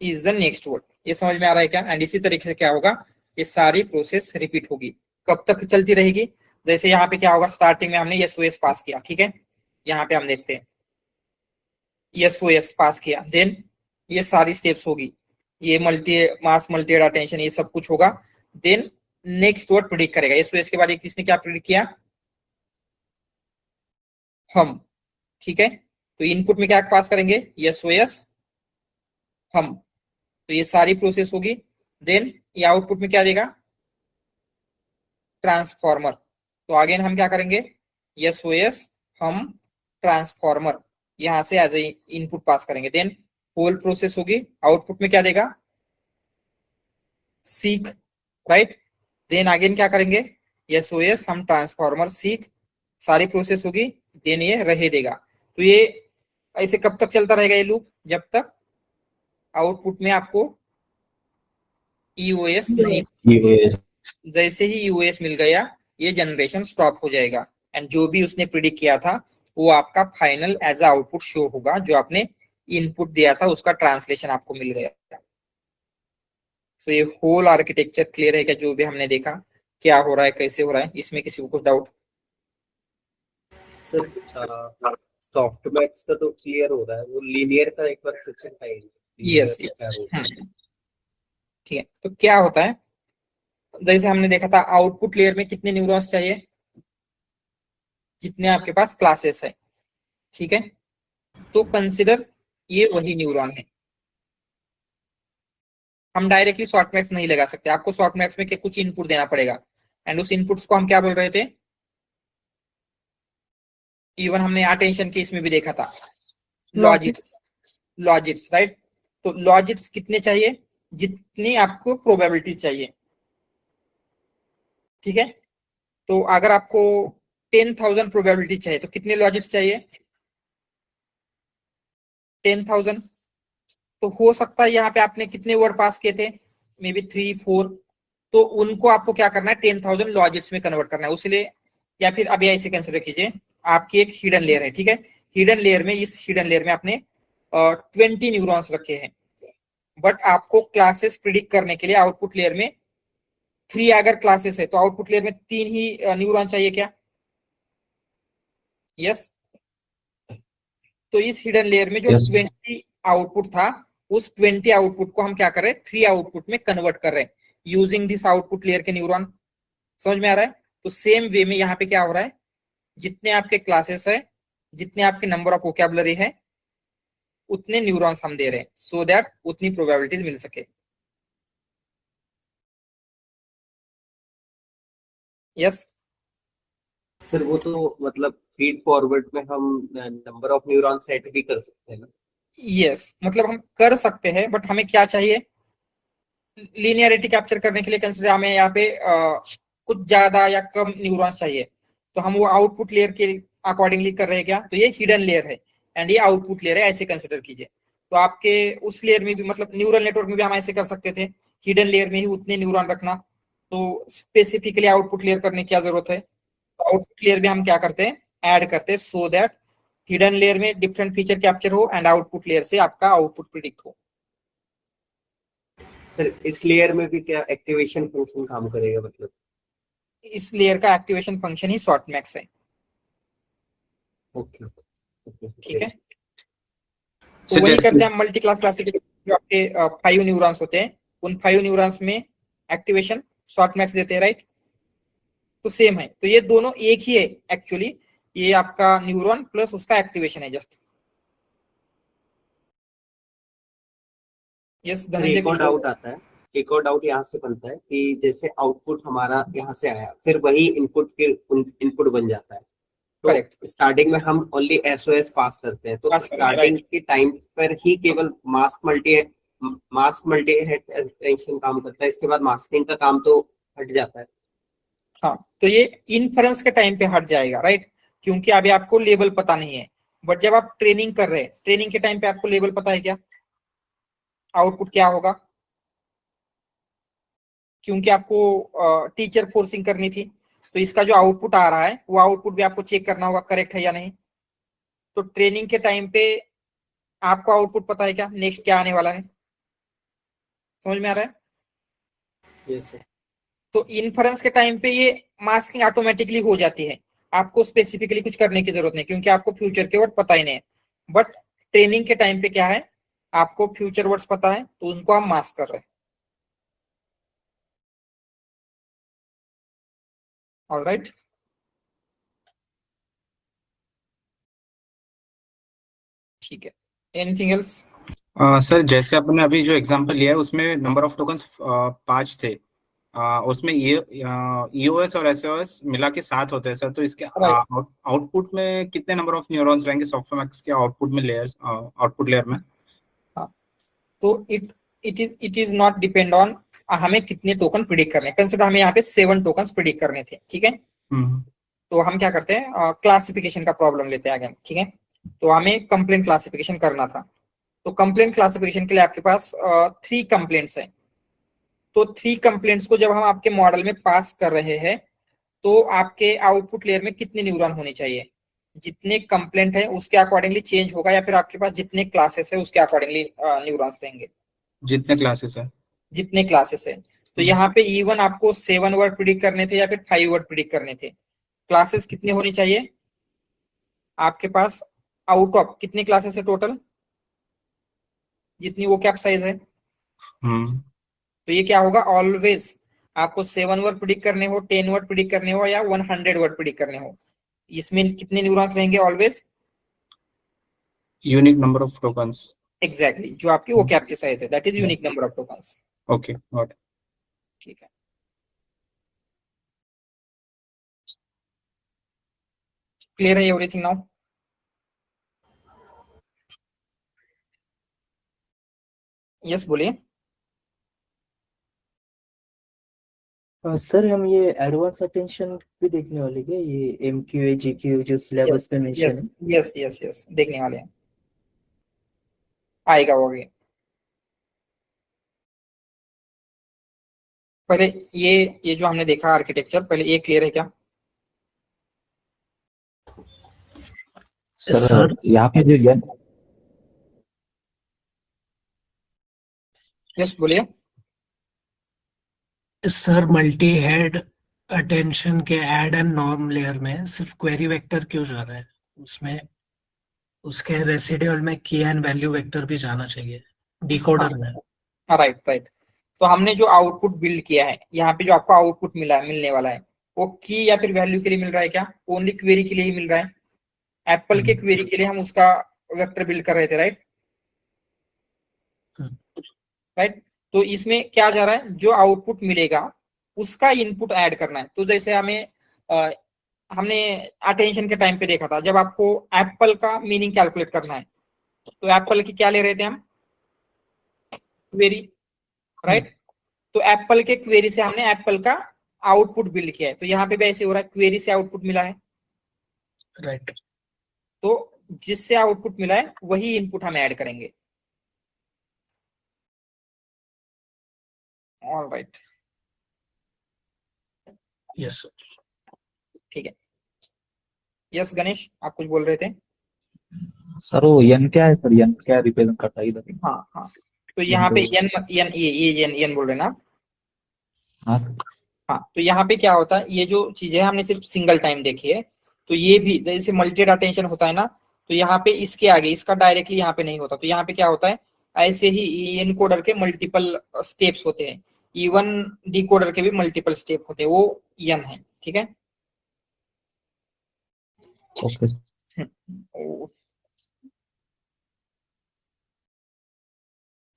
is the next word. ये समझ में आ रहा है क्या। एंड इसी तरीके से क्या होगा, ये सारी प्रोसेस रिपीट होगी। कब तक चलती रहेगी, जैसे यहाँ पे क्या होगा, स्टार्टिंग में हमने SOS पास किया, ठीक है, यहाँ पे हम देखते हैं SOS पास किया, देन ये सारी स्टेप्स होगी, ये मास मल्टी एड अटेंशन ये सब कुछ होगा, देन नेक्स्ट वर्ड प्रिडिक्ट करेगा। SOS के बाद एक किसने क्या प्रिडिक्ट किया, हम, ठीक है। तो इनपुट में क्या पास करेंगे, SOS हम, तो ये सारी प्रोसेस होगी। देन ये आउटपुट में क्या देगा, ट्रांसफॉर्मर। तो अगेन हम क्या करेंगे, SOS हम ट्रांसफॉर्मर यहां से एज ए इनपुट पास करेंगे, देन होल प्रोसेस होगी। आउटपुट में क्या देगा, सीक, राइट। देन अगेन क्या करेंगे, SOS हम ट्रांसफॉर्मर सीक, सारी प्रोसेस होगी, देन ये रहे देगा। तो ये ऐसे कब तक चलता रहेगा ये लूप, जब तक आउटपुट में आपको EOS नहीं, जैसे ही EOS मिल गया ये जनरेशन स्टॉप हो जाएगा, एंड जो भी उसने प्रिडिक्ट किया था वो आपका final as a output show होगा, जो आपने इनपुट दिया था उसका ट्रांसलेशन आपको मिल गया। तो ये होल आर्किटेक्चर क्लियर है क्या, जो भी हमने देखा क्या हो रहा है कैसे हो रहा है, इसमें किसी को कुछ डाउट। सर सॉफ्टमैक्स का तो क्लियर हो रहा है, वो लीनियर का एक बार फिर से बताइए। यस, ठीक है। तो क्या होता है, जैसे हमने देखा था आउटपुट लेयर में कितने न्यूरॉन्स चाहिए, जितने आपके पास क्लासेस है, ठीक है। तो कंसिडर ये वही न्यूरॉन है, हम डायरेक्टली शॉर्टमैक्स नहीं लगा सकते, आपको शॉर्टमैक्स में कुछ इनपुट देना पड़ेगा, एंड उस इनपुट्स को हम क्या बोल रहे थे, इवन हमने अटेंशन के इसमें भी देखा था, लॉजिट्स, राइट। तो लॉजिट्स कितने चाहिए, जितनी आपको प्रोबेबिलिटी चाहिए, ठीक है। तो अगर आपको 10,000 प्रोबेबिलिटी चाहिए तो कितने लॉजिट्स चाहिए, 10,000। तो हो सकता है यहाँ पे आपने कितने वर्ड पास किए थे, मे बी 3, 4, तो उनको आपको क्या करना है, 10,000 लॉजिट्स में कन्वर्ट करना है उसलिए। या फिर अभी ऐसे कंसिडर कीजिए, आपकी एक हिडन लेयर है, ठीक है, हिडन लेयर में, इस हिडन लेयर में आपने 20 न्यूरॉन्स रखे हैं, बट आपको क्लासेस प्रिडिक्ट करने के लिए आउटपुट लेयर में 3 अगर क्लासेस है तो आउटपुट लेयर में 3 ही न्यूरॉन चाहिए क्या, यस। तो इस हिडन लेयर में जो 20 आउटपुट था, उस 20 आउटपुट को हम क्या कर रहे हैं, 3 आउटपुट में कन्वर्ट कर रहे हैं यूजिंग दिस आउटपुट लेयर के न्यूरॉन। समझ में आ रहा है। तो सेम वे में यहाँ पे क्या हो रहा है, जितने आपके क्लासेस है, जितने आपके नंबर ऑफ वोकैबुलरी है, उतने न्यूरॉन्स हम दे रहे हैं, सो दैट उतनी प्रोबेबिलिटीज मिल सके। यस सर वो तो मतलब फीड फॉरवर्ड में हम नंबर ऑफ न्यूरॉन सेट भी कर सकते हैं ना। यस, मतलब हम कर सकते हैं, बट हमें क्या चाहिए, लीनियरिटी कैप्चर करने के लिए कंसिडर हमें यहाँ पे कुछ ज्यादा या कम न्यूरॉन्स चाहिए, तो हम वो आउटपुट लेयर के अकॉर्डिंगली कर रहे हैं क्या। तो ये हिडन लेयर है एंड ये आउटपुट लेयर है, ऐसे कंसिडर कीजिए। तो आपके उस लेयर में भी, मतलब न्यूरल नेटवर्क में भी हम ऐसे कर सकते थे, हिडन लेयर में ही उतने न्यूरॉन रखना, तो स्पेसिफिकली आउटपुट लेयर करने की क्या जरूरत है। तो आउटपुट लेयर में हम क्या करते हैं, ऐड करते हैं, सो दैट हिडन लेयर में डिफरेंट फीचर कैप्चर हो एंड आउटपुट लेयर से आपका आउटपुट प्रिडिक्ट हो। सर इस लेयर में भी क्या एक्टिवेशन फंक्शन काम करेगा, मतलब इस लेयर का एक्टिवेशन फंक्शन ही शॉर्टमैक्स है। ओके ठीक है। तो सर, वही जैसे- करते हैं हम मल्टी क्लास क्लासिफिकेशन। जो आपके 5 न्यूरॉन्स होते हैं, उन 5 न्यूरॉन्स में एक्टिवेशन शॉर्ट मैक्स देते हैं, राइट। तो सेम है, तो ये दोनों एक ही है एक्चुअली। ये आपका न्यूरॉन प्लस उसका एक्टिवेशन है जस्ट। यस धनंजय, एक और डाउट आता है, एक और डाउट यहाँ से बनता है कि जैसे आउटपुट हमारा यहाँ से आया, फिर वही इनपुट बन जाता है। तो करेक्ट। स्टार्टिंग में हम ओनली एसओएस पास करते हैं, तो स्टार्टिंग के टाइम पर ही केवल मास्क मल्टी एक्सटेंशन काम करता है, इसके बाद मास्किंग का काम तो हट जाता है। हाँ, तो ये इनफरेंस के टाइम पे हट जाएगा, राइट, क्योंकि अभी आपको लेबल पता नहीं है। बट जब आप ट्रेनिंग कर रहे हैं, ट्रेनिंग के टाइम पे आपको लेबल पता है क्या, आउटपुट क्या होगा, क्योंकि आपको टीचर फोर्सिंग करनी थी। तो इसका जो आउटपुट आ रहा है वो आउटपुट भी आपको चेक करना होगा करेक्ट है या नहीं। तो ट्रेनिंग के टाइम पे आपको आउटपुट पता है क्या, नेक्स्ट क्या आने वाला है, समझ में आ रहा है। Yes sir. तो इन्फरेंस के टाइम पे ये मास्किंग ऑटोमेटिकली हो जाती है, आपको स्पेसिफिकली कुछ करने की जरूरत नहीं, क्योंकि आपको फ्यूचर के वर्ड पता ही नहीं है। बट ट्रेनिंग के टाइम पे क्या है, आपको फ्यूचर वर्ड्स पता है, तो उनको हम मास्क कर रहे हैं। ऑलराइट, ठीक है। Anything else? सर, जैसे आपने अभी जो एग्जांपल लिया है उसमें नंबर ऑफ टोकन्स 5 थे। उसमें ईओएस और एसओएस मिला के 7 होते हैं सर। तो इसके आउटपुट में कितने नंबर ऑफ न्यूरॉन्स रहेंगे सॉफ्टमैक्स के आउटपुट में लेयर्स, आउटपुट लेयर में? तो it is not depend on हमें कितने टोकन प्रिडिक्ट करने हैं। कंसिडर हमें यहाँ पे 7 टोकन प्रिडिक्ट करने थे, ठीक है। तो हम क्या करते हैं, क्लासिफिकेशन का प्रॉब्लम लेते हैं आगे, ठीक है। तो हमें कंप्लेंट क्लासिफिकेशन करना था। तो कंप्लेंट क्लासिफिकेशन के लिए आपके पास 3 कंप्लेंट्स हैं। तो 3 कंप्लेंट्स को जब हम आपके मॉडल में पास कर रहे हैं, तो आपके आउटपुट लेयर में कितने न्यूरॉन होने चाहिए, जितने कंप्लेंट है उसके अकॉर्डिंगली चेंज होगा, या फिर आपके पास जितने क्लासेस है उसके अकॉर्डिंगली न्यूरॉन्स रहेंगे। जितने क्लासेस है। जितने क्लासेस है। तो यहाँ पे इवन आपको 7 वर्ड प्रिडिक्ट करने थे या फिर 5 वर्ड प्रिडिक्ट करने थे, क्लासेस कितने होनी चाहिए आपके पास, आउट ऑफ कितने क्लासेस है टोटल, जितनी वो कैप साइज है। तो ये क्या होगा, ऑलवेज आपको 7 वर्ड प्रिडिक्ट करने हो, 10 वर्ड प्रिडिक्ट करने हो, या 100 वर्ड प्रिडिक्ट करने हो, इसमें कितने न्यूरॉन्स रहेंगे always, unique number of tokens. Exactly, जो आपकी वो कैप की साइज है, that is unique number of tokens. Okay, got it. ठीक है। क्लियर है एवरीथिंग नाउ? यस बोलिए। सर हम ये एडवांस अटेंशन भी देखने वाले क्या, ये एमक्यू जीक्यू जो सिलेबस पे मेंशन यस है? यस यस यस देखने वाले हैं, आएगा वो आगे। पहले ये जो हमने देखा आर्किटेक्चर, पहले ये क्लियर है क्या? सर यहाँ पे जो यस बोलिए। सर मल्टी हेड अटेंशन के ऐड एंड नॉर्म लेयर में सिर्फ क्वेरी वेक्टर क्यों जा रहा है, उसमें उसके रेसिडुअल में की एंड वैल्यू वेक्टर भी जाना चाहिए डिकोडर में। Right right. तो हमने जो आउटपुट बिल्ड किया है, यहाँ पे जो आपको आउटपुट मिलने वाला है, वो की या फिर वैल्यू के लिए मिल रहा है क्या, ओनली क्वेरी के लिए ही मिल रहा है। एप्पल के क्वेरी के लिए हम उसका वेक्टर बिल्ड कर रहे थे, राइट राइट। तो इसमें क्या जा रहा है, जो आउटपुट मिलेगा उसका इनपुट ऐड करना है। तो जैसे हमने अटेंशन के टाइम पे देखा था, जब आपको एप्पल का मीनिंग कैलकुलेट करना है, तो एप्पल की क्या ले रहे थे हम, क्वेरी, राइट। तो एप्पल के क्वेरी से हमने एप्पल का आउटपुट बिल्ड किया है। तो यहाँ पे भी ऐसे हो रहा है, क्वेरी से आउटपुट मिला है, राइट। तो जिससे आउटपुट मिला है वही इनपुट हम ऐड करेंगे। ऑल राइट, यस ठीक है। यस गणेश, आप कुछ बोल रहे थे? सर वो एन क्या है सर, एन क्या रिप्रेजेंट करता है इधर? हाँ हाँ, तो यहाँ पे एन एन बोल रहे ना आप? हाँ हाँ, तो यहाँ पे क्या होता है, ये जो चीजें हमने सिर्फ सिंगल टाइम देखी है, तो ये भी जैसे मल्टी डेटा टेंशन होता है ना, तो यहाँ पे इसके आगे इसका डायरेक्टली यहाँ पे नहीं होता, तो यहाँ पे क्या होता है, ऐसे ही एनकोडर के मल्टीपल स्टेप्स होते हैं, इवन डिकोडर के भी मल्टीपल स्टेप होते हैं, वो एन है, ठीक है। Okay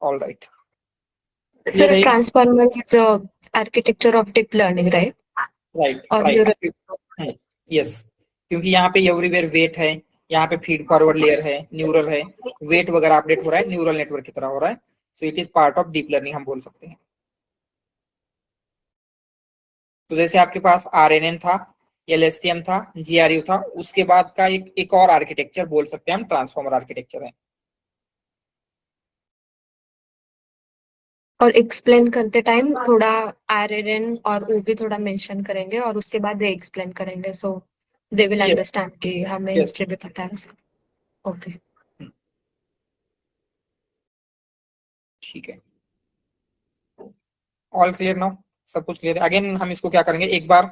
all right. Sir, a transformer is a architecture of deep learning, right? Right Or right, yes, क्योंकि यहाँ पे एवरीवेयर वेट है, यहाँ पे फीड फॉरवर्ड लेयर है, न्यूरल है, वेट वगैरह अपडेट हो रहा है, न्यूरल नेटवर्क की तरह हो रहा है, so it is part of deep learning हम बोल सकते हैं। तो जैसे आपके पास RNN था, LSTM था, GRU था, उसके बाद का एक और आर्किटेक्चर बोल सकते हैं हम ट्रांसफॉर्मर आर्किटेक्चर है। और एक्सप्लेन करते टाइम थोड़ा RNN और वो भी थोड़ा मेंशन करेंगे और उसके बाद दे एक्सप्लेन करेंगे, सो दे विल अंडरस्टैंड कि हमें हिस्ट्री भी पता है उसका। ओके ठीक है, ऑल क्लियर नाउ, सब कुछ क्लियर है। अगेन हम इसको क्या करेंगे, एक बार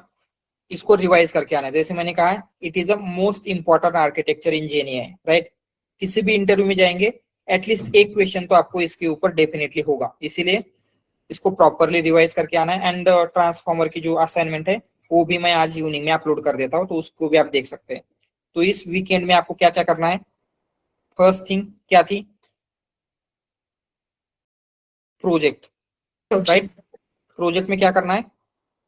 इसको रिवाइज करके आना है। जैसे मैंने कहा, it is a most important architecture in GNAI, right. किसी भी इंटरव्यू में जाएंगे एटलीस्ट एक क्वेश्चन तो आपको इसके ऊपर डेफिनेटली होगा, इसीलिए इसको प्रॉपरली रिवाइज करके आना है। एंड ट्रांसफॉर्मर की जो असाइनमेंट है वो भी मैं आज इवनिंग में अपलोड कर देता हूँ, तो उसको भी आप देख सकते हैं। तो इस वीकेंड में आपको क्या क्या करना है, फर्स्ट थिंग क्या थी, प्रोजेक्ट, राइट। प्रोजेक्ट में क्या करना है,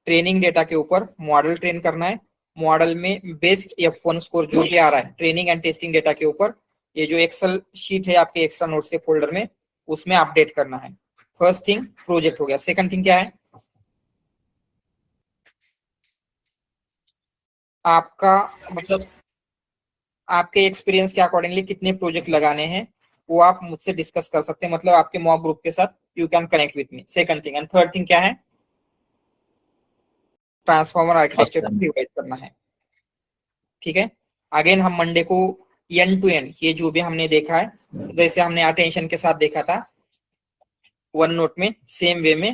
ट्रेनिंग डेटा के ऊपर मॉडल ट्रेन करना है, मॉडल में बेस्ट F1 स्कोर जो भी आ रहा है ट्रेनिंग एंड टेस्टिंग डेटा के ऊपर, ये जो एक्सेल शीट है आपके एक्स्ट्रा नोट्स के फोल्डर में, उसमें अपडेट करना है। फर्स्ट थिंग प्रोजेक्ट हो गया। सेकंड थिंग क्या है, आपका मतलब आपके एक्सपीरियंस के अकॉर्डिंगली कितने प्रोजेक्ट लगाने हैं वो आप मुझसे डिस्कस कर सकते हैं, मतलब आपके मॉक ग्रुप के साथ you can connect with me. Second thing and third thing क्या है, ट्रांसफॉर्मर आर्किटेक्चर को रिवाइज करना है, ठीक है। अगेन हम मंडे को एंड टू एंड ये जो भी हमने देखा है, जैसे हमने अटेंशन के साथ देखा था वन नोट में, सेम वे में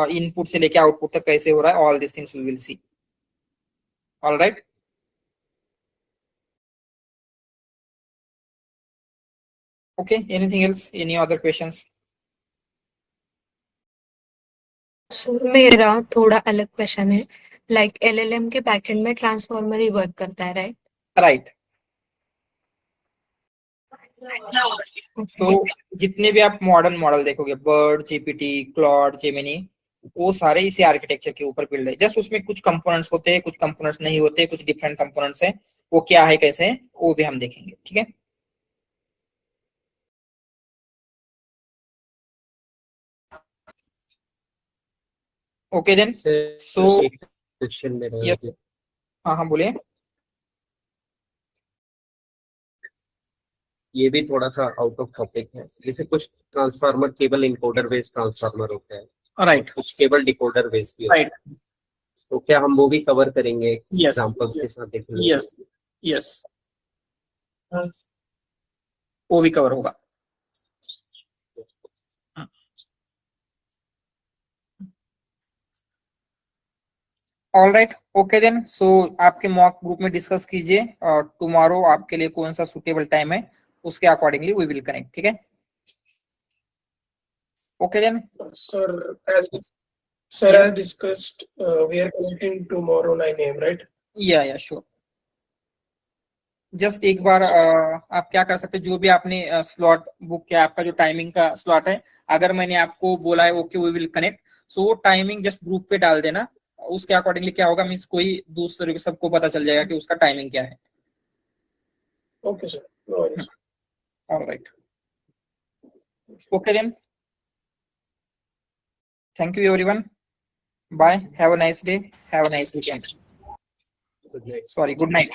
इनपुट से लेके आउटपुट तक कैसे हो रहा है, all this things we will see. All right, okay, anything else, any other questions? मेरा थोड़ा अलग क्वेश्चन है, लाइक LLM के बैकएंड में ट्रांसफॉर्मर ही वर्क करता है, राइट? राइट। तो जितने भी आप मॉडर्न मॉडल देखोगे, बर्ड, GPT, क्लॉड, जेमिनी, वो सारे इसी आर्किटेक्चर के ऊपर बिल्ड है। जस्ट उसमें कुछ कंपोनेंट्स होते हैं, कुछ कंपोनेंट्स नहीं होते, कुछ डिफरेंट कंपोनेंट्स हैं, वो क्या है कैसे है वो भी हम देखेंगे, ठीक है। ओके देन, सो क्वेश्चन में हाँ हाँ बोलिए। ये भी थोड़ा सा आउट ऑफ टॉपिक है, जैसे कुछ transformer cable encoder based transformer होते हैं, राइट, कुछ केबल डिकोडर बेस्ड भी होते हैं, तो क्या हम वो भी कवर करेंगे एग्जांपल्स के साथ देखेंगे? यस यस, वो भी कवर होगा। ऑल राइट, ओके देन, सो आपके मॉक ग्रुप में डिस्कस कीजिए और टुमारो आपके लिए कौन सा सुटेबल टाइम है उसके अकॉर्डिंगली वी विल कनेक्ट, ठीक है। Okay then sir as discussed, we are connecting tomorrow 9 AM, right? या श्योर। जस्ट एक बार आप क्या कर सकते हैं, जो भी आपने स्लॉट बुक किया, आपका जो टाइमिंग का स्लॉट है, अगर मैंने आपको बोला है ओके वी विल कनेक्ट, सो वो टाइमिंग जस्ट ग्रुप पे डाल देना, उसके अकॉर्डिंगली क्या होगा, मींस कोई दूसरे सबको पता चल जाएगा कि उसका टाइमिंग क्या है। Okay sir, no worries. Alright, okay then, thank you everyone, bye, have a nice day, have a nice weekend, Good night. Sorry, good night.